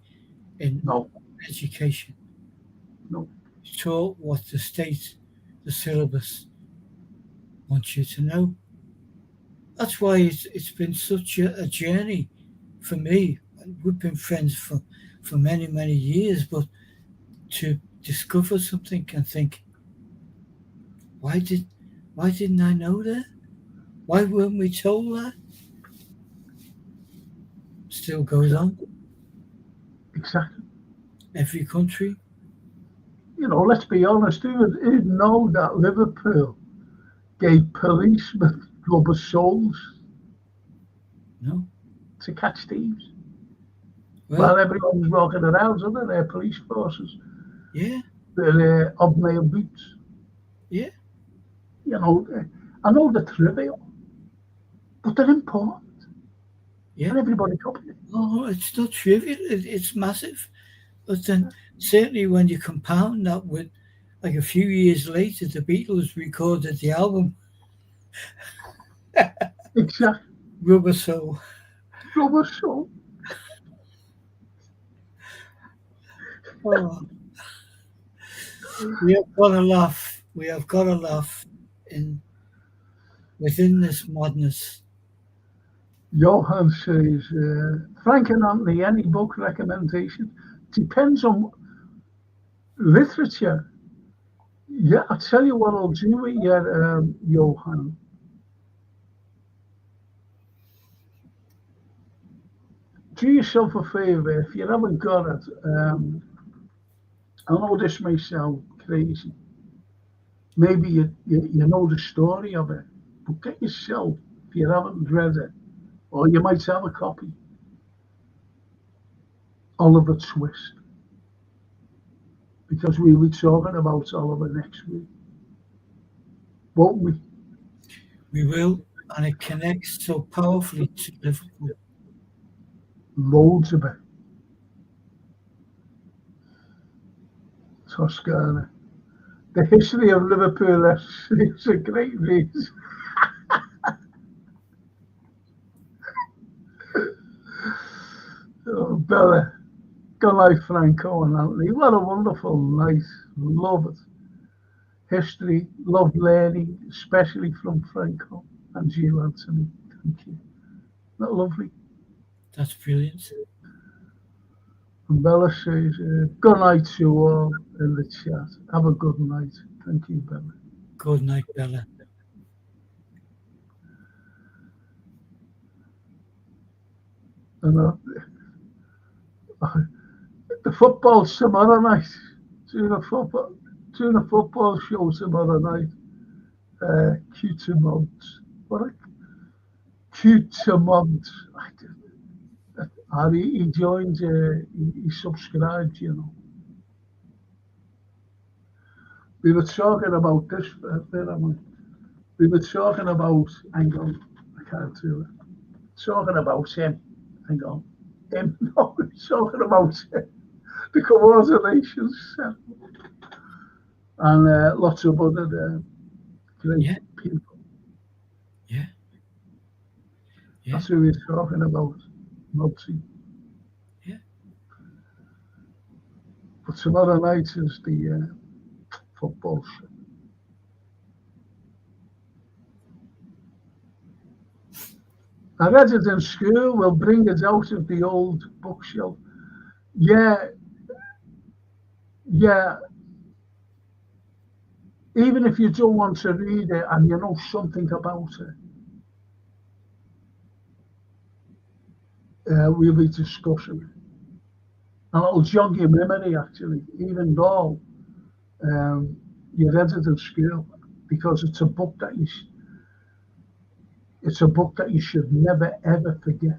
in education. No. It's taught what the state, the syllabus wants you to know. That's why it's been such a journey for me. We've been friends for many, many years, but to discover something and think, why didn't I know that? Why weren't we told that? Still goes on. Exactly. Every country. You know, let's be honest, who didn't know that Liverpool gave policemen rubber soles? No. To catch thieves. Well, everyone was walking around under their police forces. Yeah. Their hobnail boots. Yeah. You know, I know they're trivial, but they're important. Yeah. And everybody copied it. Oh, it's not trivial. It's massive. But then certainly when you compound that with, like a few years later, the Beatles recorded the album. Exactly. Rubber Soul. Rubber Soul. Oh. We have got a laugh. We have got a laugh within this madness. Johan says, Frank and Anthony, any book recommendation? Depends on literature. Yeah, I'll tell you what I'll do with you, Johan. Do yourself a favour, if you haven't got it, I know this may sound crazy. Maybe you know the story of it, but get yourself, if you haven't read it, or you might have a copy, Oliver Twist. Because we'll be talking about Oliver next week. Won't we? We will, and it connects so powerfully to Liverpool. Loads of it. Toscana. The history of Liverpool is a great read. Oh, Bella. Good night, Franco and Anthony. What a wonderful night. Love it. History, love learning, especially from Franco and you, Anthony. Thank you. Isn't that lovely? That's brilliant. And Bella says, good night to you all in the chat. Have a good night. Thank you, Bella. Good night, Bella. And the football's tomorrow night. Doing a football show tomorrow night. Cutamont. What a Cutamont. And he joined, he subscribed, you know. We were talking about this, we were talking about, hang on, I can't do it. Talking about him, hang on. Him, no, we're talking about the coordinations and lots of other great people. Yeah. Yeah. That's who he's talking about, Muggsy. Yeah. But tomorrow night is the football show. I read it in school. We'll bring it out of the old bookshelf. Yeah, yeah. Even if you don't want to read it and you know something about it, we'll be discussing it. And it'll jog your memory, actually, even though you read it in school, because it's a book that you should never ever forget.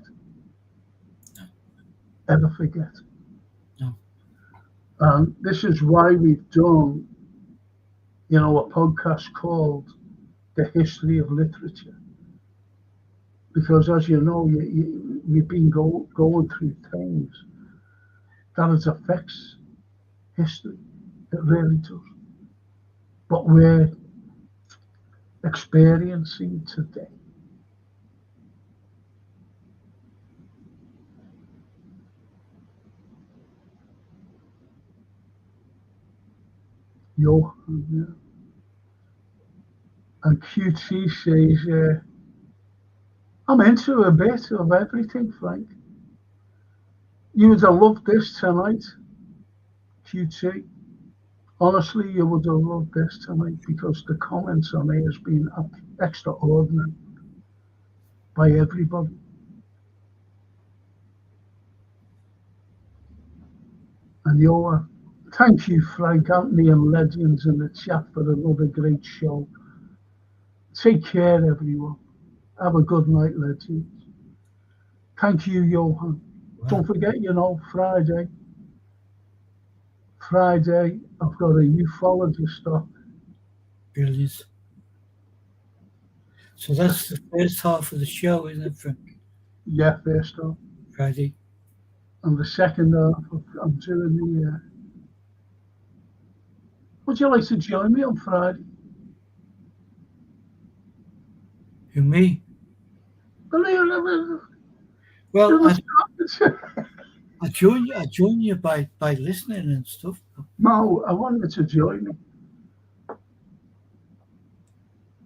Ever forget. No. And this is why we've done, a podcast called The History of Literature. Because as you know, we've been going through things that it affects history. It really does. But we're experiencing today. Johan, yeah. And QT says, I'm into a bit of everything, Frank. You would have loved this tonight, QT. Honestly, you would have loved this tonight because the comments on it has been extraordinary by everybody. And thank you, Frank, Anthony, and Legends in the chat for another great show. Take care, everyone. Have a good night, Legends. Thank you, Johan. Wow. Don't forget, Friday, I've got a ufologist up. Brilliant. So that's the first half of the show, isn't it, Frank? Yeah, first up. Friday. And the second half, I'm doing the. Would you like to join me on Friday? Who, me? Well, I join you by listening and stuff. No, I want you to join me.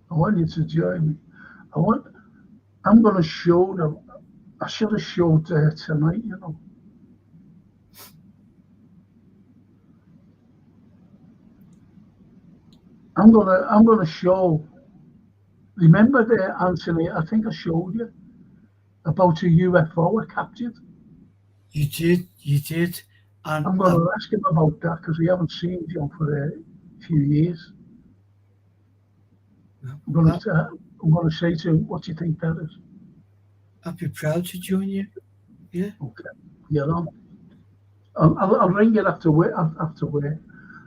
I'm going to show them. I should have showed tonight, I'm gonna show. Remember there, Anthony? I think I showed you about a UFO I captured. You did. And I'm gonna ask him about that because we haven't seen John for a few years. I'm gonna say to him, "What do you think that is?" I'd be proud to join you. Yeah. Okay. Yeah. I'll ring you after work.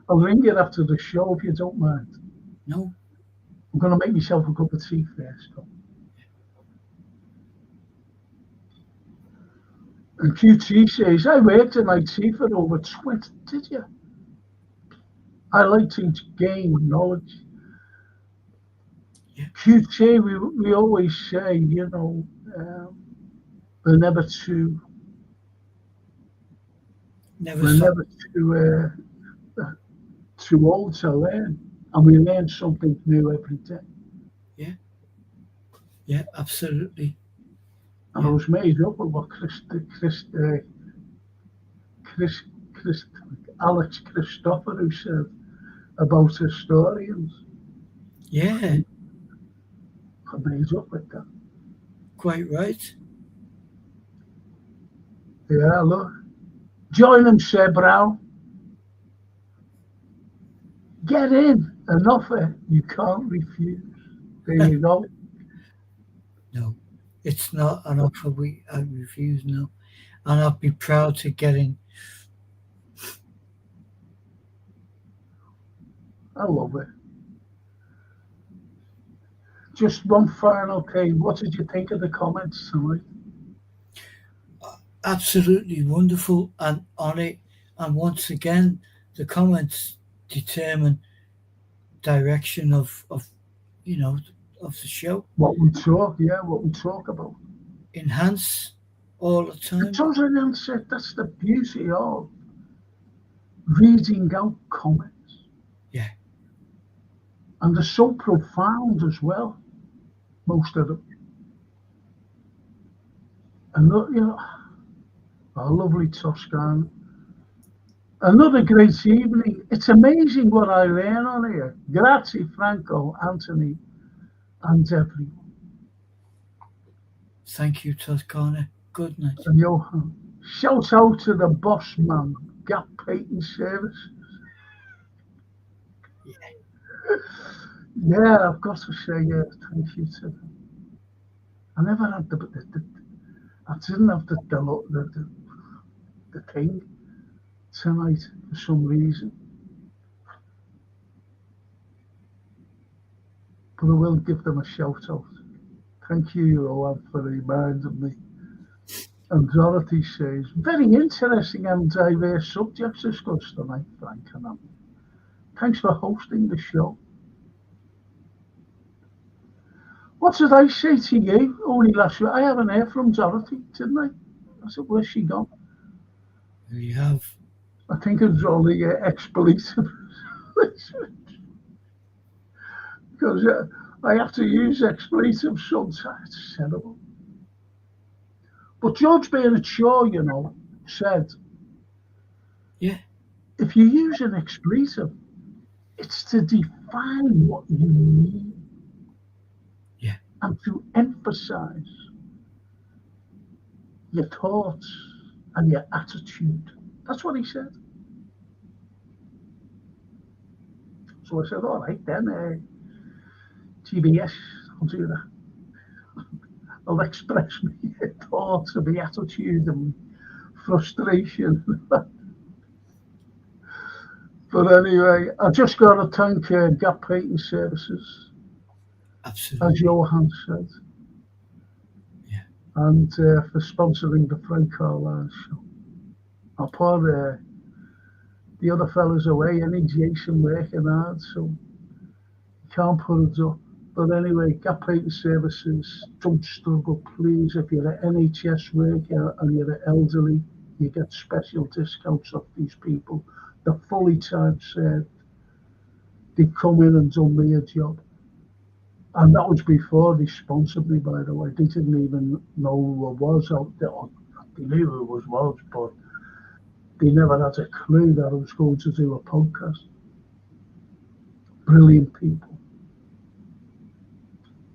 I'll ring you after the show if you don't mind. No. I'm going to make myself a cup of tea first. And QT says, I worked in IT for over 20. Did you? I like to gain knowledge. Yeah. QT, we always say, we're never too old to learn, and we learn something new every day. Yeah. Yeah, absolutely. And I was made up with what Alex Christopher said about historians. Yeah. I made up with that. Quite right. Yeah, look. Join them, Sir Brown. Get in. An offer you can't refuse. There you go. No, it's not an offer I refuse now. And I'll be proud to get in. I love it. Just one final thing. What did you think of the comments tonight? Absolutely wonderful and on it. And once again, the comments determine direction of the show. What we talk about. enhance all the It time. doesn't answer. That's the beauty of reading out comments. Yeah. And they're so profound as well, most of them. And look, you know, oh, lovely Toscana. Another great evening. It's amazing what I learn on here. Grazie, Franco, Anthony, and everyone. Thank you, Toscana. Good night. And Johan. Shout out to the boss man, Gap Patent Service. Yeah. Yeah, I've got to say thank you to them. I never had I didn't have the thing tonight for some reason. But I will give them a shout out. Thank you, Johan, for reminding me. And Dorothy says, very interesting and diverse subjects discussed tonight, Frank and Anne. Thanks for hosting the show. What did I say to you only last week? I haven't heard from Dorothy, didn't I? I said, where's she gone? You have. I think it was only expletive. Because I have to use expletives sometimes. It's terrible. But George Bernard Shaw, you know, said, Yeah. if you use an expletive, it's to define what you mean. Yeah. And to emphasize your thoughts and your attitude. That's what he said. So I said, all right, then, TBS, I'll do that. I'll express my thoughts and my attitude and frustration. But anyway, I just got to thank Gap Patent Services, Absolutely. as Johan said. Yeah. And for sponsoring the Frank Carlyle show. I'll put the other fellas away, any Jason working hard, so you can't put it up. But anyway, Gap Patent Services, don't struggle, please. If you're an NHS worker and you're an elderly, you get special discounts off these people. They're fully time served. They come in and done me a job. And that was before they sponsored me, by the way. They didn't even know who I was out there. They knew who I was, but they never had a clue that I was going to do a podcast. Brilliant people.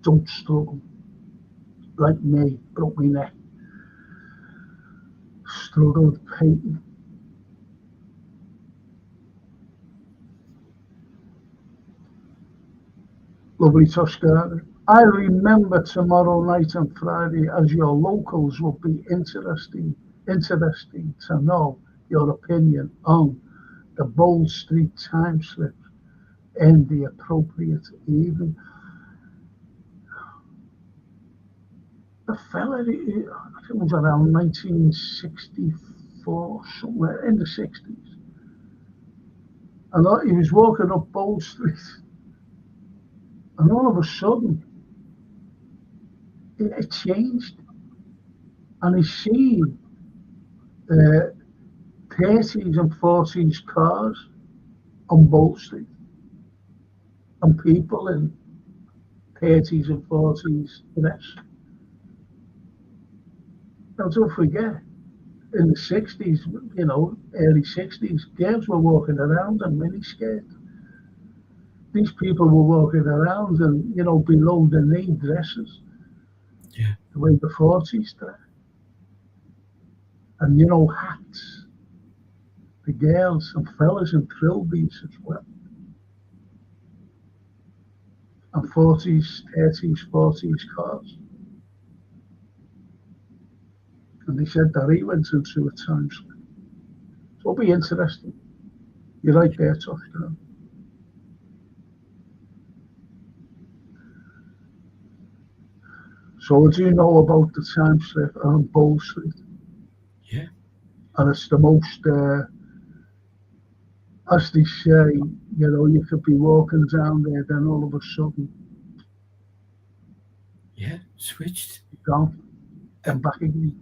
Don't struggle. Like me, broke my neck. Struggled painting. Lovely Toscana. I remember tomorrow night and Friday as your locals will be interesting to know your opinion on the Bold Street time slip in the appropriate evening. The fella, I think it was around 1964, somewhere in the 60s. And he was walking up Bold Street. And all of a sudden, it changed. And he seen 30s and 40s cars on Bold Street. And people in 30s and 40s dress. Now, don't forget, in the 60s, you know, early 60s, girls were walking around in miniskirts. These people were walking around in, you know, below the knee dresses. Yeah. The way the 40s dress. And, you know, hats. The girls and fellas in trilbies as well. And 40s, 30s, 40s cars. And they said that he went into a time slip. So it'll be interesting. You're right there, Toscana. So I do know about the time slip on Bold Street. Yeah. And it's the most, as they say, you know, you could be walking down there, then all of a sudden, Yeah, switched. gone. then back again.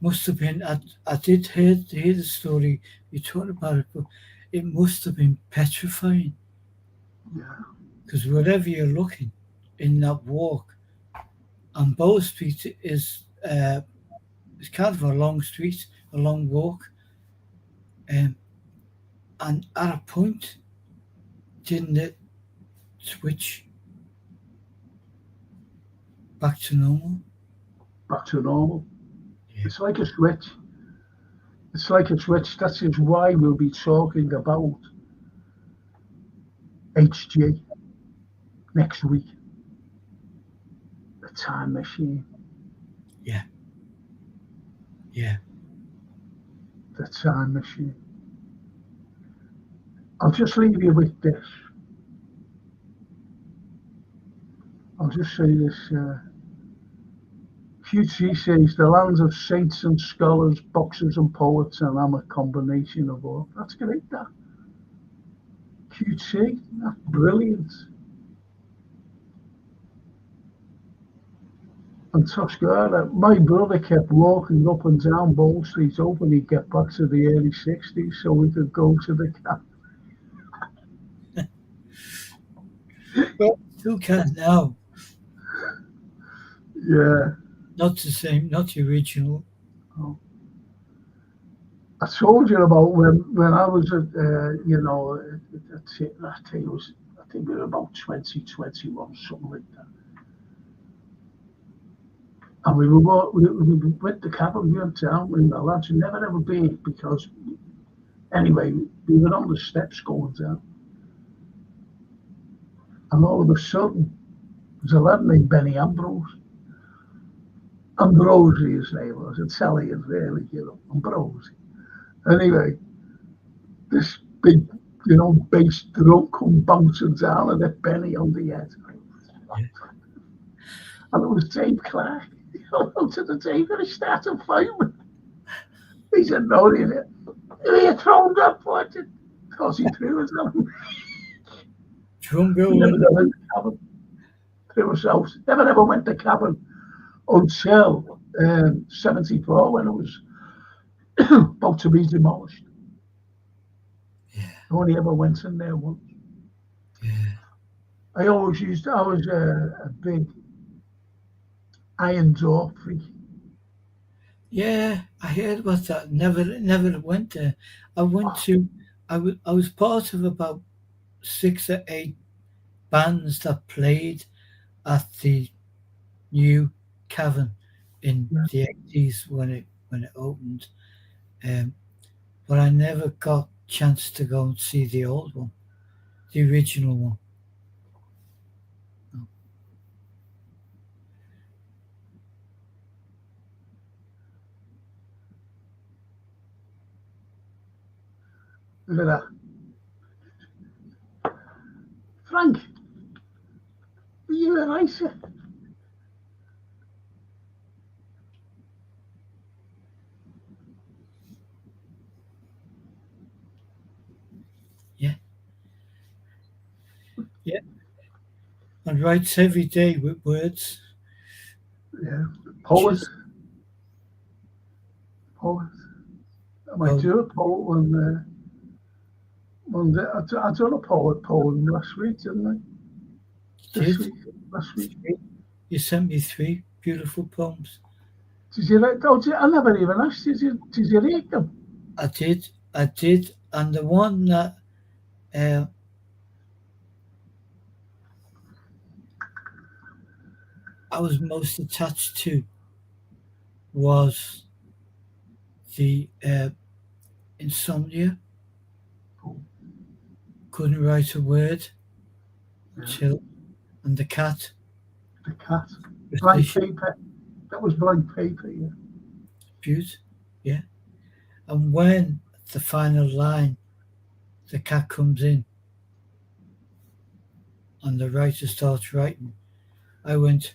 Must have been. I did hear the story you talked about it, but it must have been petrifying. Yeah. Because wherever you're looking in that walk, and Bow Street is it's kind of a long street, a long walk, and at a point, didn't it switch back to normal? Back to normal. Yeah. It's like a switch. It's like a switch. That is why we'll be talking about HG next week. The time machine. Yeah. Yeah. The time machine. I'll just leave you with this. I'll just say this. QT says the lands of saints and scholars, boxers and poets, and I'm a combination of all. That's great, that. QT, that's brilliant. And Tuscarora, my brother kept walking up and down Bow Street hoping he'd get back to the early 60s so we could go to the camp. Well, still can now. Yeah. Not the same, not the original. Oh. I told you about when I was at, I think we were about 2021, something like that. And we went to cabin, we went down with the lads who never ever been because, anyway, we were on the steps going down. And all of a sudden, there's a lad named Benny Ambrose. Ambrosi, his name was, Italian, really, Ambrosi. Anyway, this big, bass drum come bouncing down and hit Benny on the head. Yeah. And it was Dave Clark. Out to the table, he started fighting. He said, no, he didn't. He thrown that for it. Because he threw his own. Drum bill. Never went to cabin. Threw his house. Never went to cabin until 74 when it was about to be demolished. Yeah. I only ever went in there once. Yeah. I was a big iron door freak. Yeah, I heard about that. Never went there. I was part of about 6 or 8 bands that played at the new cavern in the 80s when it opened. But I never got a chance to go and see the old one, the original one. No. Look at that. Frank, are you a racer? Yeah. Yeah. And writes every day with words. Yeah. Poet. I might do a poet I done a poem last week, didn't I? Last week. You sent me 3 beautiful poems. Did you like? Oh, I never even asked. Did you read them? I did, and the one that I was most attached to was the insomnia. Couldn't write a word. Chill. And the cat. The cat. Blank paper. That was blank paper, yeah. Beaut, yeah. And when the final line, the cat comes in and the writer starts writing, I went,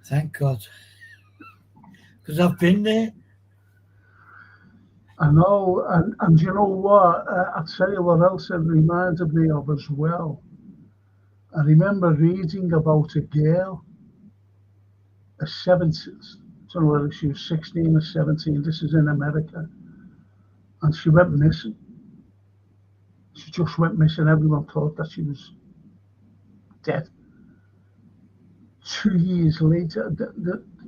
thank God. Because I've been there. I know, and you know what? I'll tell you what else it reminded me of as well. I remember reading about a girl a 17, I don't know whether she was 16 or 17, this is in America, and she went missing. She just went missing. Everyone thought that she was dead. 2 years later,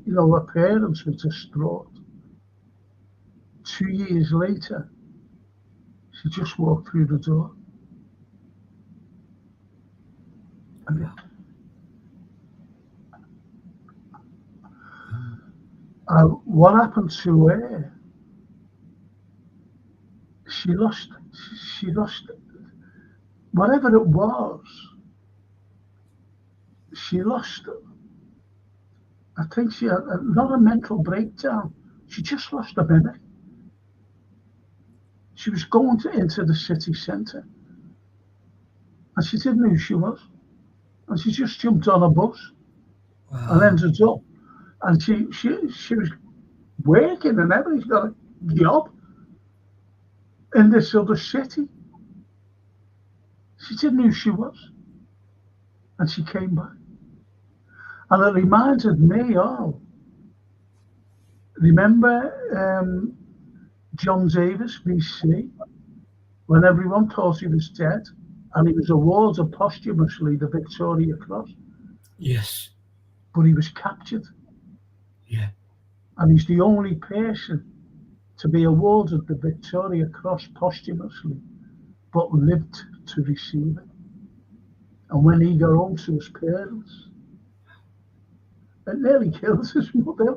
her parents were distraught. 2 years later, she just walked through the door. What happened to her? She lost whatever it was. She lost it. I think she had not a mental breakdown. She just lost her memory. She was going into the city centre, and she didn't know who she was, and she just jumped on a bus and ended up. And she was working and everything. She got a job in this other city. She didn't know who she was, and she came back. And it reminded me of, remember John Davis, BC, when everyone thought he was dead, and he was awarded posthumously the Victoria Cross. Yes. But he was captured. Yeah. And he's the only person to be awarded the Victoria Cross posthumously, but lived to receive it. And when he got home to his parents, it nearly killed his mother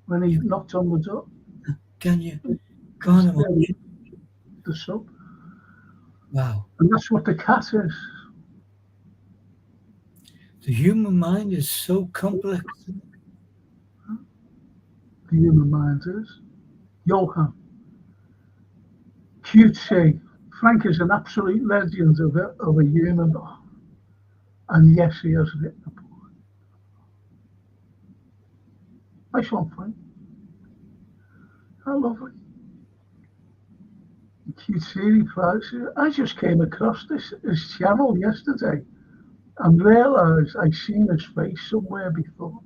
when he knocked on the door. Can you go on? The sub. Wow. And that's what the cat is. The human mind is so complex. The human mind is. Johan. QT. Frank is an absolute legend of a human. And yes, he has written a book. Nice one, Frank. How lovely. QT, I just came across this channel yesterday and realised I'd seen his face somewhere before.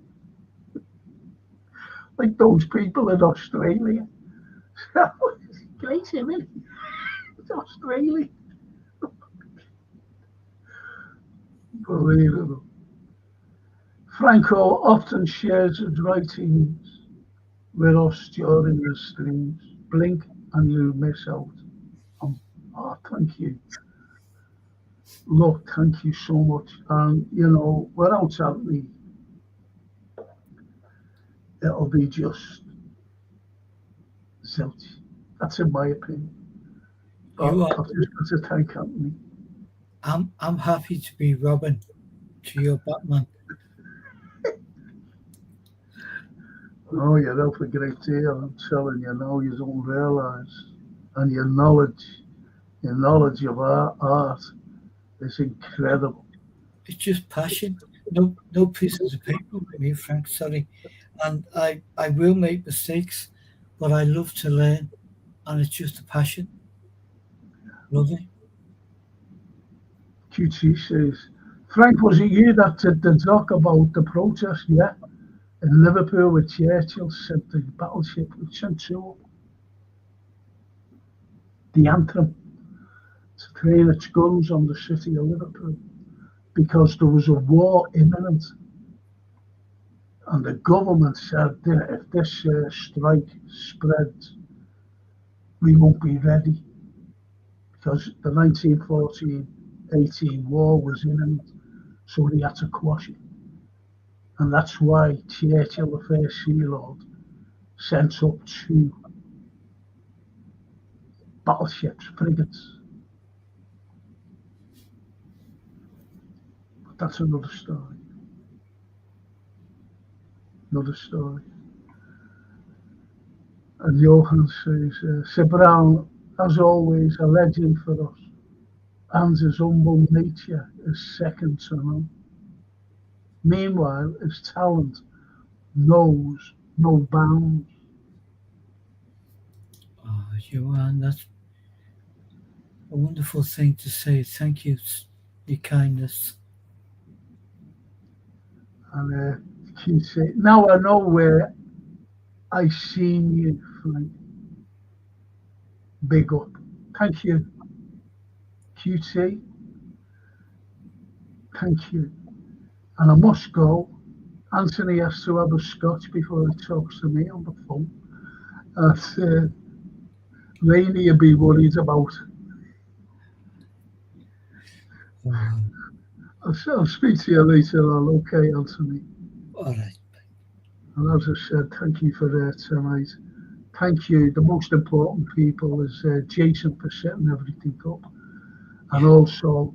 Like those people in Australia. Great, isn't it? It's Australia. Unbelievable. Franco often shares his writings with us during the streams. Blink and you miss out. Oh, thank you. Look, thank you so much. And, without Anthony, it'll be just zilch. That's in my opinion. But I've just got to thank Anthony. I'm happy to be Robin to your Batman. Oh, you're out for a great deal. I'm telling you now, you don't realise. And your knowledge of our art is incredible. It's just passion. No pieces of paper with me, Frank, sorry. And I will make mistakes, but I love to learn, and it's just a passion. Lovely. QT says, Frank, was it you that did the doc about the protest? Yeah. In Liverpool with Churchill sent the battleship, sent two up. The anthem to train its guns on the city of Liverpool because there was a war imminent. And the government said that if this strike spreads, we won't be ready because the 1914-18 war was imminent, so they had to quash it. And that's why Churchill, the first Sea Lord, sent up two battleships, frigates. But that's another story. And Johan says, Sir Brown, as always, a legend for us, and his humble nature is second to none. Meanwhile, his talent knows no bounds. Oh, Johan, that's a wonderful thing to say. Thank you, your kindness. And QT. Now I know where I seen you, Frank. Big up. Thank you. QT. Thank you. And I must go. Anthony has to have a scotch before he talks to me on the phone. And Rainey will be worried about. I'll speak to you later on, okay, Anthony? All right. And as I said, thank you for tonight. Thank you. The most important people is Jason for setting everything up. And also,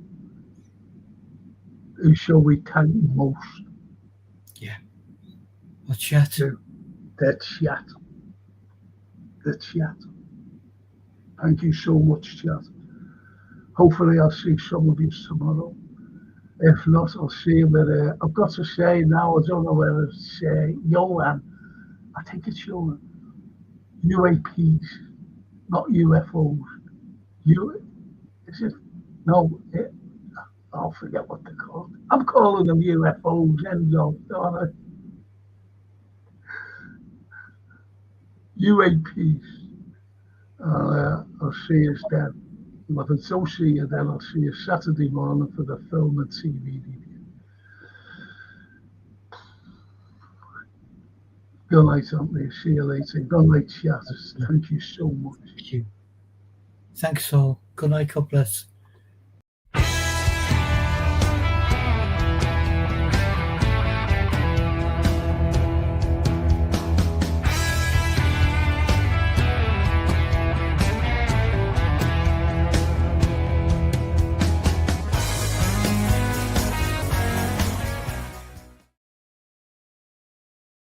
who shall we thank most? Yeah. Well, chat. The chat. The chat. Thank you so much, chat. Hopefully I'll see some of you tomorrow. If not, I'll see you with, I've got to say now, I don't know whether it's Johan. I think it's Johan. UAPs, not UFOs. Is it? No, I'll forget what they're called. I'm calling them UFOs, Enzo, don't I? UAPs. I'll see you then. If I don't see you then, I'll see you Saturday morning for the film and TV review. Good night, Anthony. See you later. Good night, chat. Thank you so much. Thank you. Thanks all. Good night. God bless.